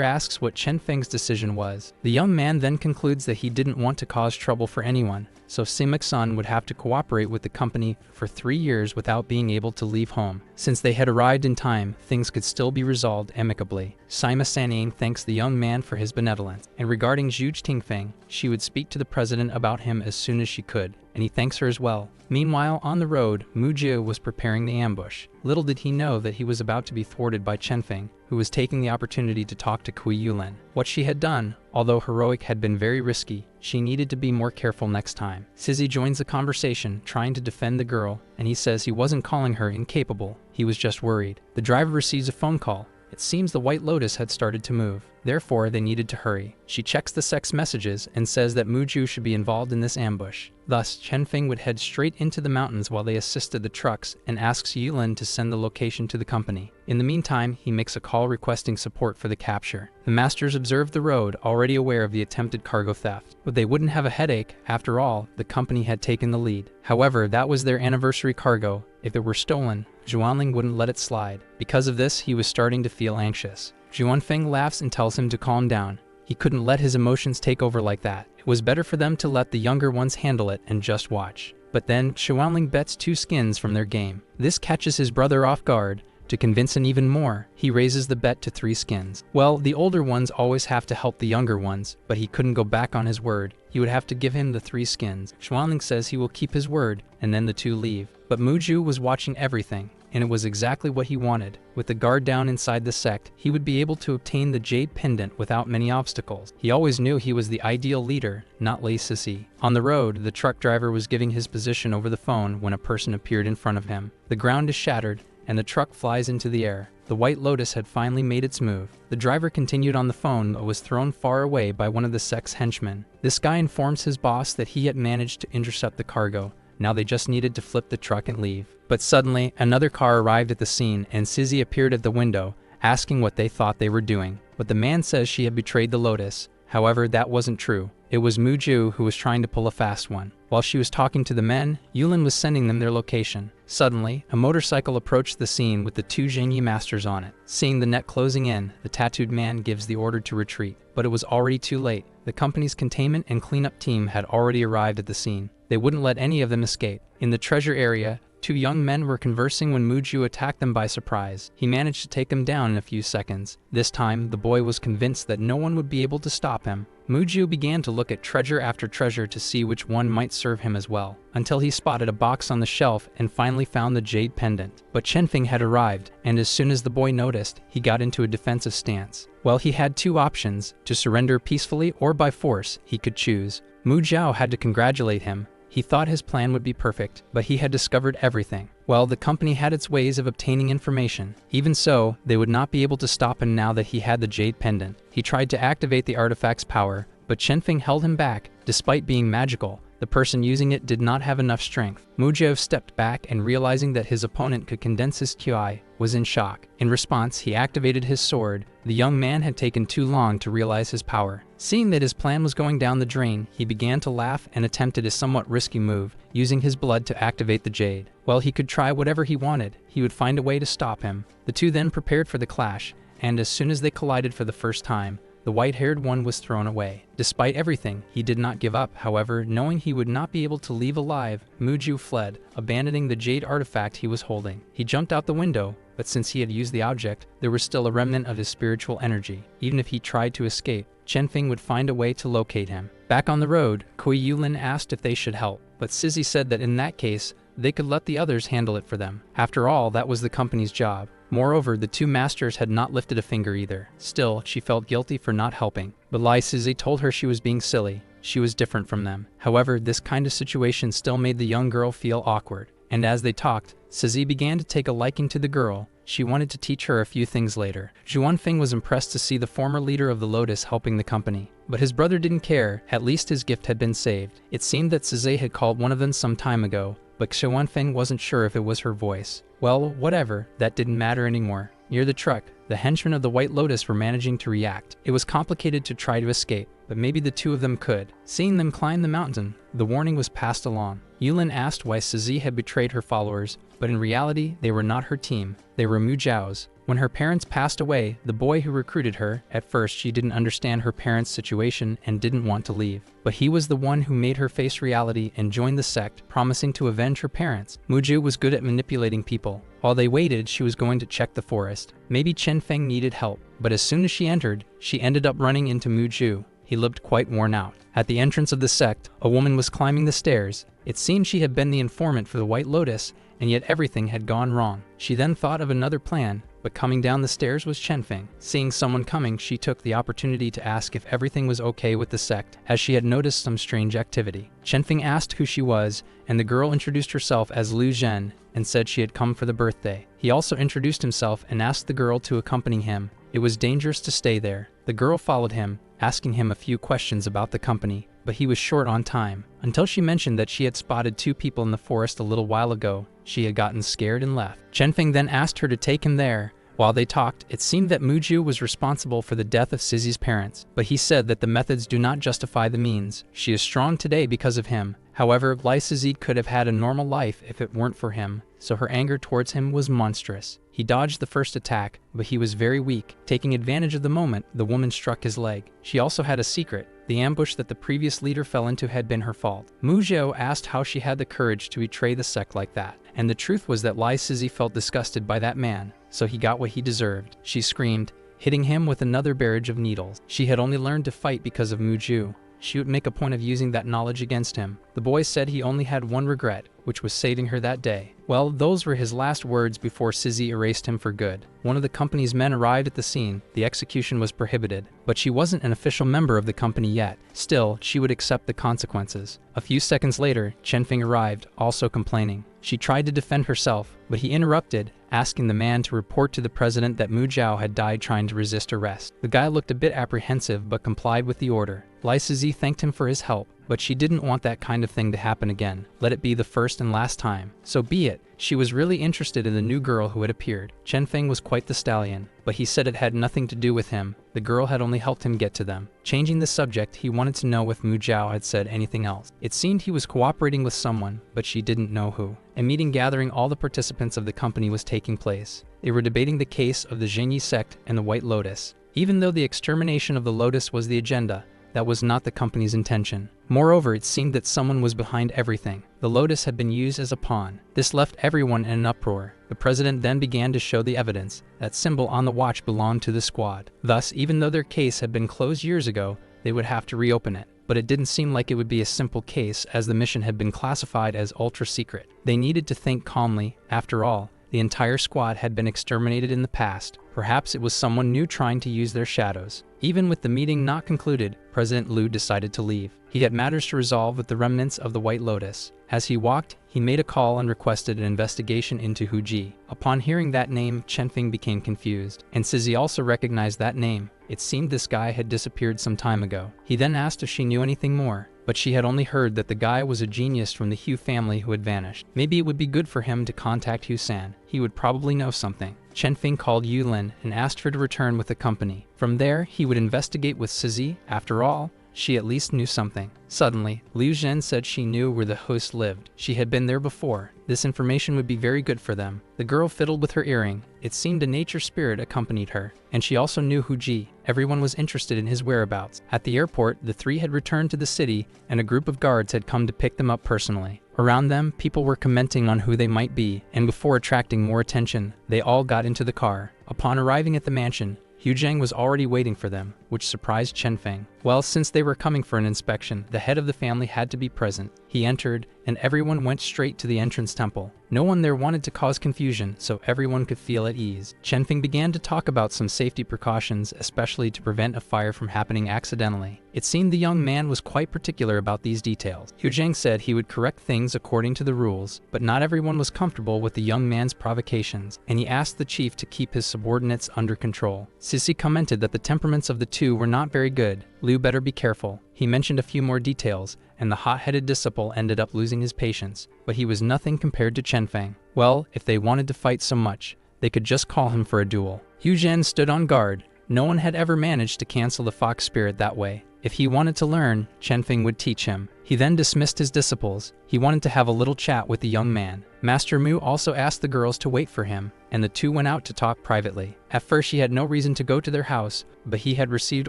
asks what Chen Feng's decision was. The young man then concludes that he didn't want to cause trouble for anyone, so Simak's son would have to cooperate with the company for 3 years without being able to leave home. Since they had arrived in time, things could still be resolved amicably. Sima Sanyin thanks the young man for his benevolence, and regarding Zhu Tingfeng, she would speak to the president about him as soon as she could, and he thanks her as well. Meanwhile, on the road, Mujiu was preparing the ambush. Little did he know that he was about to be thwarted by Chen Feng, who was taking the opportunity to talk to Kui Yulin. What she had done, although heroic, had been very risky. She needed to be more careful next time. Cizi joins the conversation, trying to defend the girl, and he says he wasn't calling her incapable. He was just worried. The driver receives a phone call. It seems the White Lotus had started to move. Therefore, they needed to hurry. She checks the sex messages and says that Muju should be involved in this ambush. Thus, Chen Feng would head straight into the mountains while they assisted the trucks and asks Yulin to send the location to the company. In the meantime, he makes a call requesting support for the capture. The masters observed the road, already aware of the attempted cargo theft. But they wouldn't have a headache. After all, the company had taken the lead. However, that was their anniversary cargo. If it were stolen, Zhuanling wouldn't let it slide. Because of this, he was starting to feel anxious. Zhuanfeng laughs and tells him to calm down. He couldn't let his emotions take over like that. It was better for them to let the younger ones handle it and just watch. But then, Zhuanling bets 2 skins from their game. This catches his brother off guard. To convince him even more, he raises the bet to 3 skins. Well, the older ones always have to help the younger ones, but he couldn't go back on his word. He would have to give him the 3 skins. Zhuanling says he will keep his word, and then the 2 leave. But Muju was watching everything, and it was exactly what he wanted. With the guard down inside the sect, he would be able to obtain the Jade Pendant without many obstacles. He always knew he was the ideal leader, not Lei Sisi. On the road, the truck driver was giving his position over the phone when a person appeared in front of him. The ground is shattered, and the truck flies into the air. The White Lotus had finally made its move. The driver continued on the phone but was thrown far away by one of the sect's henchmen. This guy informs his boss that he had managed to intercept the cargo. Now they just needed to flip the truck and leave. But suddenly, another car arrived at the scene and Sisi appeared at the window, asking what they thought they were doing. But the man says she had betrayed the Lotus. However, that wasn't true. It was Muju who was trying to pull a fast one. While she was talking to the men, Yulin was sending them their location. Suddenly, a motorcycle approached the scene with the two Zhengyi masters on it. Seeing the net closing in, the tattooed man gives the order to retreat. But it was already too late. The company's containment and cleanup team had already arrived at the scene. They wouldn't let any of them escape. In the treasure area, two young men were conversing when Muju attacked them by surprise. He managed to take them down in a few seconds. This time, the boy was convinced that no one would be able to stop him. Muju began to look at treasure after treasure to see which one might serve him as well, until he spotted a box on the shelf and finally found the Jade Pendant. But Chenfeng had arrived, and as soon as the boy noticed, he got into a defensive stance. Well, he had two options, to surrender peacefully or by force. He could choose. Mu Zhao had to congratulate him. He thought his plan would be perfect, but he had discovered everything. Well, the company had its ways of obtaining information. Even so, they would not be able to stop him now that he had the Jade Pendant. He tried to activate the artifact's power, but Chenfeng held him back. Despite being magical, the person using it did not have enough strength. Mu Zhao stepped back and realizing that his opponent could condense his QI, was in shock. In response, he activated his sword. The young man had taken too long to realize his power. Seeing that his plan was going down the drain, he began to laugh and attempted a somewhat risky move, using his blood to activate the jade. While he could try whatever he wanted, he would find a way to stop him. The two then prepared for the clash, and as soon as they collided for the first time, the white-haired one was thrown away. Despite everything, he did not give up. However, knowing he would not be able to leave alive, Muju fled, abandoning the jade artifact he was holding. He jumped out the window, but since he had used the object, there was still a remnant of his spiritual energy. Even if he tried to escape, Chenfeng would find a way to locate him. Back on the road, Kui Yulin asked if they should help, but Sizzy said that in that case, they could let the others handle it for them. After all, that was the company's job. Moreover, the two masters had not lifted a finger either. Still, she felt guilty for not helping. But Lai Sizzy told her she was being silly. She was different from them. However, this kind of situation still made the young girl feel awkward. And as they talked, Sizzy began to take a liking to the girl. She wanted to teach her a few things later. Zhuanfeng was impressed to see the former leader of the Lotus helping the company. But his brother didn't care. At least his gift had been saved. It seemed that Sizzy had called one of them some time ago, but Zhuanfeng wasn't sure if it was her voice. Well, whatever, that didn't matter anymore. Near the truck, the henchmen of the White Lotus were managing to react. It was complicated to try to escape, but maybe the two of them could. Seeing them climb the mountain, the warning was passed along. Yulin asked why Sizzy had betrayed her followers, but in reality, they were not her team. They were Mu Zhao's. When her parents passed away, the boy who recruited her, at first she didn't understand her parents' situation and didn't want to leave. But he was the one who made her face reality and join the sect, promising to avenge her parents. Muju was good at manipulating people. While they waited, she was going to check the forest. Maybe Chenfeng needed help, but as soon as she entered, she ended up running into Muju. He looked quite worn out. At the entrance of the sect, a woman was climbing the stairs. It seemed she had been the informant for the White Lotus, and yet everything had gone wrong. She then thought of another plan, but coming down the stairs was Chenfeng. Seeing someone coming, she took the opportunity to ask if everything was okay with the sect, as she had noticed some strange activity. Chenfeng asked who she was, and the girl introduced herself as Lu Zhen and said she had come for the birthday. He also introduced himself and asked the girl to accompany him. It was dangerous to stay there. The girl followed him, asking him a few questions about the company, but he was short on time. Until she mentioned that she had spotted two people in the forest a little while ago, she had gotten scared and left. Chenfeng then asked her to take him there. While they talked, it seemed that Muju was responsible for the death of Sizzy's parents, but he said that the methods do not justify the means. She is strong today because of him. However, Lai Sizzy could have had a normal life if it weren't for him, so her anger towards him was monstrous. He dodged the first attack, but he was very weak. Taking advantage of the moment, the woman struck his leg. She also had a secret. The ambush that the previous leader fell into had been her fault. Mu Zhao asked how she had the courage to betray the sect like that, and the truth was that Lai Sizzy felt disgusted by that man, so he got what he deserved. She screamed, hitting him with another barrage of needles. She had only learned to fight because of Mu Zhu. She would make a point of using that knowledge against him. The boy said he only had one regret. which was saving her that day. Well, those were his last words before Sizzy erased him for good. One of the company's men arrived at the scene. The execution was prohibited, but she wasn't an official member of the company yet. Still, she would accept the consequences. A few seconds later, Chen-Feng arrived, also complaining. She tried to defend herself, but he interrupted, asking the man to report to the president that Mu Zhao had died trying to resist arrest. The guy looked a bit apprehensive but complied with the order. Lai Sizhi thanked him for his help, but she didn't want that kind of thing to happen again. Let it be the first and last time. So be it. She was really interested in the new girl who had appeared. Chen-Feng was quite the stallion, but he said it had nothing to do with him. The girl had only helped him get to them. Changing the subject, he wanted to know if Mu Zhao had said anything else. It seemed he was cooperating with someone, but she didn't know who. A meeting gathering all the participants of the company was taking place. They were debating the case of the Zhenyi sect and the White Lotus. Even though the extermination of the Lotus was the agenda, that was not the company's intention. Moreover, it seemed that someone was behind everything. The Lotus had been used as a pawn. This left everyone in an uproar. The president then began to show the evidence. That symbol on the watch belonged to the squad. Thus, even though their case had been closed years ago, they would have to reopen it. But it didn't seem like it would be a simple case, as the mission had been classified as ultra-secret. They needed to think calmly. After all, the entire squad had been exterminated in the past. Perhaps it was someone new trying to use their shadows. Even with the meeting not concluded, President Liu decided to leave. He had matters to resolve with the remnants of the White Lotus. As he walked, he made a call and requested an investigation into Hu Ji. Upon hearing that name, Chen-Feng became confused, and Sizzy also recognized that name. It seemed this guy had disappeared some time ago. He then asked if she knew anything more, but she had only heard that the guy was a genius from the Hu family who had vanished. Maybe it would be good for him to contact Hu-san. He would probably know something. Chen-Feng called Yulin and asked her to return with the company. From there, he would investigate with Sizzy. After all, she at least knew something. Suddenly, Liu Zhen said she knew where the host lived. She had been there before. This information would be very good for them. The girl fiddled with her earring. It seemed a nature spirit accompanied her, and she also knew Hu Ji. Everyone was interested in his whereabouts. At the airport, the three had returned to the city, and a group of guards had come to pick them up personally. Around them, people were commenting on who they might be, and before attracting more attention, they all got into the car. Upon arriving at the mansion, Hu Zhang was already waiting for them, which surprised Chen-Feng. Well, since they were coming for an inspection, the head of the family had to be present. He entered, and everyone went straight to the entrance temple. No one there wanted to cause confusion, so everyone could feel at ease. Chen-Feng began to talk about some safety precautions, especially to prevent a fire from happening accidentally. It seemed the young man was quite particular about these details. Hu Zhang said he would correct things according to the rules, but not everyone was comfortable with the young man's provocations, and he asked the chief to keep his subordinates under control. Sissy commented that the temperaments of the two were not very good. Liu better be careful. He mentioned a few more details, and the hot-headed disciple ended up losing his patience, but he was nothing compared to Chen-Feng. Well, if they wanted to fight so much, they could just call him for a duel. Hu Zhen stood on guard. No one had ever managed to cancel the fox spirit that way. If he wanted to learn, Chen-Feng would teach him. He then dismissed his disciples. He wanted to have a little chat with the young man. Master Mu also asked the girls to wait for him, and the two went out to talk privately. At first she had no reason to go to their house, but he had received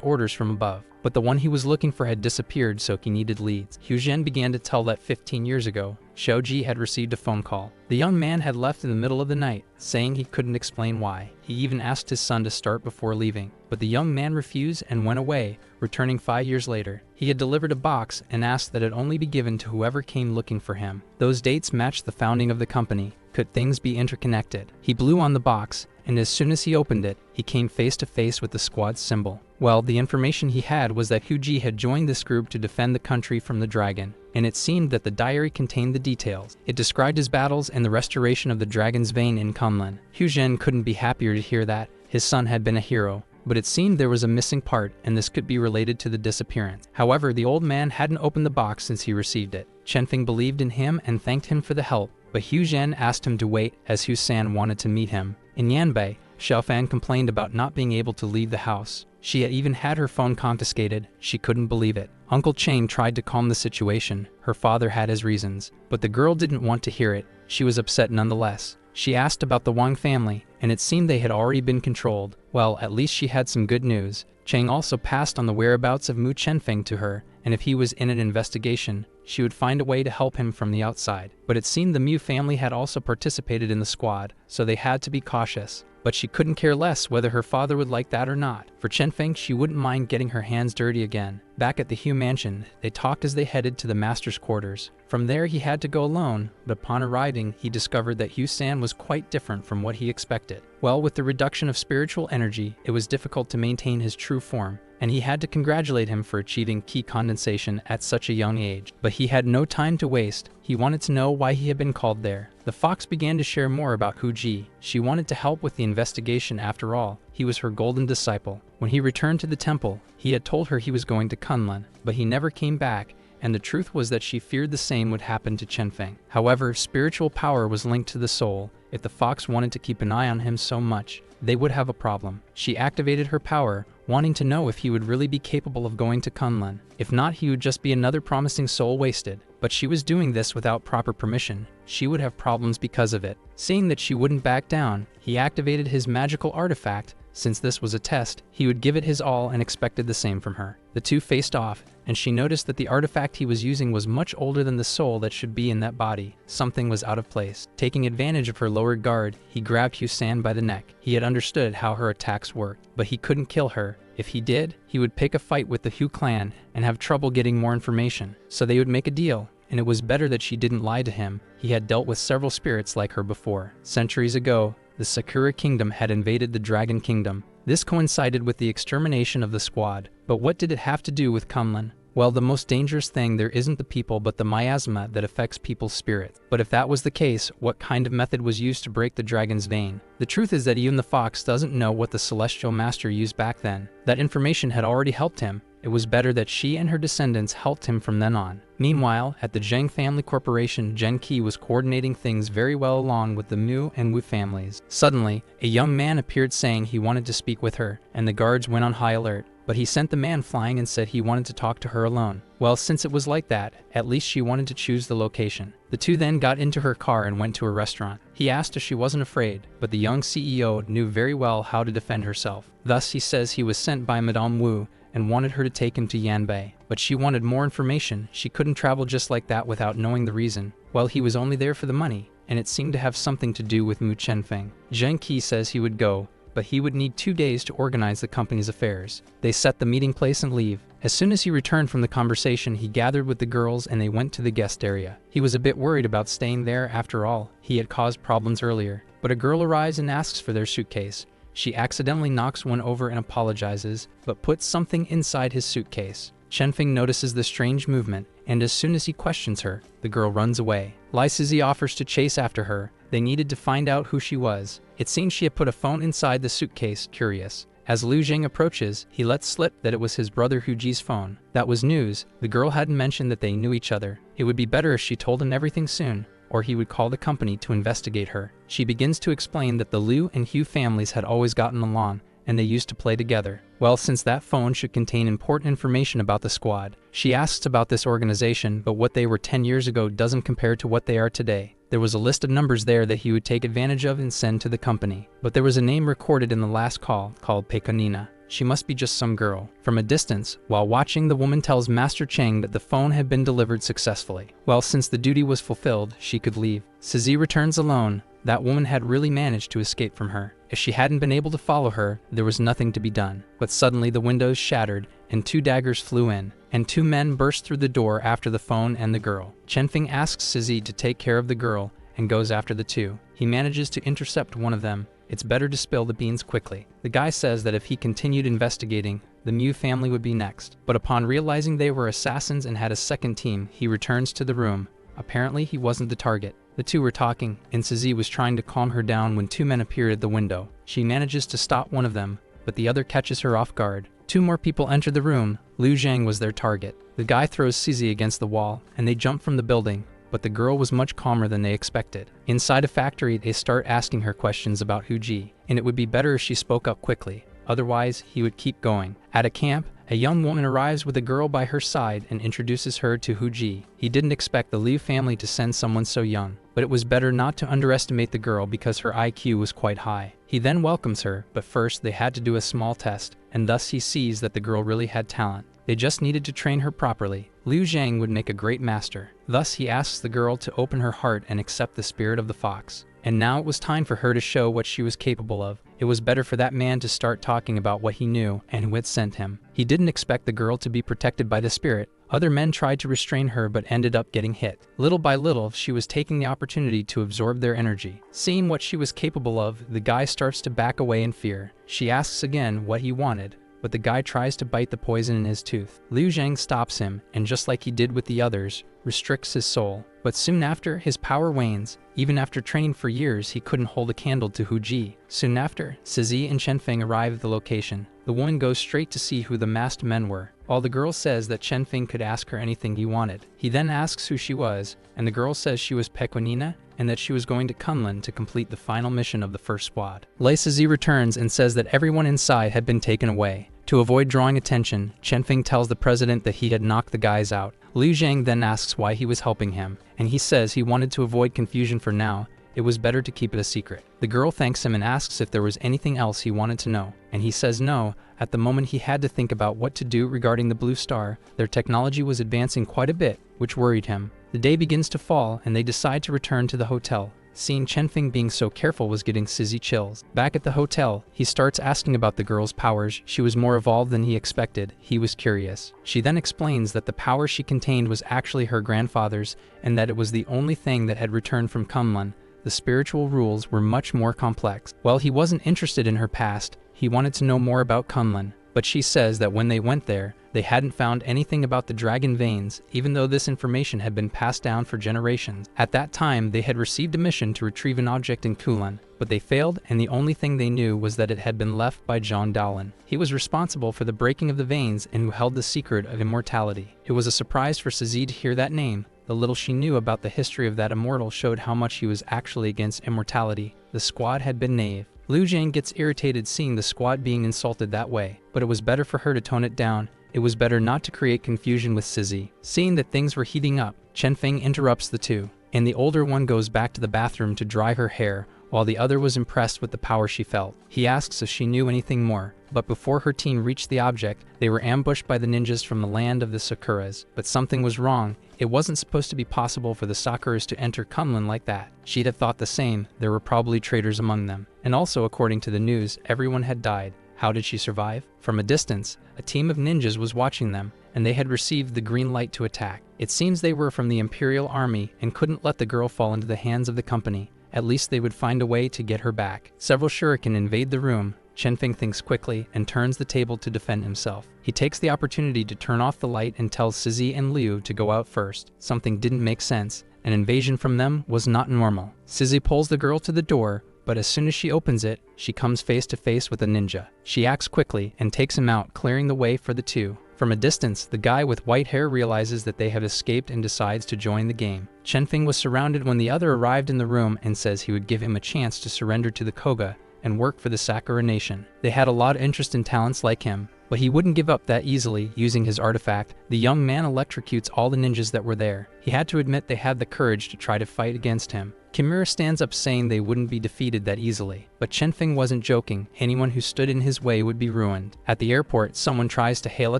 orders from above. But the one he was looking for had disappeared, so he needed leads. Hu Zhen began to tell that 15 years ago, Xiao Ji had received a phone call. The young man had left in the middle of the night, saying he couldn't explain why. He even asked his son to start before leaving, but the young man refused and went away, returning 5 years later. He had delivered a box and asked that it only be given to whoever came looking for him. Those dates matched the founding of the company. Could things be interconnected? He blew on the box, and as soon as he opened it, he came face to face with the squad's symbol. Well, the information he had was that Hu Ji had joined this group to defend the country from the dragon, and it seemed that the diary contained the details. It described his battles and the restoration of the dragon's vein in Kunlun. Hu Zhen couldn't be happier to hear that his son had been a hero, but it seemed there was a missing part, and this could be related to the disappearance. However, the old man hadn't opened the box since he received it. Chen-Feng believed in him and thanked him for the help, but Hu Zhen asked him to wait as Hu-san wanted to meet him. In Yanbei, Xiaofan complained about not being able to leave the house. She had even had her phone confiscated. She couldn't believe it. Uncle Chang tried to calm the situation. Her father had his reasons, but the girl didn't want to hear it. She was upset nonetheless. She asked about the Wang family, and it seemed they had already been controlled. Well, at least she had some good news. Chang also passed on the whereabouts of Mu Chen-Feng to her, and if he was in an investigation, she would find a way to help him from the outside. But it seemed the Mu family had also participated in the squad, so they had to be cautious. but she couldn't care less whether her father would like that or not. For Chen Feng, she wouldn't mind getting her hands dirty again. Back at the Hu mansion, they talked as they headed to the master's quarters. From there he had to go alone, but upon arriving he discovered that Hu-san was quite different from what he expected. Well, with the reduction of spiritual energy, it was difficult to maintain his true form, and he had to congratulate him for achieving ki condensation at such a young age. But he had no time to waste. He wanted to know why he had been called there. The fox began to share more about Hu Ji. She wanted to help with the investigation after all. He was her golden disciple. When he returned to the temple, he had told her he was going to Kunlun, but he never came back, and the truth was that she feared the same would happen to Chen Feng. However, spiritual power was linked to the soul. If the fox wanted to keep an eye on him so much, they would have a problem. She activated her power, wanting to know if he would really be capable of going to Kunlun. If not, he would just be another promising soul wasted. But she was doing this without proper permission. She would have problems because of it. Seeing that she wouldn't back down, he activated his magical artifact. Since this was a test, he would give it his all and expected the same from her. The two faced off, and she noticed that the artifact he was using was much older than the soul that should be in that body. Something was out of place. Taking advantage of her lowered guard, he grabbed Hu-san by the neck. He had understood how her attacks worked, but he couldn't kill her. If he did, he would pick a fight with the Hu clan and have trouble getting more information. So they would make a deal, and it was better that she didn't lie to him. He had dealt with several spirits like her before. Centuries ago, the Sakura Kingdom had invaded the Dragon Kingdom. This coincided with the extermination of the squad. But what did it have to do with Kunlun? Well, the most dangerous thing there isn't the people but the miasma that affects people's spirit. But if that was the case, what kind of method was used to break the dragon's vein? The truth is that even the fox doesn't know what the celestial master used back then. That information had already helped him. It was better that she and her descendants helped him from then on. Meanwhile, at the Zheng Family Corporation, Zheng Qi was coordinating things very well along with the Mu and Wu families. Suddenly, a young man appeared saying he wanted to speak with her, and the guards went on high alert. But he sent the man flying and said he wanted to talk to her alone. Well, since it was like that, at least she wanted to choose the location. The two then got into her car and went to a restaurant. He asked if she wasn't afraid, but the young CEO knew very well how to defend herself. Thus, he says he was sent by Madame Wu and wanted her to take him to Yanbei. But she wanted more information. She couldn't travel just like that without knowing the reason. Well, he was only there for the money, and it seemed to have something to do with Mu Chenfeng. Zheng Qi says he would go, but he would need 2 days to organize the company's affairs. They set the meeting place and leave. As soon as he returned from the conversation, he gathered with the girls and they went to the guest area. He was a bit worried about staying there. After all, he had caused problems earlier. But a girl arrives and asks for their suitcase. She accidentally knocks one over and apologizes, but puts something inside his suitcase. Chenfeng notices the strange movement, and as soon as he questions her, the girl runs away. Lai Sizi offers to chase after her. They needed to find out who she was. It seems she had put a phone inside the suitcase, curious. As Liu Jing approaches, he lets slip that it was his brother Huji's phone. That was news. The girl hadn't mentioned that they knew each other. It would be better if she told him everything soon, or he would call the company to investigate her. She begins to explain that the Liu and Hu families had always gotten along, and they used to play together. Well, since that phone should contain important information about the squad, she asks about this organization, but what they were 10 years ago doesn't compare to what they are today. There was a list of numbers there that he would take advantage of and send to the company. But there was a name recorded in the last call called Pekanina. She must be just some girl. From a distance, while watching, the woman tells Master Cheng that the phone had been delivered successfully. Well, since the duty was fulfilled, she could leave. Sizi returns alone. That woman had really managed to escape from her. If she hadn't been able to follow her, there was nothing to be done. But suddenly the windows shattered, and 2 daggers flew in, and 2 men burst through the door after the phone and the girl. Chenfeng asks Sizi to take care of the girl, and goes after the 2. He manages to intercept one of them. It's better to spill the beans quickly. The guy says that if he continued investigating, the Mu family would be next. But upon realizing they were assassins and had a second team, he returns to the room. Apparently, he wasn't the target. The 2 were talking, and Sizi was trying to calm her down when 2 men appeared at the window. She manages to stop one of them, but the other catches her off guard. 2 more people enter the room. Liu Zhang was their target. The guy throws Sizi against the wall, and they jump from the building, but the girl was much calmer than they expected. Inside a factory, they start asking her questions about Huji, and it would be better if she spoke up quickly. Otherwise, he would keep going. At a camp, a young woman arrives with a girl by her side and introduces her to Huji. He didn't expect the Liu family to send someone so young, but it was better not to underestimate the girl because her IQ was quite high. He then welcomes her, but first they had to do a small test, and thus he sees that the girl really had talent. They just needed to train her properly. Liu Zhang would make a great master. Thus he asks the girl to open her heart and accept the spirit of the fox. and now it was time for her to show what she was capable of. It was better for that man to start talking about what he knew and who had sent him. He didn't expect the girl to be protected by the spirit. Other men tried to restrain her but ended up getting hit. Little by little, she was taking the opportunity to absorb their energy. Seeing what she was capable of, the guy starts to back away in fear. She asks again what he wanted, but the guy tries to bite the poison in his tooth. Liu Zhang stops him, and just like he did with the others, restricts his soul. But soon after, his power wanes. Even after training for years, he couldn't hold a candle to Hu Ji. Soon after, Sizi and Chenfeng arrive at the location. The woman goes straight to see who the masked men were, while the girl says that Chenfeng could ask her anything he wanted. He then asks who she was, and the girl says she was Pequenina, and that she was going to Kunlun to complete the final mission of the first squad. Lei Sizi returns and says that everyone inside had been taken away. To avoid drawing attention, Chenfeng tells the president that he had knocked the guys out. Liu Zhang then asks why he was helping him, and he says he wanted to avoid confusion for now. It was better to keep it a secret. The girl thanks him and asks if there was anything else he wanted to know, and he says no. At the moment he had to think about what to do regarding the Blue Star. Their technology was advancing quite a bit, which worried him. The day begins to fall, and they decide to return to the hotel. Seeing Chenfeng being so careful was getting Sizi chills. Back at the hotel, he starts asking about the girl's powers. She was more evolved than he expected. He was curious. She then explains that the power she contained was actually her grandfather's, and that it was the only thing that had returned from Kunlun. The spiritual rules were much more complex. While he wasn't interested in her past, he wanted to know more about Kunlun. But she says that when they went there, they hadn't found anything about the dragon veins, even though this information had been passed down for generations. At that time, they had received a mission to retrieve an object in Kunlun, but they failed, and the only thing they knew was that it had been left by Zhang Daolin. He was responsible for the breaking of the veins and who held the secret of immortality. It was a surprise for Sizi to hear that name. The little she knew about the history of that immortal showed how much he was actually against immortality. The squad had been naive. Liu Zhang gets irritated seeing the squad being insulted that way, but it was better for her to tone it down. It was better not to create confusion with Sizi. Seeing that things were heating up, Chenfeng interrupts the two, and the older one goes back to the bathroom to dry her hair, while the other was impressed with the power she felt. He asks if she knew anything more, but before her team reached the object, they were ambushed by the ninjas from the land of the Sakuras. But something was wrong. It wasn't supposed to be possible for the Sakuras to enter Kunlun like that. She'd have thought the same. There were probably traitors among them. And also, according to the news, everyone had died. How did she survive? From a distance, a team of ninjas was watching them, and they had received the green light to attack. It seems they were from the Imperial Army and couldn't let the girl fall into the hands of the company. At least they would find a way to get her back. Several shuriken invade the room. Chenfeng thinks quickly and turns the table to defend himself. He takes the opportunity to turn off the light and tells Sizi and Liu to go out first. Something didn't make sense. An invasion from them was not normal. Sizi pulls the girl to the door, but as soon as she opens it, she comes face to face with a ninja. She acts quickly and takes him out, clearing the way for the two. From a distance, the guy with white hair realizes that they have escaped and decides to join the game. Chenfeng was surrounded when the other arrived in the room and says he would give him a chance to surrender to the Koga and work for the Sakura nation. They had a lot of interest in talents like him, but he wouldn't give up that easily. Using his artifact, the young man electrocutes all the ninjas that were there. He had to admit they had the courage to try to fight against him. Kimura stands up saying they wouldn't be defeated that easily, but Chenfeng wasn't joking. Anyone who stood in his way would be ruined. At the airport, someone tries to hail a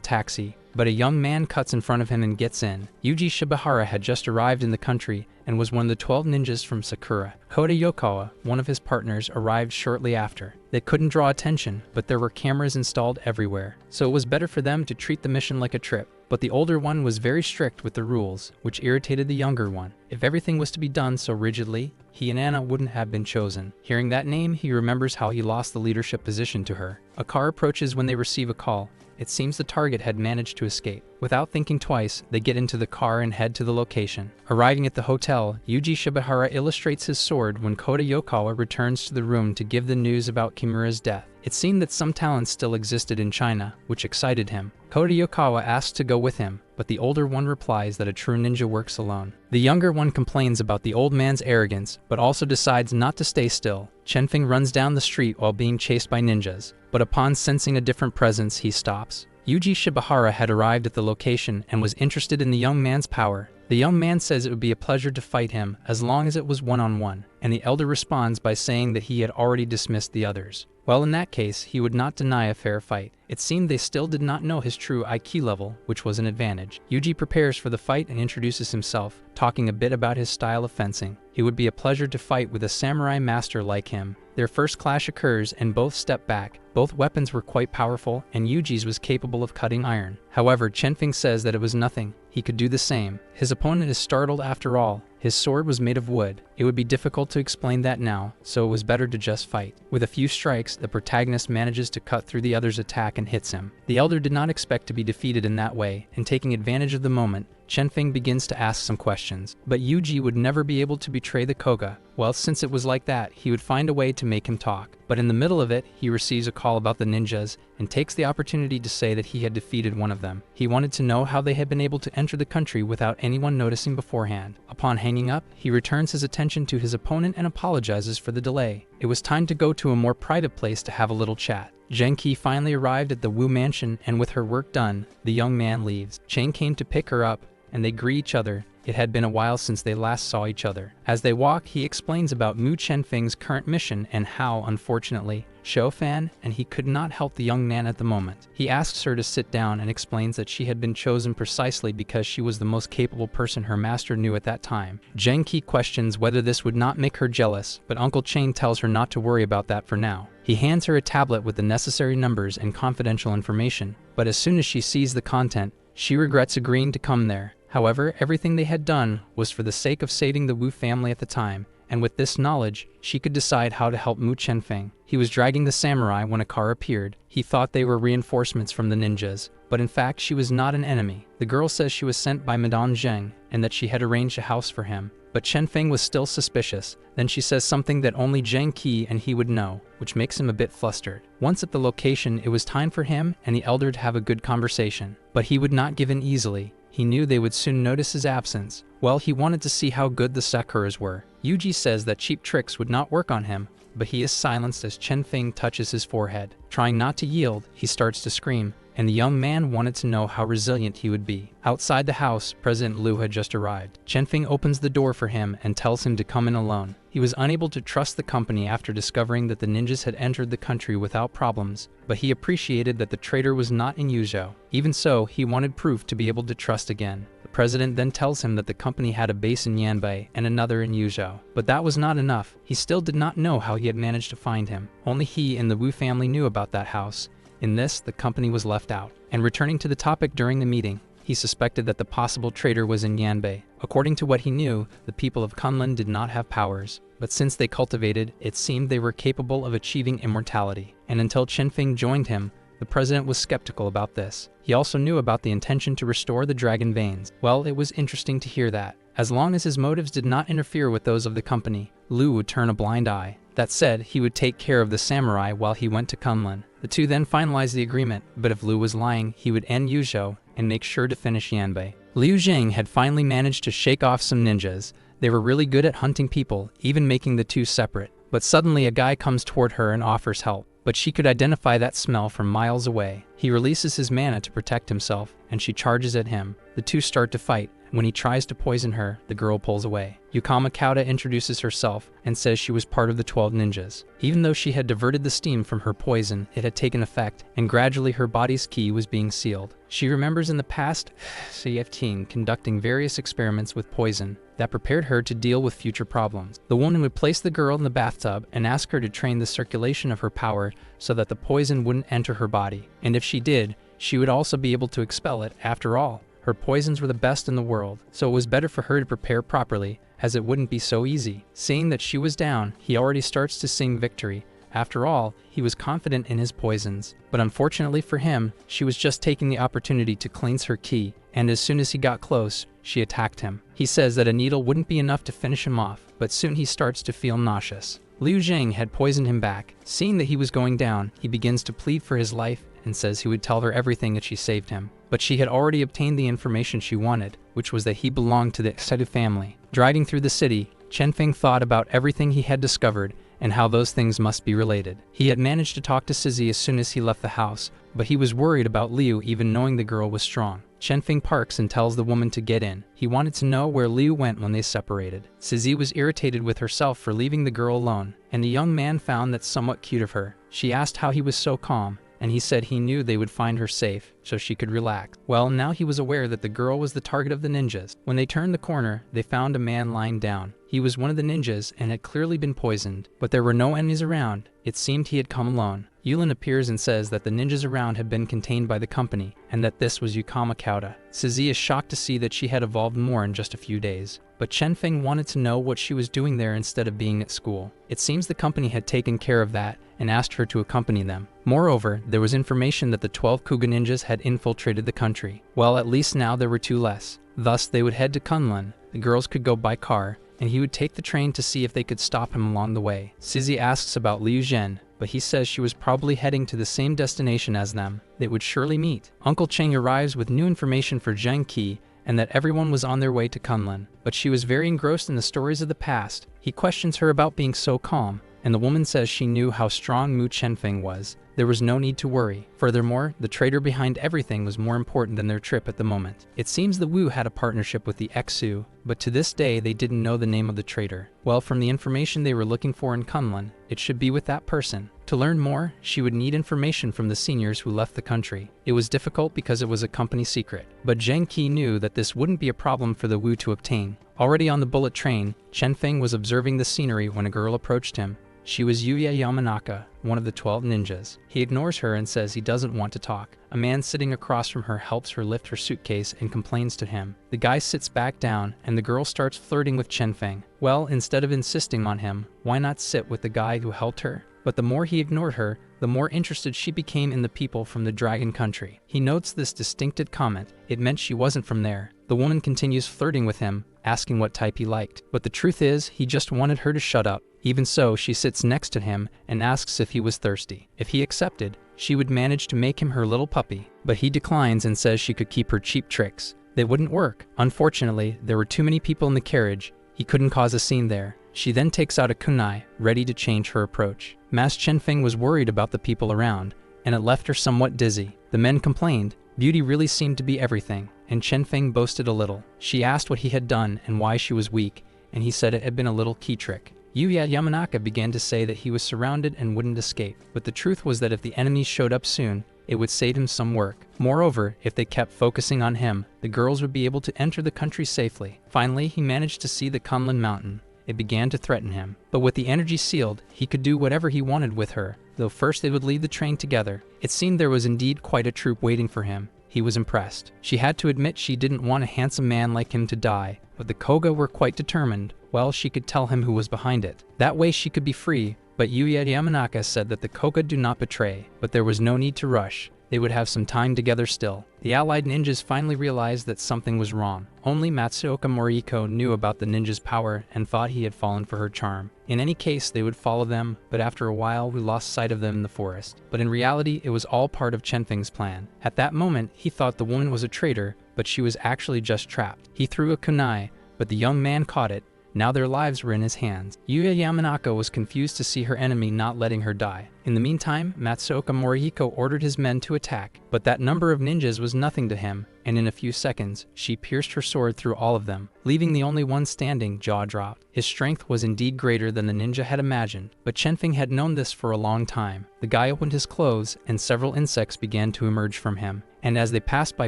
taxi, but a young man cuts in front of him and gets in. Yuji Shibahara had just arrived in the country and was one of the 12 ninjas from Sakura. Kota Yokawa, one of his partners, arrived shortly after. They couldn't draw attention, but there were cameras installed everywhere, so it was better for them to treat the mission like a trip. But the older one was very strict with the rules, which irritated the younger one. If everything was to be done so rigidly, he and Anna wouldn't have been chosen. Hearing that name, he remembers how he lost the leadership position to her. A car approaches when they receive a call. It seems the target had managed to escape. Without thinking twice, they get into the car and head to the location. Arriving at the hotel, Yuji Shibahara illustrates his sword when Kota Yokawa returns to the room to give the news about Kimura's death. It seemed that some talents still existed in China, which excited him. Kota Yokawa asks to go with him, but the older one replies that a true ninja works alone. The younger one complains about the old man's arrogance, but also decides not to stay still. Chenfeng runs down the street while being chased by ninjas, but upon sensing a different presence, he stops. Yuji Shibahara had arrived at the location and was interested in the young man's power. The young man says it would be a pleasure to fight him as long as it was one-on-one, and the elder responds by saying that he had already dismissed the others. Well, in that case, he would not deny a fair fight. It seemed they still did not know his true IQ level, which was an advantage. Yuji prepares for the fight and introduces himself, talking a bit about his style of fencing. It would be a pleasure to fight with a samurai master like him. Their first clash occurs and both step back. Both weapons were quite powerful, and Yuji's was capable of cutting iron. However, Chenfeng says that it was nothing. He could do the same. His opponent is startled after all. His sword was made of wood. It would be difficult to explain that now, so it was better to just fight. With a few strikes, the protagonist manages to cut through the other's attack and hits him. The elder did not expect to be defeated in that way, and taking advantage of the moment, Chenfeng begins to ask some questions. But Yuji would never be able to betray the Koga. Well, since it was like that, he would find a way to make him talk. But in the middle of it, he receives a call about the ninjas and takes the opportunity to say that he had defeated one of them. He wanted to know how they had been able to enter the country without anyone noticing beforehand. Upon hanging up, he returns his attention to his opponent and apologizes for the delay. It was time to go to a more private place to have a little chat. Genki finally arrived at the Wu mansion, and with her work done, the young man leaves. Chang came to pick her up, and they greet each other. It had been a while since they last saw each other. As they walk, he explains about Mu Chenfeng's current mission and how, unfortunately, Shou-fan and he could not help the young man at the moment. He asks her to sit down and explains that she had been chosen precisely because she was the most capable person her master knew at that time. Genki questions whether this would not make her jealous, but Uncle Chang tells her not to worry about that for now. He hands her a tablet with the necessary numbers and confidential information, but as soon as she sees the content, she regrets agreeing to come there. However, everything they had done was for the sake of saving the Wu family at the time, and with this knowledge, she could decide how to help Mu Chenfeng. He was dragging the samurai when a car appeared. He thought they were reinforcements from the ninjas, but in fact she was not an enemy. The girl says she was sent by Madame Zheng and that she had arranged a house for him, but Chenfeng was still suspicious. Then she says something that only Zheng Qi and he would know, which makes him a bit flustered. Once at the location, it was time for him and the elder to have a good conversation, but he would not give in easily. He knew they would soon notice his absence. Well, he wanted to see how good the Sakuras were. Yuji says that cheap tricks would not work on him, but he is silenced as Chenfeng touches his forehead. Trying not to yield, he starts to scream, and the young man wanted to know how resilient he would be. Outside the house, President Liu had just arrived. Chenfeng opens the door for him and tells him to come in alone. He was unable to trust the company after discovering that the ninjas had entered the country without problems, but he appreciated that the traitor was not in Yuzhou. Even so, he wanted proof to be able to trust again. The president then tells him that the company had a base in Yanbei and another in Yuzhou. But that was not enough. He still did not know how he had managed to find him. Only he and the Wu family knew about that house. In this, the company was left out. And returning to the topic during the meeting, he suspected that the possible traitor was in Yanbei. According to what he knew, the people of Kunlun did not have powers, but since they cultivated, it seemed they were capable of achieving immortality. And until Chenfeng joined him, the president was skeptical about this. He also knew about the intention to restore the dragon veins. Well, it was interesting to hear that. As long as his motives did not interfere with those of the company, Liu would turn a blind eye. That said, he would take care of the samurai while he went to Kunlun. The two then finalized the agreement, but if Liu was lying, he would end Yuzhou and make sure to finish Yanbei. Liu Jing had finally managed to shake off some ninjas. They were really good at hunting people, even making the two separate. But suddenly a guy comes toward her and offers help. But she could identify that smell from miles away. He releases his mana to protect himself, and she charges at him. The two start to fight. When he tries to poison her, the girl pulls away. Yukama Kauta introduces herself and says she was part of the 12 ninjas. Even though she had diverted the steam from her poison, it had taken effect, and gradually her body's ki was being sealed. She remembers in the past, CF conducting various experiments with poison that prepared her to deal with future problems. The woman would place the girl in the bathtub and ask her to train the circulation of her power so that the poison wouldn't enter her body. And if she did, she would also be able to expel it. After all, her poisons were the best in the world, so it was better for her to prepare properly, as it wouldn't be so easy. Seeing that she was down, he already starts to sing victory. After all, he was confident in his poisons. But unfortunately for him, she was just taking the opportunity to cleanse her ki, and as soon as he got close, she attacked him. He says that a needle wouldn't be enough to finish him off, but soon he starts to feel nauseous. Liu Jing had poisoned him back. Seeing that he was going down, he begins to plead for his life and says he would tell her everything that she saved him. But she had already obtained the information she wanted, which was that he belonged to the Setu family. Driving through the city, Chenfeng thought about everything he had discovered and how those things must be related. He had managed to talk to Sizzy as soon as he left the house, but he was worried about Liu even knowing the girl was strong. Chenfeng parks and tells the woman to get in. He wanted to know where Liu went when they separated. Sizzy was irritated with herself for leaving the girl alone, and the young man found that somewhat cute of her. She asked how he was so calm, and he said he knew they would find her safe, so she could relax. Well, now he was aware that the girl was the target of the ninjas. When they turned the corner, they found a man lying down. He was one of the ninjas and had clearly been poisoned, but there were no enemies around. It seemed he had come alone. Yulin appears and says that the ninjas around had been contained by the company, and that this was Yukama Kauta. Sizzy is shocked to see that she had evolved more in just a few days. But Chenfeng wanted to know what she was doing there instead of being at school. It seems the company had taken care of that and asked her to accompany them. Moreover, there was information that the 12 Kuga ninjas had infiltrated the country. Well, at least now there were 2 less. Thus, they would head to Kunlun. The girls could go by car, and he would take the train to see if they could stop him along the way. Sizzy asks about Liu Zhen, but he says she was probably heading to the same destination as them. They would surely meet. Uncle Cheng arrives with new information for Zheng Qi, and that everyone was on their way to Kunlun, but she was very engrossed in the stories of the past. He questions her about being so calm, and the woman says she knew how strong Mu Chenfeng was. There was no need to worry. Furthermore, the traitor behind everything was more important than their trip at the moment. It seems the Wu had a partnership with the Xu, but to this day they didn't know the name of the traitor. Well, from the information they were looking for in Kunlun, it should be with that person. To learn more, she would need information from the seniors who left the country. It was difficult because it was a company secret, but Zheng Qi knew that this wouldn't be a problem for the Wu to obtain. Already on the bullet train, Chenfeng was observing the scenery when a girl approached him. She was Yuya Yamanaka, one of the 12 ninjas. He ignores her and says he doesn't want to talk. A man sitting across from her helps her lift her suitcase and complains to him. The guy sits back down and the girl starts flirting with Chenfeng. Well, instead of insisting on him, why not sit with the guy who helped her? But the more he ignored her, the more interested she became in the people from the Dragon Country. He notes this distinctive comment. It meant she wasn't from there. The woman continues flirting with him, asking what type he liked. But the truth is, he just wanted her to shut up. Even so, she sits next to him and asks if he was thirsty. If he accepted, she would manage to make him her little puppy. But he declines and says she could keep her cheap tricks. They wouldn't work. Unfortunately, there were too many people in the carriage. He couldn't cause a scene there. She then takes out a kunai, ready to change her approach. Mas Chenfeng was worried about the people around, and it left her somewhat dizzy. The men complained. Beauty really seemed to be everything, and Chenfeng boasted a little. She asked what he had done and why she was weak, and he said it had been a little key trick. Yuya Yamanaka began to say that he was surrounded and wouldn't escape, but the truth was that if the enemies showed up soon, it would save him some work. Moreover, if they kept focusing on him, the girls would be able to enter the country safely. Finally, he managed to see the Kunlun mountain. It began to threaten him. But with the energy sealed, he could do whatever he wanted with her, though first they would leave the train together. It seemed there was indeed quite a troop waiting for him. He was impressed. She had to admit she didn't want a handsome man like him to die, but the Koga were quite determined. Well, she could tell him who was behind it. That way she could be free, but Yuya Yamanaka said that the Koga do not betray, but there was no need to rush. They would have some time together still. The allied ninjas finally realized that something was wrong. Only Matsuoka Moriko knew about the ninja's power and thought he had fallen for her charm. In any case, they would follow them, but after a while we lost sight of them in the forest. But in reality, it was all part of Chenfeng's plan. At that moment, he thought the woman was a traitor, but she was actually just trapped. He threw a kunai, but the young man caught it. Now their lives were in his hands. Yuya Yamanaka was confused to see her enemy not letting her die. In the meantime, Matsuoka Morihiko ordered his men to attack, but that number of ninjas was nothing to him, and in a few seconds, she pierced her sword through all of them, leaving the only one standing, jaw dropped. His strength was indeed greater than the ninja had imagined, but Chenfeng had known this for a long time. The guy opened his clothes, and several insects began to emerge from him, and as they passed by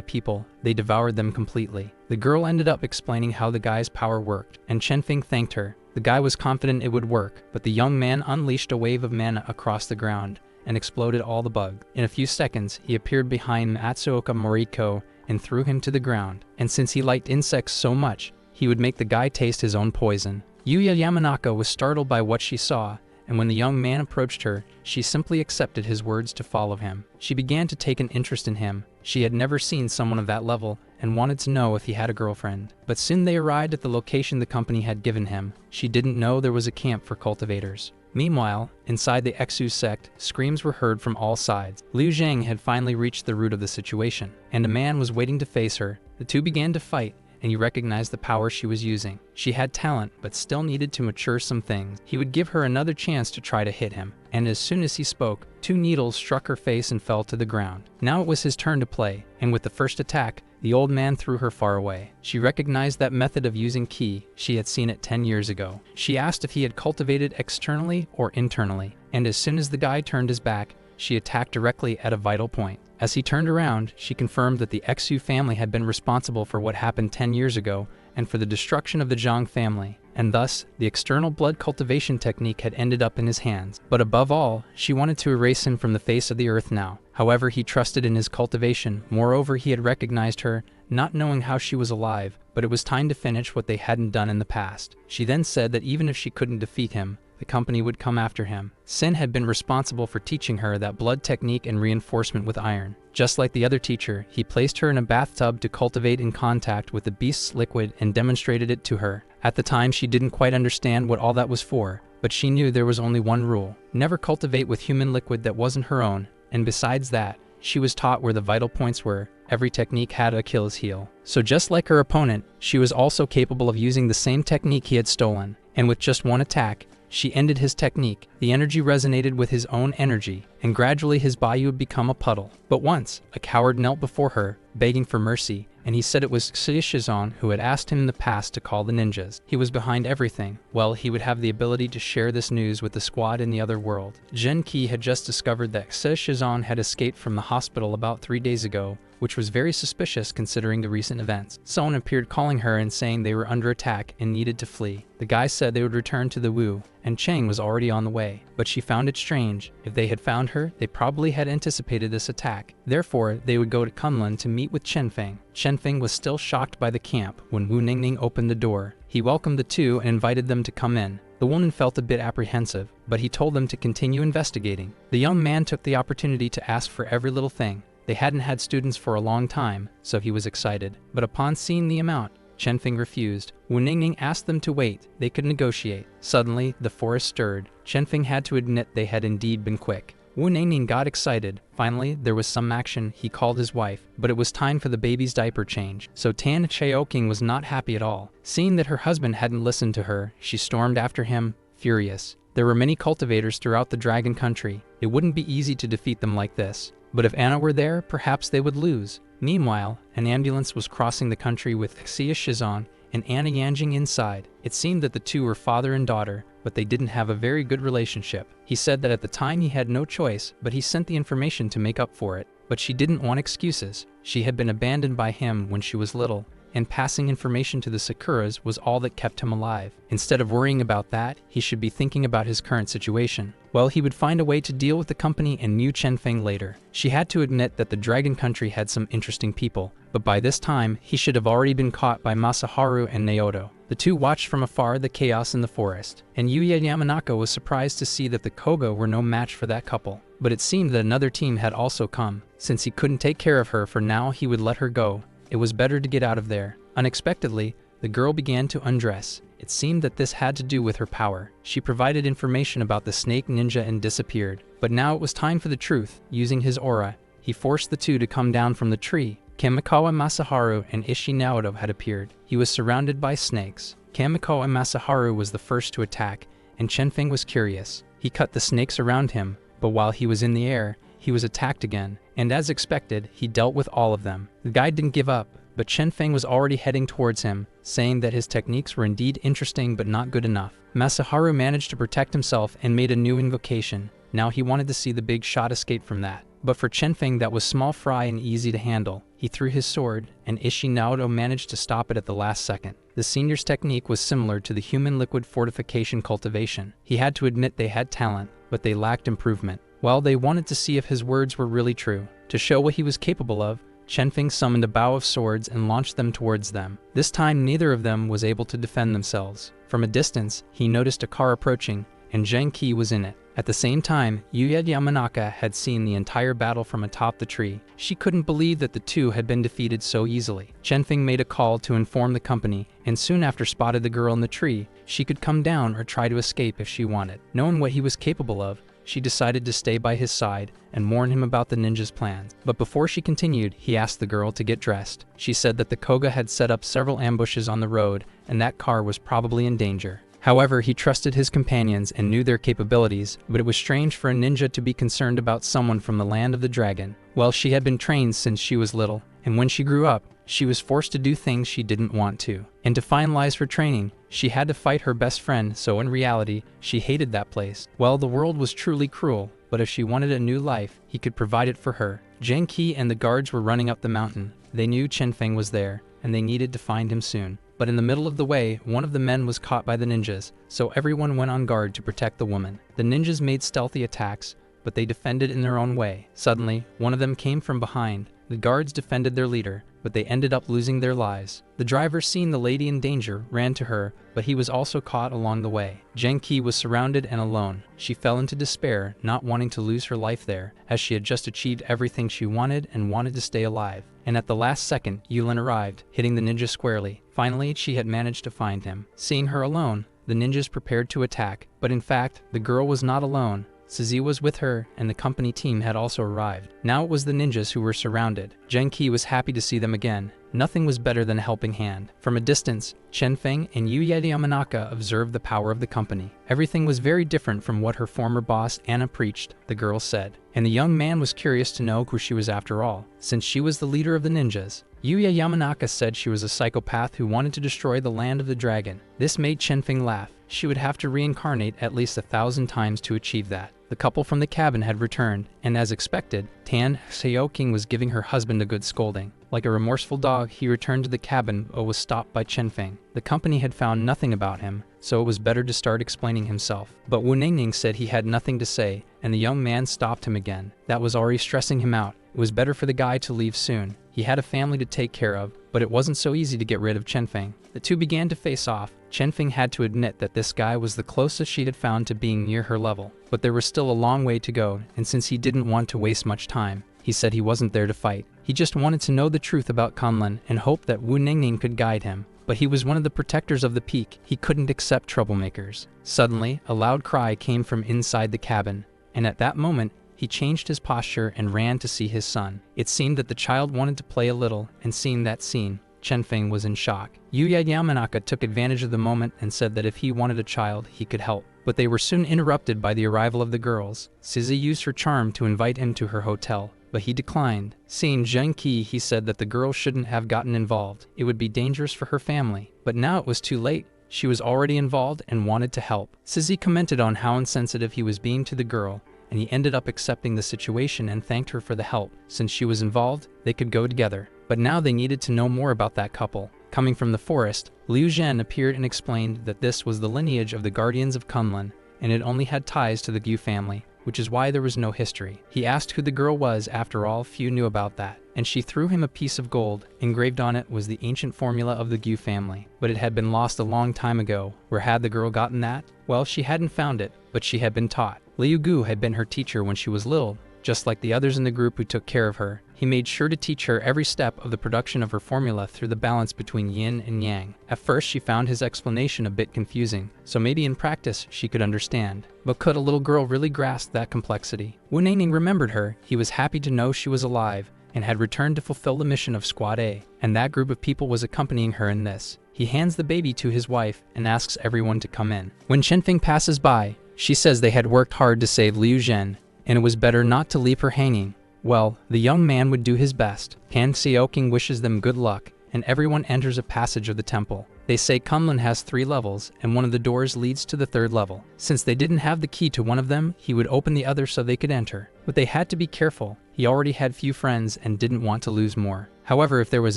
people, they devoured them completely. The girl ended up explaining how the guy's power worked, and Chenfeng thanked her. The guy was confident it would work, but the young man unleashed a wave of mana across the ground and exploded all the bugs. In a few seconds, he appeared behind Matsuoka Moriko and threw him to the ground. And since he liked insects so much, he would make the guy taste his own poison. Yuya Yamanaka was startled by what she saw, and when the young man approached her, she simply accepted his words to follow him. She began to take an interest in him. She had never seen someone of that level and wanted to know if he had a girlfriend. But soon they arrived at the location the company had given him. She didn't know there was a camp for cultivators. Meanwhile, inside the Xu sect, screams were heard from all sides. Liu Zhang had finally reached the root of the situation, and a man was waiting to face her. The two began to fight, and you recognized the power she was using. She had talent, but still needed to mature some things. He would give her another chance to try to hit him, and as soon as he spoke, 2 needles struck her face and fell to the ground. Now it was his turn to play, and with the first attack, the old man threw her far away. She recognized that method of using ki. She had seen it 10 years ago. She asked if he had cultivated externally or internally, and as soon as the guy turned his back, she attacked directly at a vital point. As he turned around, she confirmed that the Xu family had been responsible for what happened 10 years ago and for the destruction of the Zhang family, and thus the external blood cultivation technique had ended up in his hands. But above all, she wanted to erase him from the face of the earth now. However, he trusted in his cultivation. Moreover, he had recognized her, not knowing how she was alive, but it was time to finish what they hadn't done in the past. She then said that even if she couldn't defeat him, the company would come after him. Sin had been responsible for teaching her that blood technique and reinforcement with iron. Just like the other teacher, he placed her in a bathtub to cultivate in contact with the beast's liquid and demonstrated it to her. At the time, she didn't quite understand what all that was for, but she knew there was only one rule: never cultivate with human liquid that wasn't her own, and besides that, she was taught where the vital points were. Every technique had an Achilles heel. So just like her opponent, she was also capable of using the same technique he had stolen, and with just one attack, she ended his technique. The energy resonated with his own energy, and gradually his body would become a puddle. But once, a coward knelt before her, begging for mercy, and he said it was Shizon who had asked him in the past to call the ninjas. He was behind everything. Well, he would have the ability to share this news with the squad in the other world. Genki had just discovered that Shizon had escaped from the hospital about 3 days ago, which was very suspicious considering the recent events. Someone appeared calling her and saying they were under attack and needed to flee. The guy said they would return to the Wu, and Cheng was already on the way. But she found it strange. If they had found her, they probably had anticipated this attack. Therefore, they would go to Kunlun to meet with Chenfeng. Chenfeng was still shocked by the camp when Wu Ningning opened the door. He welcomed the two and invited them to come in. The woman felt a bit apprehensive, but he told them to continue investigating. The young man took the opportunity to ask for every little thing. They hadn't had students for a long time, so he was excited. But upon seeing the amount, Chenfeng refused. Wu Ningning asked them to wait. They could negotiate. Suddenly, the forest stirred. Chenfeng had to admit they had indeed been quick. Wu Ningning got excited. Finally, there was some action. He called his wife, but it was time for the baby's diaper change. So Tan Cheoking was not happy at all. Seeing that her husband hadn't listened to her, she stormed after him, furious. There were many cultivators throughout the Dragon Country. It wouldn't be easy to defeat them like this. But if Anna were there, perhaps they would lose. Meanwhile, an ambulance was crossing the country with Xia Shizan and Anna Yanjing inside. It seemed that the two were father and daughter, but they didn't have a very good relationship. He said that at the time he had no choice, but he sent the information to make up for it. But she didn't want excuses. She had been abandoned by him when she was little, and passing information to the Sakuras was all that kept him alive. Instead of worrying about that, he should be thinking about his current situation. Well, he would find a way to deal with the company and Mu Chenfeng later. She had to admit that the Dragon Country had some interesting people, but by this time, he should have already been caught by Masaharu and Naoto. The two watched from afar the chaos in the forest, and Yuya Yamanaka was surprised to see that the Koga were no match for that couple. But it seemed that another team had also come. Since he couldn't take care of her for now, he would let her go. It was better to get out of there. Unexpectedly, the girl began to undress. It seemed that this had to do with her power. She provided information about the snake ninja and disappeared. But now it was time for the truth. Using his aura, he forced the two to come down from the tree. Kamikawa Masaharu and Ishii Naoto had appeared. He was surrounded by snakes. Kamikawa Masaharu was the first to attack, and Chenfeng was curious. He cut the snakes around him, but while he was in the air, he was attacked again, and as expected, he dealt with all of them. The guy didn't give up, but Chenfeng was already heading towards him, saying that his techniques were indeed interesting but not good enough. Masaharu managed to protect himself and made a new invocation. Now he wanted to see the big shot escape from that. But for Chenfeng, that was small fry and easy to handle. He threw his sword, and Ishii Naoto managed to stop it at the last second. The senior's technique was similar to the human liquid fortification cultivation. He had to admit they had talent, but they lacked improvement. Well, they wanted to see if his words were really true. To show what he was capable of, Chenfeng summoned a bow of swords and launched them towards them. This time, neither of them was able to defend themselves. From a distance, he noticed a car approaching, and Zheng Qi was in it. At the same time, Yuya Yamanaka had seen the entire battle from atop the tree. She couldn't believe that the two had been defeated so easily. Chenfeng made a call to inform the company, and soon after spotted the girl in the tree. She could come down or try to escape if she wanted. Knowing what he was capable of, she decided to stay by his side and warn him about the ninja's plans. But before she continued, he asked the girl to get dressed. She said that the Koga had set up several ambushes on the road and that car was probably in danger. However, he trusted his companions and knew their capabilities, but it was strange for a ninja to be concerned about someone from the land of the dragon. Well, she had been trained since she was little, and when she grew up, she was forced to do things she didn't want to. And to finalize her training, she had to fight her best friend, so in reality, she hated that place. Well, the world was truly cruel, but if she wanted a new life, he could provide it for her. Genki and the guards were running up the mountain. They knew Chen Feng was there, and they needed to find him soon. But in the middle of the way, one of the men was caught by the ninjas, so everyone went on guard to protect the woman. The ninjas made stealthy attacks, but they defended in their own way. Suddenly, one of them came from behind. The guards defended their leader, but they ended up losing their lives. The driver, seeing the lady in danger, ran to her, but he was also caught along the way. Genki was surrounded and alone. She fell into despair, not wanting to lose her life there, as she had just achieved everything she wanted and wanted to stay alive. And at the last second, Yulin arrived, hitting the ninja squarely. Finally, she had managed to find him. Seeing her alone, the ninjas prepared to attack, but in fact, the girl was not alone. Suzy was with her, and the company team had also arrived. Now it was the ninjas who were surrounded. Genki was happy to see them again. Nothing was better than a helping hand. From a distance, Chen Feng and Yuya Yamanaka observed the power of the company. Everything was very different from what her former boss, Anna, preached, the girl said. And the young man was curious to know who she was after all, since she was the leader of the ninjas. Yuya Yamanaka said she was a psychopath who wanted to destroy the land of the dragon. This made Chen Feng laugh. She would have to reincarnate at least 1,000 times to achieve that. The couple from the cabin had returned, and as expected, Tan Seoking was giving her husband a good scolding. Like a remorseful dog, he returned to the cabin but was stopped by Chen Feng. The company had found nothing about him, so it was better to start explaining himself. But Wu Ningning said he had nothing to say, and the young man stopped him again. That was already stressing him out. It was better for the guy to leave soon. He had a family to take care of, but it wasn't so easy to get rid of Chen Feng. The two began to face off. Chen Feng had to admit that this guy was the closest she had found to being near her level, but there was still a long way to go, and since he didn't want to waste much time, he said he wasn't there to fight. He just wanted to know the truth about Kunlun and hoped that Wu Ningning could guide him. But he was one of the protectors of the peak. He couldn't accept troublemakers. Suddenly, a loud cry came from inside the cabin, and at that moment, he changed his posture and ran to see his son. It seemed that the child wanted to play a little, and seeing that scene, Chen Feng was in shock. Yuya Yamanaka took advantage of the moment and said that if he wanted a child, he could help. But they were soon interrupted by the arrival of the girls. Suzy used her charm to invite him to her hotel, but he declined. Seeing Genki, he said that the girl shouldn't have gotten involved. It would be dangerous for her family. But now it was too late. She was already involved and wanted to help. Suzy commented on how insensitive he was being to the girl, and he ended up accepting the situation and thanked her for the help. Since she was involved, they could go together. But now they needed to know more about that couple. Coming from the forest, Liu Zhen appeared and explained that this was the lineage of the Guardians of Kunlun, and it only had ties to the Gu family, which is why there was no history. He asked who the girl was. After all, few knew about that, and she threw him a piece of gold. Engraved on it was the ancient formula of the Gu family, but it had been lost a long time ago. Where had the girl gotten that? Well, she hadn't found it, but she had been taught. Liu Gu had been her teacher when she was little. Just like the others in the group who took care of her, he made sure to teach her every step of the production of her formula through the balance between yin and yang. At first, she found his explanation a bit confusing, so maybe in practice she could understand. But could a little girl really grasp that complexity? Wu Ningning remembered her. He was happy to know she was alive and had returned to fulfill the mission of Squad A, and that group of people was accompanying her in this. He hands the baby to his wife and asks everyone to come in. When Chen Feng passes by, she says they had worked hard to save Liu Zhen, and it was better not to leave her hanging. Well, the young man would do his best. Tan Seoking wishes them good luck, and everyone enters a passage of the temple. They say Kunlun has 3 levels, and one of the doors leads to the 3rd level. Since they didn't have the key to one of them, he would open the other so they could enter. But they had to be careful. He already had few friends and didn't want to lose more. However, if there was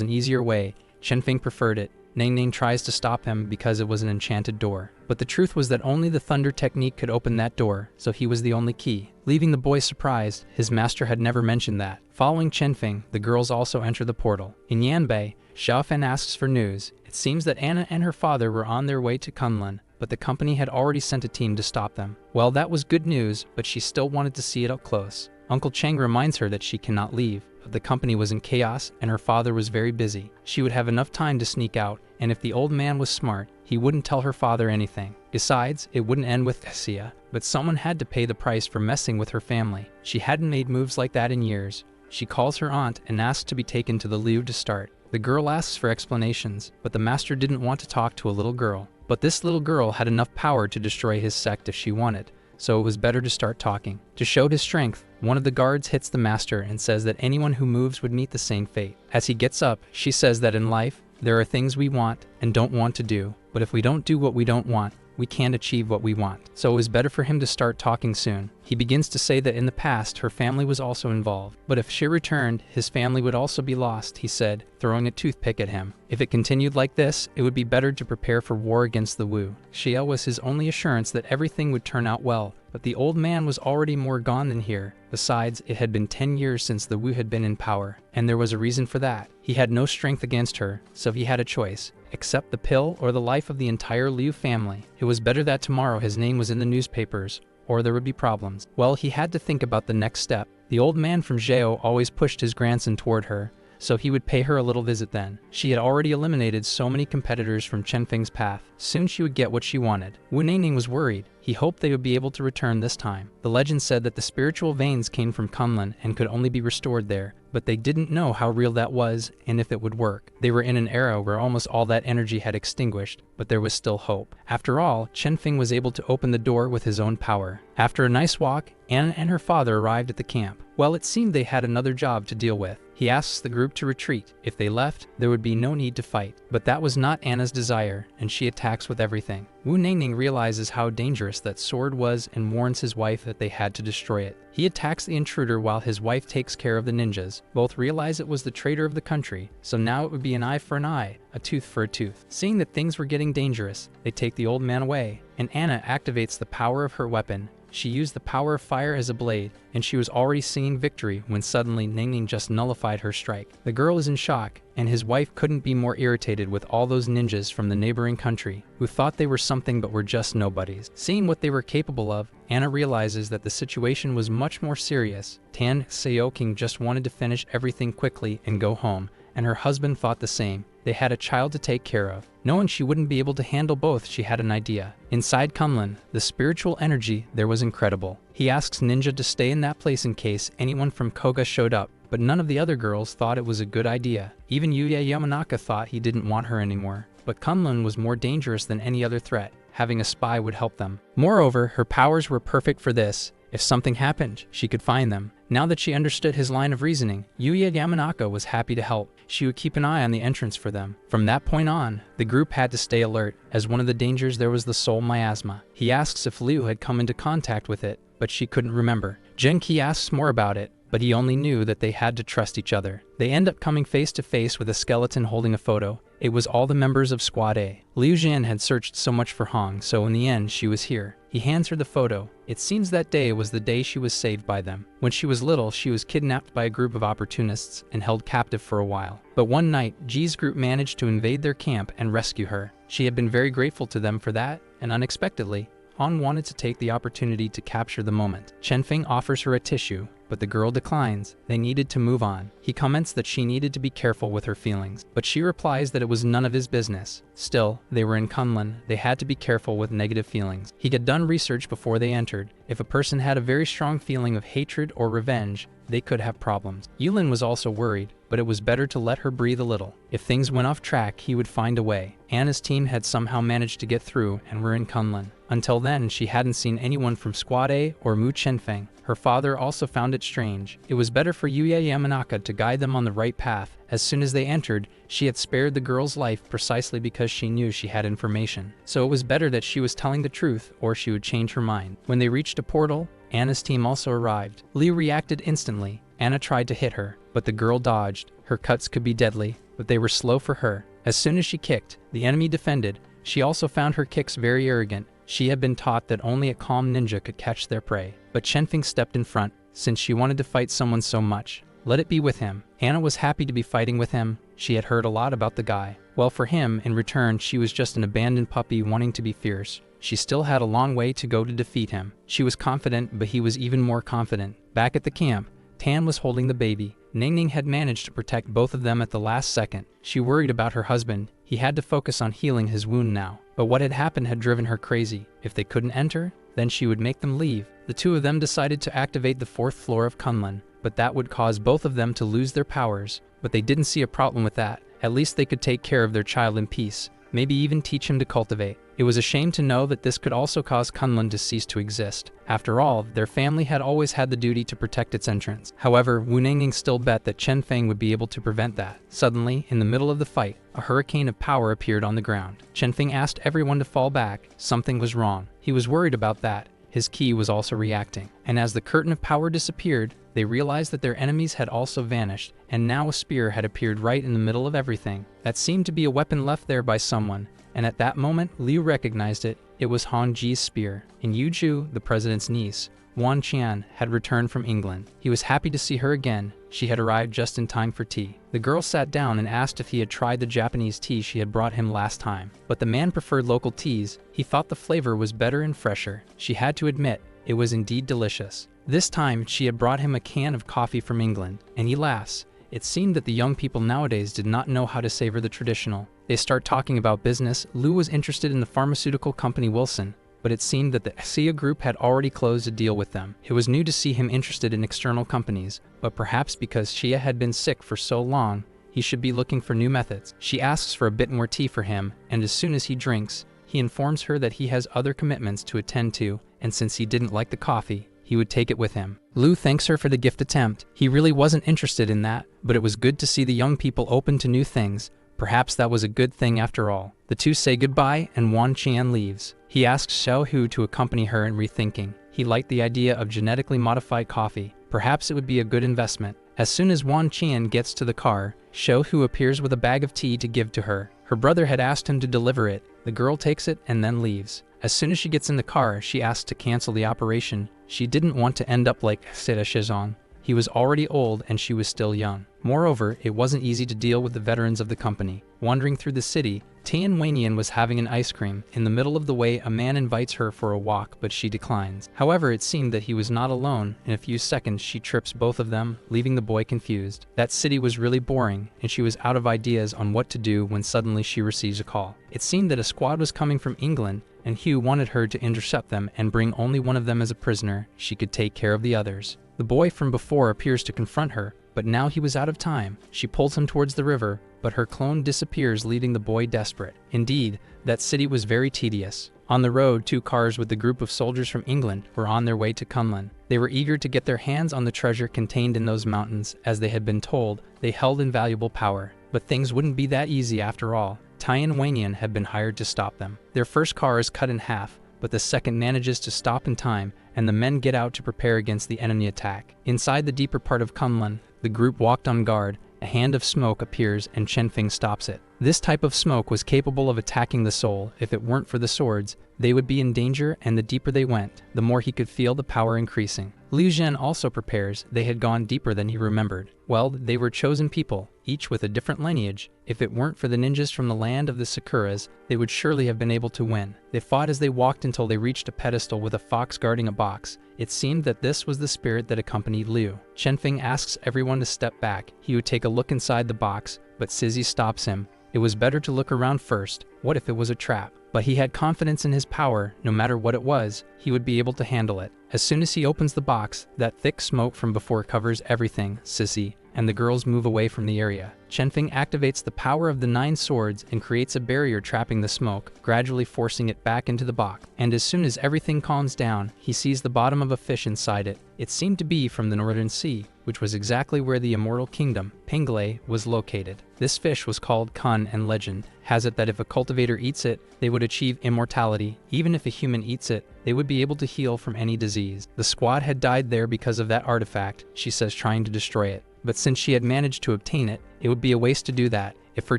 an easier way, Chen Feng preferred it. Ningning tries to stop him because it was an enchanted door. But the truth was that only the thunder technique could open that door, so he was the only key. Leaving the boy surprised, his master had never mentioned that. Following Chen Feng, the girls also enter the portal. In Yanbei, Xiaofan asks for news. It seems that Anna and her father were on their way to Kunlun, but the company had already sent a team to stop them. Well, that was good news, but she still wanted to see it up close. Uncle Cheng reminds her that she cannot leave. The company was in chaos and her father was very busy. She would have enough time to sneak out, and if the old man was smart, he wouldn't tell her father anything. Besides, it wouldn't end with Sia. but someone had to pay the price for messing with her family. She hadn't made moves like that in years. She calls her aunt and asks to be taken to the Liu to start. The girl asks for explanations, but the master didn't want to talk to a little girl. But this little girl had enough power to destroy his sect if she wanted, so it was better to start talking. To show his strength, one of the guards hits the master and says that anyone who moves would meet the same fate. As he gets up, she says that in life, there are things we want and don't want to do, but if we don't do what we don't want, we can't achieve what we want. So it was better for him to start talking soon. He begins to say that in the past, her family was also involved. But if she returned, his family would also be lost, he said, throwing a toothpick at him. If it continued like this, it would be better to prepare for war against the Wu. Xiao was his only assurance that everything would turn out well, but the old man was already more gone than here. Besides, it had been 10 years since the Wu had been in power, and there was a reason for that. He had no strength against her, so he had a choice. Accept the pill or the life of the entire Liu family. It was better that tomorrow his name was in the newspapers, or there would be problems. Well, he had to think about the next step. The old man from Zhao always pushed his grandson toward her, so he would pay her a little visit then. She had already eliminated so many competitors from Chen Feng's path. Soon she would get what she wanted. Wu Ningning was worried. He hoped they would be able to return this time. The legend said that the spiritual veins came from Kunlun and could only be restored there, but they didn't know how real that was and if it would work. They were in an era where almost all that energy had extinguished, but there was still hope. After all, Chen Feng was able to open the door with his own power. After a nice walk, Anna and her father arrived at the camp. Well, it seemed they had another job to deal with. He asks the group to retreat. If they left, there would be no need to fight. But that was not Anna's desire, and she attacks with everything. Wu Ningning realizes how dangerous that sword was and warns his wife that they had to destroy it. He attacks the intruder while his wife takes care of the ninjas. Both realize it was the traitor of the country, so now it would be an eye for an eye, a tooth for a tooth. Seeing that things were getting dangerous, they take the old man away, and Anna activates the power of her weapon. She used the power of fire as a blade, and she was already singing victory when suddenly Ningning just nullified her strike. The girl is in shock, and his wife couldn't be more irritated with all those ninjas from the neighboring country, who thought they were something but were just nobodies. Seeing what they were capable of, Anna realizes that the situation was much more serious. Tan Seoking just wanted to finish everything quickly and go home, and her husband thought the same. They had a child to take care of. Knowing she wouldn't be able to handle both, she had an idea. Inside Kunlun, the spiritual energy there was incredible. He asks Ninja to stay in that place in case anyone from Koga showed up, but none of the other girls thought it was a good idea. Even Yuya Yamanaka thought he didn't want her anymore. But Kunlun was more dangerous than any other threat. Having a spy would help them. Moreover, her powers were perfect for this. If something happened, she could find them. Now that she understood his line of reasoning, Yuya Yamanaka was happy to help. She would keep an eye on the entrance for them. From that point on, the group had to stay alert. As one of the dangers, there was the soul miasma. He asks if Liu had come into contact with it, but she couldn't remember. Genki asks more about it, but he only knew that they had to trust each other. They end up coming face to face with a skeleton holding a photo. It was all the members of Squad A. Liu Jian had searched so much for Hong, so in the end she was here. He hands her the photo. It seems that day was the day she was saved by them. When she was little, she was kidnapped by a group of opportunists and held captive for a while. But one night, Ji's group managed to invade their camp and rescue her. She had been very grateful to them for that, and unexpectedly, Han wanted to take the opportunity to capture the moment. Chen Feng offers her a tissue, but the girl declines. They needed to move on. He comments that she needed to be careful with her feelings, but she replies that it was none of his business. Still, they were in Kunlun. They had to be careful with negative feelings. He had done research before they entered. If a person had a very strong feeling of hatred or revenge, they could have problems. Yulin was also worried, but it was better to let her breathe a little. If things went off track, he would find a way. Anna's team had somehow managed to get through and were in Kunlun. Until then, she hadn't seen anyone from Squad A or Mu Chenfeng. Her father also found it strange. It was better for Yuya Yamanaka to guide them on the right path. As soon as they entered, she had spared the girl's life precisely because she knew she had information. So it was better that she was telling the truth or she would change her mind. When they reached a portal, Anna's team also arrived. Liu reacted instantly. Anna tried to hit her, but the girl dodged. Her cuts could be deadly, but they were slow for her. As soon as she kicked, the enemy defended. She also found her kicks very arrogant. She had been taught that only a calm ninja could catch their prey. But Chenfeng stepped in front, since she wanted to fight someone so much. Let it be with him. Anna was happy to be fighting with him. She had heard a lot about the guy. Well, for him, in return, she was just an abandoned puppy wanting to be fierce. She still had a long way to go to defeat him. She was confident, but he was even more confident. Back at the camp, Tan was holding the baby. Ningning had managed to protect both of them at the last second. She worried about her husband. He had to focus on healing his wound now. But what had happened had driven her crazy. If they couldn't enter, then she would make them leave. The two of them decided to activate the 4th floor of Kunlun, but that would cause both of them to lose their powers. But they didn't see a problem with that. At least they could take care of their child in peace, maybe even teach him to cultivate. It was a shame to know that this could also cause Kunlun to cease to exist. After all, their family had always had the duty to protect its entrance. However, Wu Nangying still bet that Chen Feng would be able to prevent that. Suddenly, in the middle of the fight, a hurricane of power appeared on the ground. Chen Feng asked everyone to fall back. Something was wrong. He was worried about that. His ki was also reacting. And as the curtain of power disappeared, they realized that their enemies had also vanished, and now a spear had appeared right in the middle of everything. That seemed to be a weapon left there by someone, and at that moment, Liu recognized it. It was Han Ji's spear. In Yuju, the president's niece, Wan Qian had returned from England. He was happy to see her again. She had arrived just in time for tea. The girl sat down and asked if he had tried the Japanese tea she had brought him last time. But the man preferred local teas. He thought the flavor was better and fresher. She had to admit, it was indeed delicious. This time, she had brought him a can of coffee from England, and he laughs. It seemed that the young people nowadays did not know how to savor the traditional. They start talking about business. Liu was interested in the pharmaceutical company Wilson, but it seemed that the Xia group had already closed a deal with them. It was new to see him interested in external companies, but perhaps because Xia had been sick for so long, he should be looking for new methods. She asks for a bit more tea for him, and as soon as he drinks, he informs her that he has other commitments to attend to, and since he didn't like the coffee, he would take it with him. Liu thanks her for the gift attempt. He really wasn't interested in that, but it was good to see the young people open to new things. Perhaps that was a good thing after all. The two say goodbye and Wan Qian leaves. He asks Xiao Hu to accompany her in rethinking. He liked the idea of genetically modified coffee. Perhaps it would be a good investment. As soon as Wan Qian gets to the car, Xiao Hu appears with a bag of tea to give to her. Her brother had asked him to deliver it. The girl takes it and then leaves. As soon as she gets in the car, she asks to cancel the operation. She didn't want to end up like Sita Shizong. He was already old and she was still young. Moreover, it wasn't easy to deal with the veterans of the company. Wandering through the city, Tian Weinian was having an ice cream. In the middle of the way, a man invites her for a walk, but she declines. However, it seemed that he was not alone. In a few seconds, she trips both of them, leaving the boy confused. That city was really boring, and she was out of ideas on what to do when suddenly she receives a call. It seemed that a squad was coming from England, and Hugh wanted her to intercept them and bring only one of them as a prisoner. She could take care of the others. The boy from before appears to confront her, but now he was out of time. She pulls him towards the river, but her clone disappears, leaving the boy desperate. Indeed, that city was very tedious. On the road, 2 cars with the group of soldiers from England were on their way to Kunlun. They were eager to get their hands on the treasure contained in those mountains. As they had been told, they held invaluable power. But things wouldn't be that easy after all. Tian Weinian had been hired to stop them. Their first car is cut in half, but the second manages to stop in time, and the men get out to prepare against the enemy attack. Inside the deeper part of Kunlun, the group walked on guard. A hand of smoke appears and Chen Feng stops it. This type of smoke was capable of attacking the soul. If it weren't for the swords, they would be in danger, and the deeper they went, the more he could feel the power increasing. Liu Zhen also prepares. They had gone deeper than he remembered. Well, they were chosen people, each with a different lineage. If it weren't for the ninjas from the land of the Sakuras, they would surely have been able to win. They fought as they walked until they reached a pedestal with a fox guarding a box. It seemed that this was the spirit that accompanied Liu. Chen Feng asks everyone to step back. He would take a look inside the box, but Sizzy stops him. It was better to look around first. What if it was a trap? But he had confidence in his power. No matter what it was, he would be able to handle it. As soon as he opens the box, that thick smoke from before covers everything. Sissy and the girls move away from the area. Chen Feng activates the power of the 9 swords and creates a barrier trapping the smoke, gradually forcing it back into the box. And as soon as everything calms down, he sees the bottom of a fish inside it. It seemed to be from the Northern Sea, which was exactly where the immortal kingdom, Penglei, was located. This fish was called Kun, and legend has it that if a cultivator eats it, they would achieve immortality. Even if a human eats it, they would be able to heal from any disease. The squad had died there because of that artifact, she says, trying to destroy it. But since she had managed to obtain it, it would be a waste to do that. If her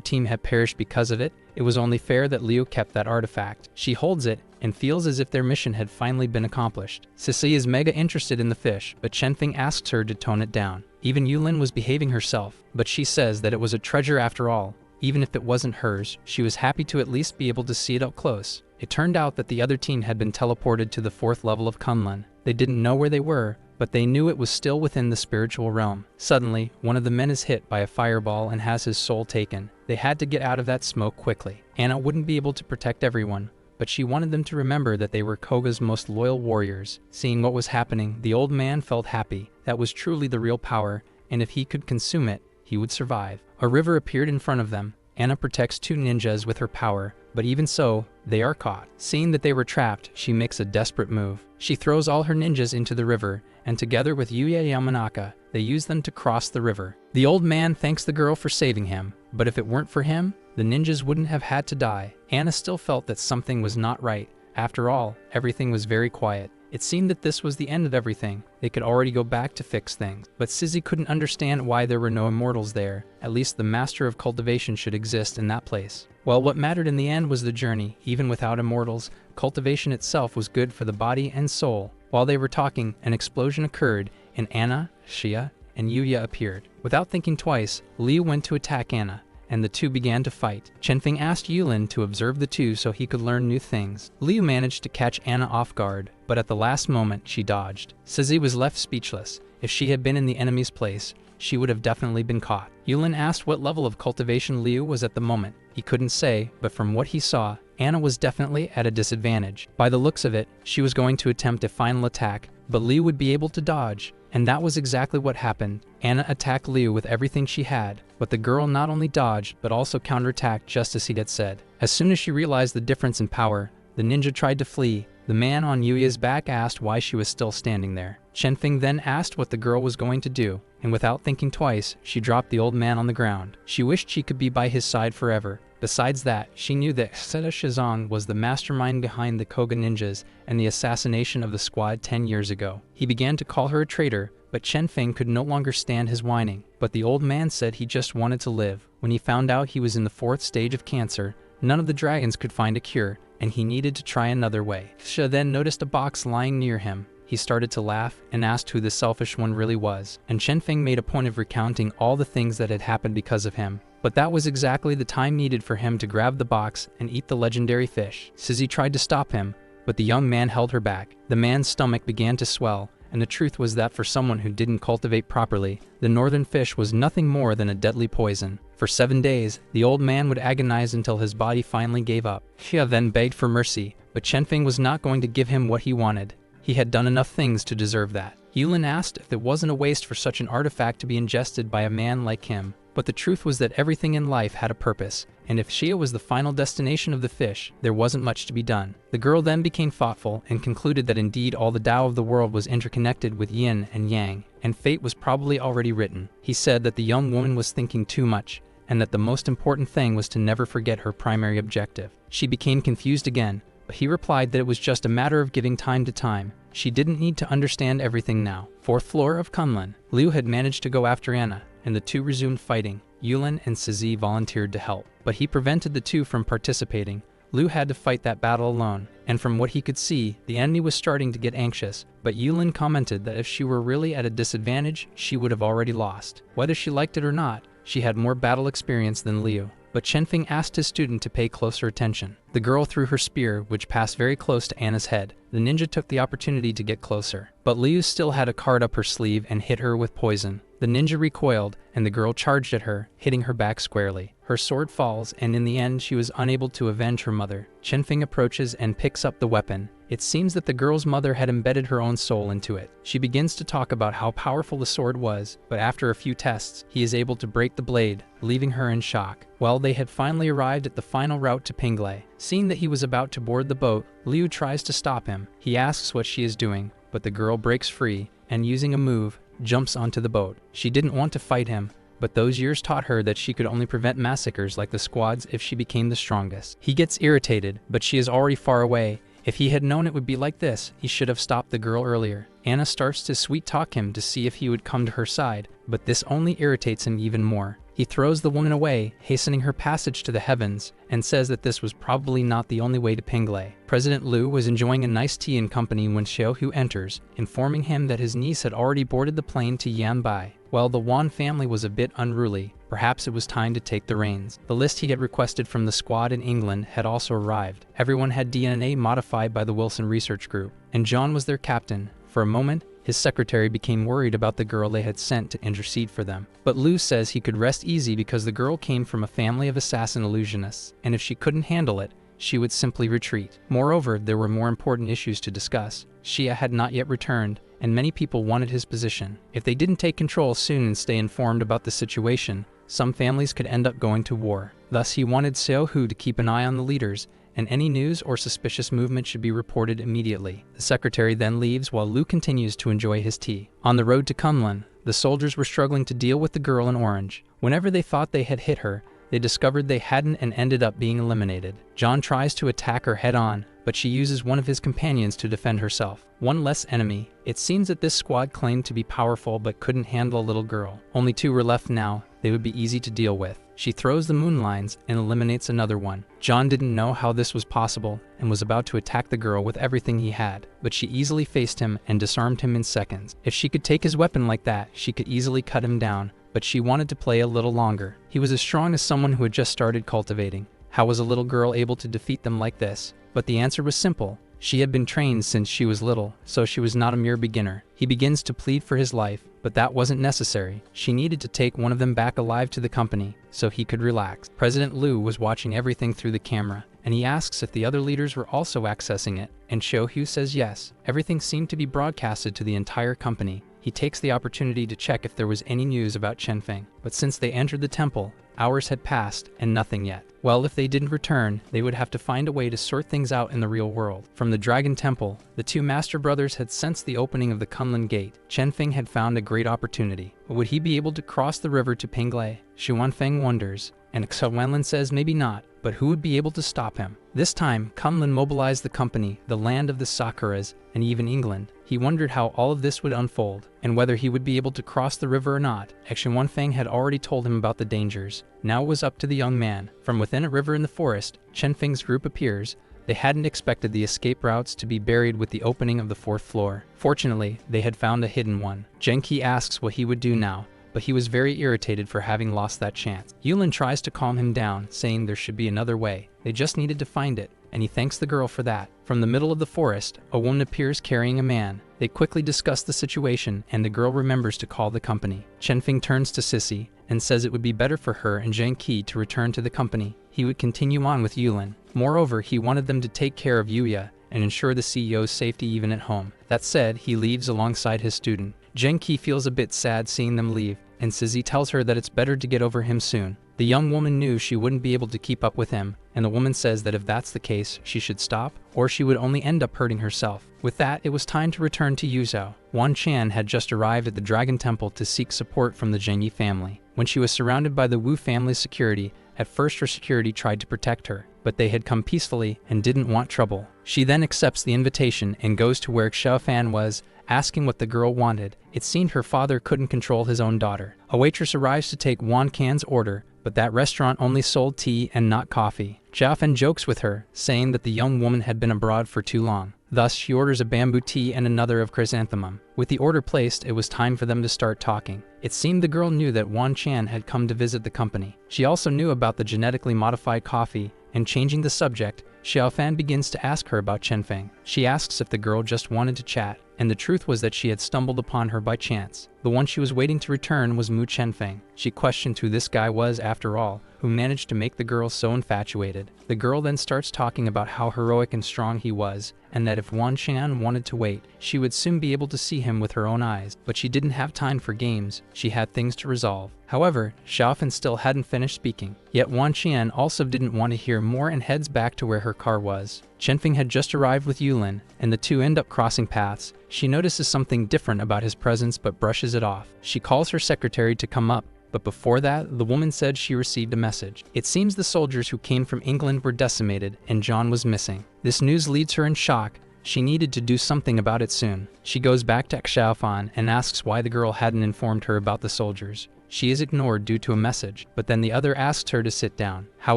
team had perished because of it, it was only fair that Liu kept that artifact. She holds it and feels as if their mission had finally been accomplished. Sissy is mega interested in the fish, but Chen Feng asks her to tone it down. Even Yulin was behaving herself, but she says that it was a treasure after all. Even if it wasn't hers, she was happy to at least be able to see it up close. It turned out that the other team had been teleported to the 4th level of Kunlun. They didn't know where they were, but they knew it was still within the spiritual realm. Suddenly, one of the men is hit by a fireball and has his soul taken. They had to get out of that smoke quickly. Anna wouldn't be able to protect everyone, but she wanted them to remember that they were Koga's most loyal warriors. Seeing what was happening, the old man felt happy. That was truly the real power, and if he could consume it, he would survive. A river appeared in front of them. Anna protects two ninjas with her power, but even so, they are caught. Seeing that they were trapped, she makes a desperate move. She throws all her ninjas into the river, and together with Yuya Yamanaka, they use them to cross the river. The old man thanks the girl for saving him, but if it weren't for him, the ninjas wouldn't have had to die. Anna still felt that something was not right. After all, everything was very quiet. It seemed that this was the end of everything. They could already go back to fix things. But Sizzy couldn't understand why there were no immortals there. At least the master of cultivation should exist in that place. Well, what mattered in the end was the journey. Even without immortals, cultivation itself was good for the body and soul. While they were talking, an explosion occurred, and Anna, Shia, and Yuya appeared. Without thinking twice, Liu went to attack Anna, and the two began to fight. Chenfeng asked Yulin to observe the two so he could learn new things. Liu managed to catch Anna off guard, but at the last moment she dodged. Sizzy was left speechless. If she had been in the enemy's place, she would have definitely been caught. Yulin asked what level of cultivation Liu was at the moment. He couldn't say, but from what he saw, Anna was definitely at a disadvantage. By the looks of it, she was going to attempt a final attack, but Liu would be able to dodge. And that was exactly what happened. Anna attacked Liu with everything she had, but the girl not only dodged, but also counterattacked just as he had said. As soon as she realized the difference in power, the ninja tried to flee. The man on Yuya's back asked why she was still standing there. Chenfeng then asked what the girl was going to do, and without thinking twice, she dropped the old man on the ground. She wished she could be by his side forever. Besides that, she knew that Seta Shizong was the mastermind behind the Koga ninjas and the assassination of the squad 10 years ago. He began to call her a traitor, but Chenfeng could no longer stand his whining. But the old man said he just wanted to live. When he found out he was in the 4th stage of cancer, none of the dragons could find a cure, and he needed to try another way. Xia then noticed a box lying near him. He started to laugh and asked who the selfish one really was, and Chenfeng made a point of recounting all the things that had happened because of him. But that was exactly the time needed for him to grab the box and eat the legendary fish. Sizzy tried to stop him, but the young man held her back. The man's stomach began to swell, and the truth was that for someone who didn't cultivate properly, the northern fish was nothing more than a deadly poison. For 7 days, the old man would agonize until his body finally gave up. Xia then begged for mercy, but Chenfeng was not going to give him what he wanted. He had done enough things to deserve that. Yulin asked if it wasn't a waste for such an artifact to be ingested by a man like him. But the truth was that everything in life had a purpose, and if Shia was the final destination of the fish, there wasn't much to be done. The girl then became thoughtful and concluded that indeed all the Tao of the world was interconnected with yin and yang, and fate was probably already written. He said that the young woman was thinking too much, and that the most important thing was to never forget her primary objective. She became confused again, but he replied that it was just a matter of giving time to time. She didn't need to understand everything now. 4th floor of Kunlun. Liu had managed to go after Anna, and the two resumed fighting. Yulin and Sizzy volunteered to help, but he prevented the two from participating. Liu had to fight that battle alone, and from what he could see, the enemy was starting to get anxious, but Yulin commented that if she were really at a disadvantage, she would have already lost. Whether she liked it or not, she had more battle experience than Liu. But Chenfeng asked his student to pay closer attention. The girl threw her spear, which passed very close to Anna's head. The ninja took the opportunity to get closer, but Liu still had a card up her sleeve and hit her with poison. The ninja recoiled, and the girl charged at her, hitting her back squarely. Her sword falls, and in the end she was unable to avenge her mother. Chenfeng approaches and picks up the weapon. It seems that the girl's mother had embedded her own soul into it. She begins to talk about how powerful the sword was, but after a few tests, he is able to break the blade, leaving her in shock. Well, they had finally arrived at the final route to Pinglai. Seeing that he was about to board the boat, Liu tries to stop him. He asks what she is doing, but the girl breaks free, and using a move, jumps onto the boat. She didn't want to fight him, but those years taught her that she could only prevent massacres like the squads if she became the strongest. He gets irritated, but she is already far away. If he had known it would be like this, he should have stopped the girl earlier. Anna starts to sweet-talk him to see if he would come to her side, but this only irritates him even more. He throws the woman away, hastening her passage to the heavens, and says that this was probably not the only way to Pinglai. President Liu was enjoying a nice tea in company when Xiaohu enters, informing him that his niece had already boarded the plane to Yanbai. While the Wan family was a bit unruly, perhaps it was time to take the reins. The list he had requested from the squad in England had also arrived. Everyone had DNA modified by the Wilson Research Group, and John was their captain. For a moment, his secretary became worried about the girl they had sent to intercede for them. But Liu says he could rest easy because the girl came from a family of assassin illusionists, and if she couldn't handle it, she would simply retreat. Moreover, there were more important issues to discuss. Xia had not yet returned, and many people wanted his position. If they didn't take control soon and stay informed about the situation, some families could end up going to war. Thus, he wanted Xiao Hu to keep an eye on the leaders, and any news or suspicious movement should be reported immediately. The secretary then leaves while Lu continues to enjoy his tea. On the road to Kunlun, the soldiers were struggling to deal with the girl in orange. Whenever they thought they had hit her, they discovered they hadn't and ended up being eliminated. John tries to attack her head-on, but she uses one of his companions to defend herself. One less enemy. It seems that this squad claimed to be powerful but couldn't handle a little girl. Only 2 were left now. They would be easy to deal with. She throws the moonlines and eliminates another one. John didn't know how this was possible and was about to attack the girl with everything he had, but she easily faced him and disarmed him in seconds. If she could take his weapon like that, she could easily cut him down, but she wanted to play a little longer. He was as strong as someone who had just started cultivating. How was a little girl able to defeat them like this? But the answer was simple. She had been trained since she was little, so she was not a mere beginner. He begins to plead for his life, but that wasn't necessary. She needed to take one of them back alive to the company, so he could relax. President Liu was watching everything through the camera, and he asks if the other leaders were also accessing it, and Xiao Hu says yes. Everything seemed to be broadcasted to the entire company. He takes the opportunity to check if there was any news about Chen Feng, but since they entered the temple, hours had passed and nothing yet. Well, if they didn't return, they would have to find a way to sort things out in the real world. From the Dragon Temple, the 2 master brothers had sensed the opening of the Kunlun Gate. Chen Feng had found a great opportunity. But would he be able to cross the river to Penglai? Xu Wanfeng wonders, and Xu Wenlin says maybe not, but who would be able to stop him? This time, Kunlun mobilized the company, the land of the Sakuras, and even England. He wondered how all of this would unfold, and whether he would be able to cross the river or not. Xu Wanfeng had already told him about the dangers. Now it was up to the young man. From within a river in the forest, Chen Feng's group appears. They hadn't expected the escape routes to be buried with the opening of the 4th floor. Fortunately, they had found a hidden one. Genki asks what he would do now, but he was very irritated for having lost that chance. Yulin tries to calm him down, saying there should be another way. They just needed to find it, and he thanks the girl for that. From the middle of the forest, a woman appears carrying a man. They quickly discuss the situation, and the girl remembers to call the company. Chen Feng turns to Sissy and says it would be better for her and Zhang Qi to return to the company. He would continue on with Yulin. Moreover, he wanted them to take care of Yuya and ensure the CEO's safety even at home. That said, he leaves alongside his student. Zhang Qi feels a bit sad seeing them leave, and Sissy tells her that it's better to get over him soon. The young woman knew she wouldn't be able to keep up with him, and the woman says that if that's the case, she should stop, or she would only end up hurting herself. With that, it was time to return to Yuzhou. Wan Chan had just arrived at the Dragon Temple to seek support from the Zhengyi family. When she was surrounded by the Wu family's security, at first her security tried to protect her, but they had come peacefully and didn't want trouble. She then accepts the invitation and goes to where Xiao Fan was, asking what the girl wanted. It seemed her father couldn't control his own daughter. A waitress arrives to take Wan Can's order, but that restaurant only sold tea and not coffee. Xiao Fan jokes with her, saying that the young woman had been abroad for too long. Thus, she orders a bamboo tea and another of chrysanthemum. With the order placed, it was time for them to start talking. It seemed the girl knew that Wan Chan had come to visit the company. She also knew about the genetically modified coffee, and changing the subject, Xiao Fan begins to ask her about Chen Feng. She asks if the girl just wanted to chat, and the truth was that she had stumbled upon her by chance. The one she was waiting to return was Mu Chenfeng. She questioned who this guy was after all, who managed to make the girl so infatuated. The girl then starts talking about how heroic and strong he was, and that if Wan Chan wanted to wait, she would soon be able to see him with her own eyes. But she didn't have time for games, she had things to resolve. However, Xiaofan still hadn't finished speaking. Yet Wan Qian also didn't want to hear more and heads back to where her car was. Chenfeng had just arrived with Yulin, and the two end up crossing paths. She notices something different about his presence but brushes it off. She calls her secretary to come up, but before that, the woman said she received a message. It seems the soldiers who came from England were decimated, and John was missing. This news leaves her in shock. She needed to do something about it soon. She goes back to Xiaofan and asks why the girl hadn't informed her about the soldiers. She is ignored due to a message, but then the other asks her to sit down. How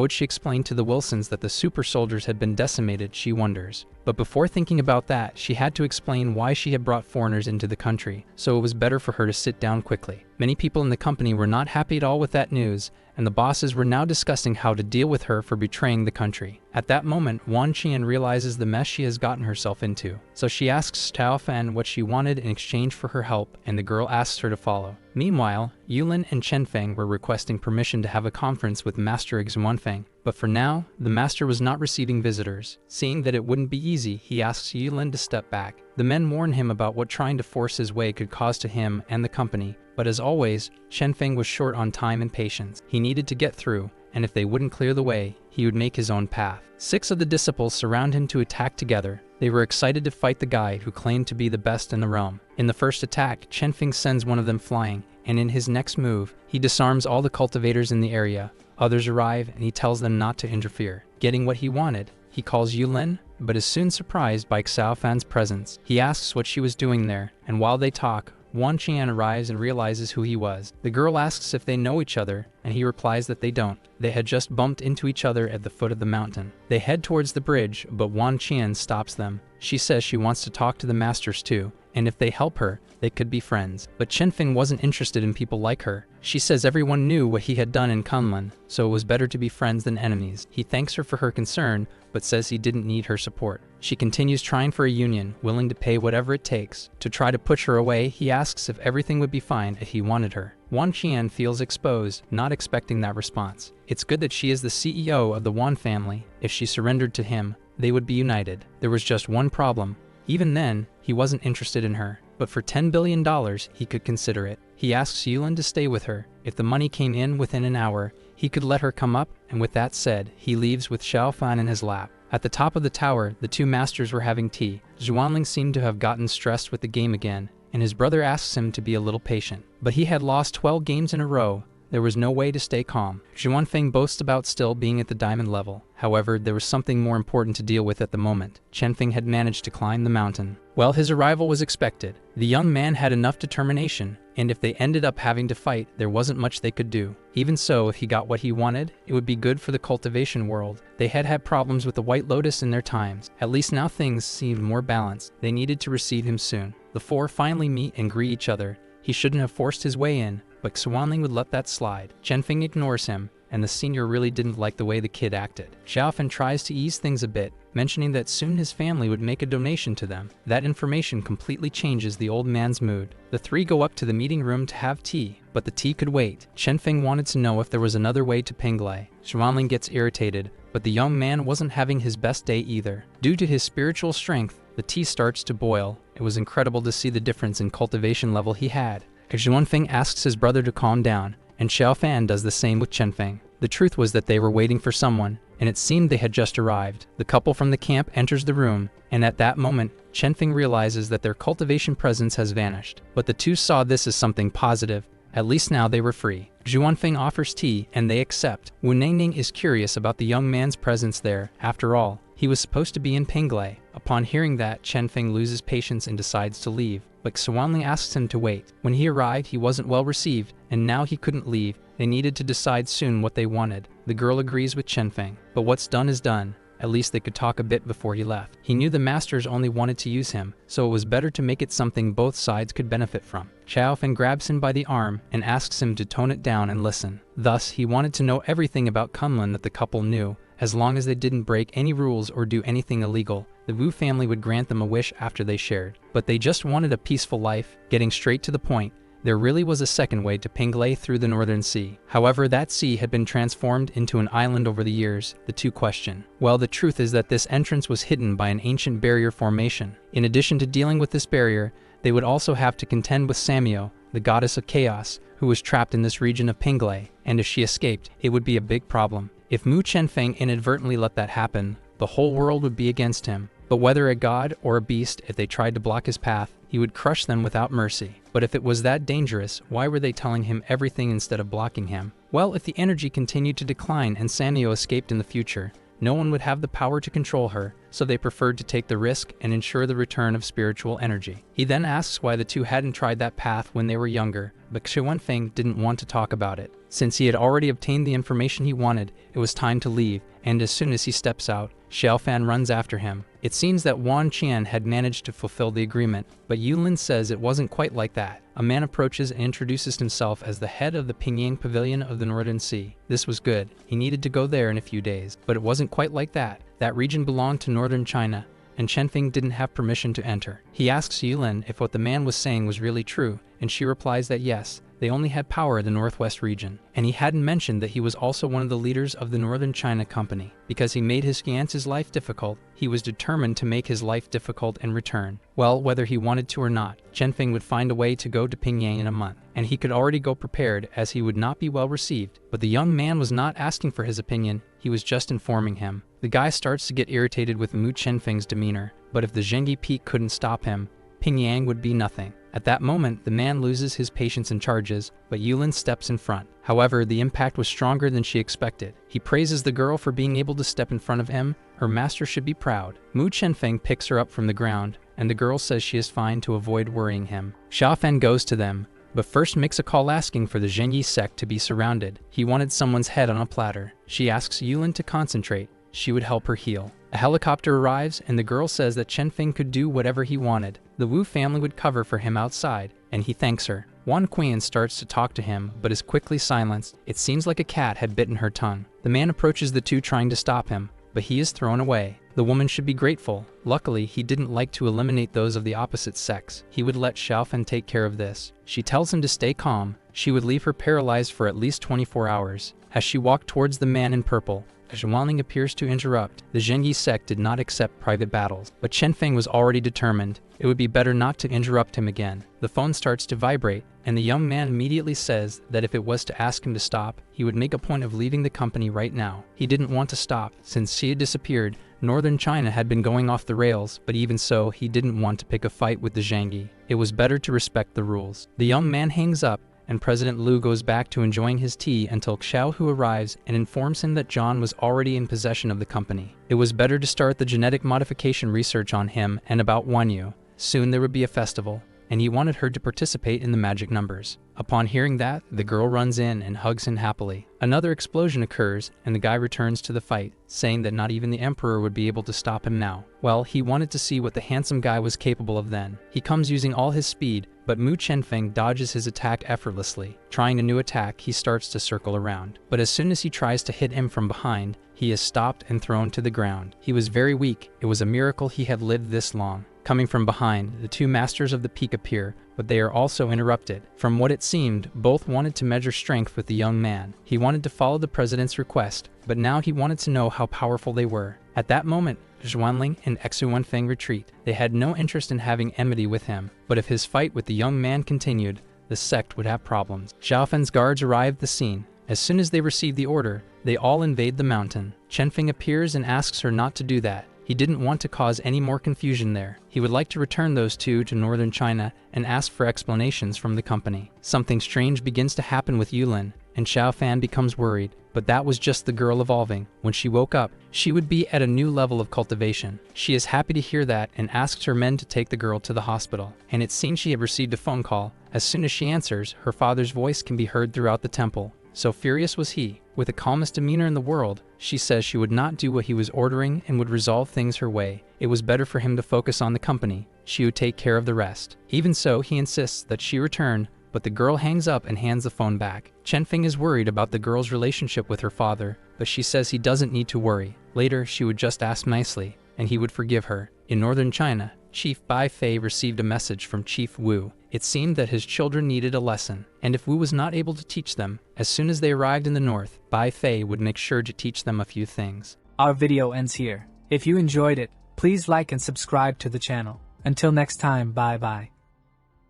would she explain to the Wilsons that the super soldiers had been decimated, she wonders. But before thinking about that, she had to explain why she had brought foreigners into the country, so it was better for her to sit down quickly. Many people in the company were not happy at all with that news, and the bosses were now discussing how to deal with her for betraying the country. At that moment, Wan Qian realizes the mess she has gotten herself into. So she asks Tao Fan what she wanted in exchange for her help, and the girl asks her to follow. Meanwhile, Yulin and Chenfeng were requesting permission to have a conference with Master Xinwan Zhuanfeng. But for now, the master was not receiving visitors. Seeing that it wouldn't be easy, he asks Yulin to step back. The men warn him about what trying to force his way could cause to him and the company, but as always, Zhuanfeng was short on time and patience. He needed to get through, and if they wouldn't clear the way, he would make his own path. 6 of the disciples surround him to attack together. They were excited to fight the guy who claimed to be the best in the realm. In the first attack, Zhuanfeng sends one of them flying, and in his next move, he disarms all the cultivators in the area. Others arrive, and he tells them not to interfere. Getting what he wanted, he calls Yulin, but is soon surprised by Xiaofan's presence. He asks what she was doing there, and while they talk, Wan Qian arrives and realizes who he was. The girl asks if they know each other, and he replies that they don't. They had just bumped into each other at the foot of the mountain. They head towards the bridge, but Wan Qian stops them. She says she wants to talk to the masters too, and if they help her, they could be friends. But Zhuanfeng wasn't interested in people like her. She says everyone knew what he had done in Kunlun, so it was better to be friends than enemies. He thanks her for her concern, but says he didn't need her support. She continues trying for a union, willing to pay whatever it takes. To try to push her away, he asks if everything would be fine if he wanted her. Wan Qian feels exposed, not expecting that response. It's good that she is the CEO of the Wan family. If she surrendered to him, they would be united. There was just one problem. Even then, he wasn't interested in her. But for $10 billion, he could consider it. He asks Yulin to stay with her. If the money came in within an hour, he could let her come up, and with that said, he leaves with Xiaofan in his lap. At the top of the tower, the 2 masters were having tea. Zhuanling seemed to have gotten stressed with the game again, and his brother asks him to be a little patient. But he had lost 12 games in a row. There was no way to stay calm. Zhuanfeng boasts about still being at the diamond level. However, there was something more important to deal with at the moment. Zhuanfeng had managed to climb the mountain. Well, his arrival was expected. The young man had enough determination, and if they ended up having to fight, there wasn't much they could do. Even so, if he got what he wanted, it would be good for the cultivation world. They had had problems with the White Lotus in their times. At least now things seemed more balanced. They needed to receive him soon. The 4 finally meet and greet each other. He shouldn't have forced his way in, but Xuanling would let that slide. Zhuanfeng ignores him, and the senior really didn't like the way the kid acted. Xiaofan tries to ease things a bit, mentioning that soon his family would make a donation to them. That information completely changes the old man's mood. The 3 go up to the meeting room to have tea, but the tea could wait. Zhuanfeng wanted to know if there was another way to Penglai. Xuanling gets irritated, but the young man wasn't having his best day either. Due to his spiritual strength, the tea starts to boil. It was incredible to see the difference in cultivation level he had. Zhuanfeng asks his brother to calm down, and Xiaofan does the same with Zhuanfeng. The truth was that they were waiting for someone, and it seemed they had just arrived. The couple from the camp enters the room, and at that moment, Zhuanfeng realizes that their cultivation presence has vanished. But the 2 saw this as something positive. At least now they were free. Zhuanfeng offers tea, and they accept. Wu Ningning is curious about the young man's presence there. After all, he was supposed to be in Penglai. Upon hearing that, Zhuanfeng loses patience and decides to leave. But Xuanling asks him to wait. When he arrived, he wasn't well received, and now he couldn't leave. They needed to decide soon what they wanted. The girl agrees with Zhuanfeng. But what's done is done. At least they could talk a bit before he left. He knew the masters only wanted to use him, so it was better to make it something both sides could benefit from. Xiaofan grabs him by the arm and asks him to tone it down and listen. Thus, he wanted to know everything about Kunlun that the couple knew. As long as they didn't break any rules or do anything illegal, the Wu family would grant them a wish after they shared. But they just wanted a peaceful life. Getting straight to the point, there really was a second way to Penglai through the Northern Sea. However, that sea had been transformed into an island over the years. The 2 question. Well, the truth is that this entrance was hidden by an ancient barrier formation. In addition to dealing with this barrier, they would also have to contend with Samyo, the goddess of chaos, who was trapped in this region of Penglai, and if she escaped, it would be a big problem. If Mu Zhuanfeng inadvertently let that happen, the whole world would be against him. But whether a god or a beast, if they tried to block his path, he would crush them without mercy. But if it was that dangerous, why were they telling him everything instead of blocking him? Well, if the energy continued to decline and Samyo escaped in the future, no one would have the power to control her, so they preferred to take the risk and ensure the return of spiritual energy. He then asks why the 2 hadn't tried that path when they were younger, but Xuanfeng didn't want to talk about it. Since he had already obtained the information he wanted, it was time to leave, and as soon as he steps out, Xiaofan runs after him. It seems that Wan Qian had managed to fulfill the agreement, but Yulin says it wasn't quite like that. A man approaches and introduces himself as the head of the Pingyang Pavilion of the Northern Sea. This was good. He needed to go there in a few days, but it wasn't quite like that. That region belonged to northern China, and Zhuanfeng didn't have permission to enter. He asks Yulin if what the man was saying was really true, and she replies that yes, they only had power in the northwest region, and he hadn't mentioned that he was also one of the leaders of the Northern China Company. Because he made his fiance's life difficult, he was determined to make his life difficult in return. Well, whether he wanted to or not, Chen Feng would find a way to go to Pingyang in a month, and he could already go prepared as he would not be well received. But the young man was not asking for his opinion, he was just informing him. The guy starts to get irritated with Mu Chenfeng's demeanor, but if the Zhengi Peak couldn't stop him, Pingyang would be nothing. At that moment, the man loses his patience and charges, but Yulin steps in front. However, the impact was stronger than she expected. He praises the girl for being able to step in front of him. Her master should be proud. Mu Chenfeng picks her up from the ground, and the girl says she is fine to avoid worrying him. Xiaofan goes to them, but first makes a call asking for the Zhengi sect to be surrounded. He wanted someone's head on a platter. She asks Yulin to concentrate. She would help her heal. A helicopter arrives, and the girl says that Chen Feng could do whatever he wanted. The Wu family would cover for him outside, and he thanks her. Wan Qian starts to talk to him, but is quickly silenced. It seems like a cat had bitten her tongue. The man approaches the two trying to stop him, but he is thrown away. The woman should be grateful. Luckily, he didn't like to eliminate those of the opposite sex. He would let Xiaofan take care of this. She tells him to stay calm. She would leave her paralyzed for at least 24 hours. As she walked towards the man in purple, Zhuanling appears to interrupt. The Zhengi sect did not accept private battles, but Chen Feng was already determined. It would be better not to interrupt him again. The phone starts to vibrate, and the young man immediately says that if it was to ask him to stop, he would make a point of leaving the company right now. He didn't want to stop. Since she had disappeared, Northern China had been going off the rails, but even so, he didn't want to pick a fight with the Zhengi. It was better to respect the rules. The young man hangs up, and President Liu goes back to enjoying his tea until Xiao Hu arrives and informs him that John was already in possession of the company. It was better to start the genetic modification research on him and about Wanyu. Soon there would be a festival, and he wanted her to participate in the magic numbers. Upon hearing that, the girl runs in and hugs him happily. Another explosion occurs, and the guy returns to the fight, saying that not even the Emperor would be able to stop him now. Well, he wanted to see what the handsome guy was capable of then. He comes using all his speed, but Mu Chenfeng dodges his attack effortlessly. Trying a new attack, he starts to circle around. But as soon as he tries to hit him from behind, he is stopped and thrown to the ground. He was very weak. It was a miracle he had lived this long. Coming from behind, the two masters of the peak appear, but they are also interrupted. From what it seemed, both wanted to measure strength with the young man. He wanted to follow the president's request, but now he wanted to know how powerful they were. At that moment, Zhuanling and Xu Wenfeng retreat. They had no interest in having enmity with him, but if his fight with the young man continued, the sect would have problems. Xiaofen's guards arrived at the scene. As soon as they received the order, they all invade the mountain. Chen Feng appears and asks her not to do that. He didn't want to cause any more confusion there. He would like to return those two to northern China and ask for explanations from the company. Something strange begins to happen with Yulin, and Xiaofan becomes worried, but that was just the girl evolving. When she woke up, she would be at a new level of cultivation. She is happy to hear that and asks her men to take the girl to the hospital. And it seems she had received a phone call. As soon as she answers, her father's voice can be heard throughout the temple. So furious was he. With the calmest demeanor in the world, she says she would not do what he was ordering and would resolve things her way. It was better for him to focus on the company. She would take care of the rest. Even so, he insists that she return, but the girl hangs up and hands the phone back. Chen Feng is worried about the girl's relationship with her father, but she says he doesn't need to worry. Later, she would just ask nicely, and he would forgive her. In northern China, Chief Bai Fei received a message from Chief Wu. It seemed that his children needed a lesson, and if Wu was not able to teach them, as soon as they arrived in the north, Bai Fei would make sure to teach them a few things. Our video ends here. If you enjoyed it, please like and subscribe to the channel. Until next time, bye bye.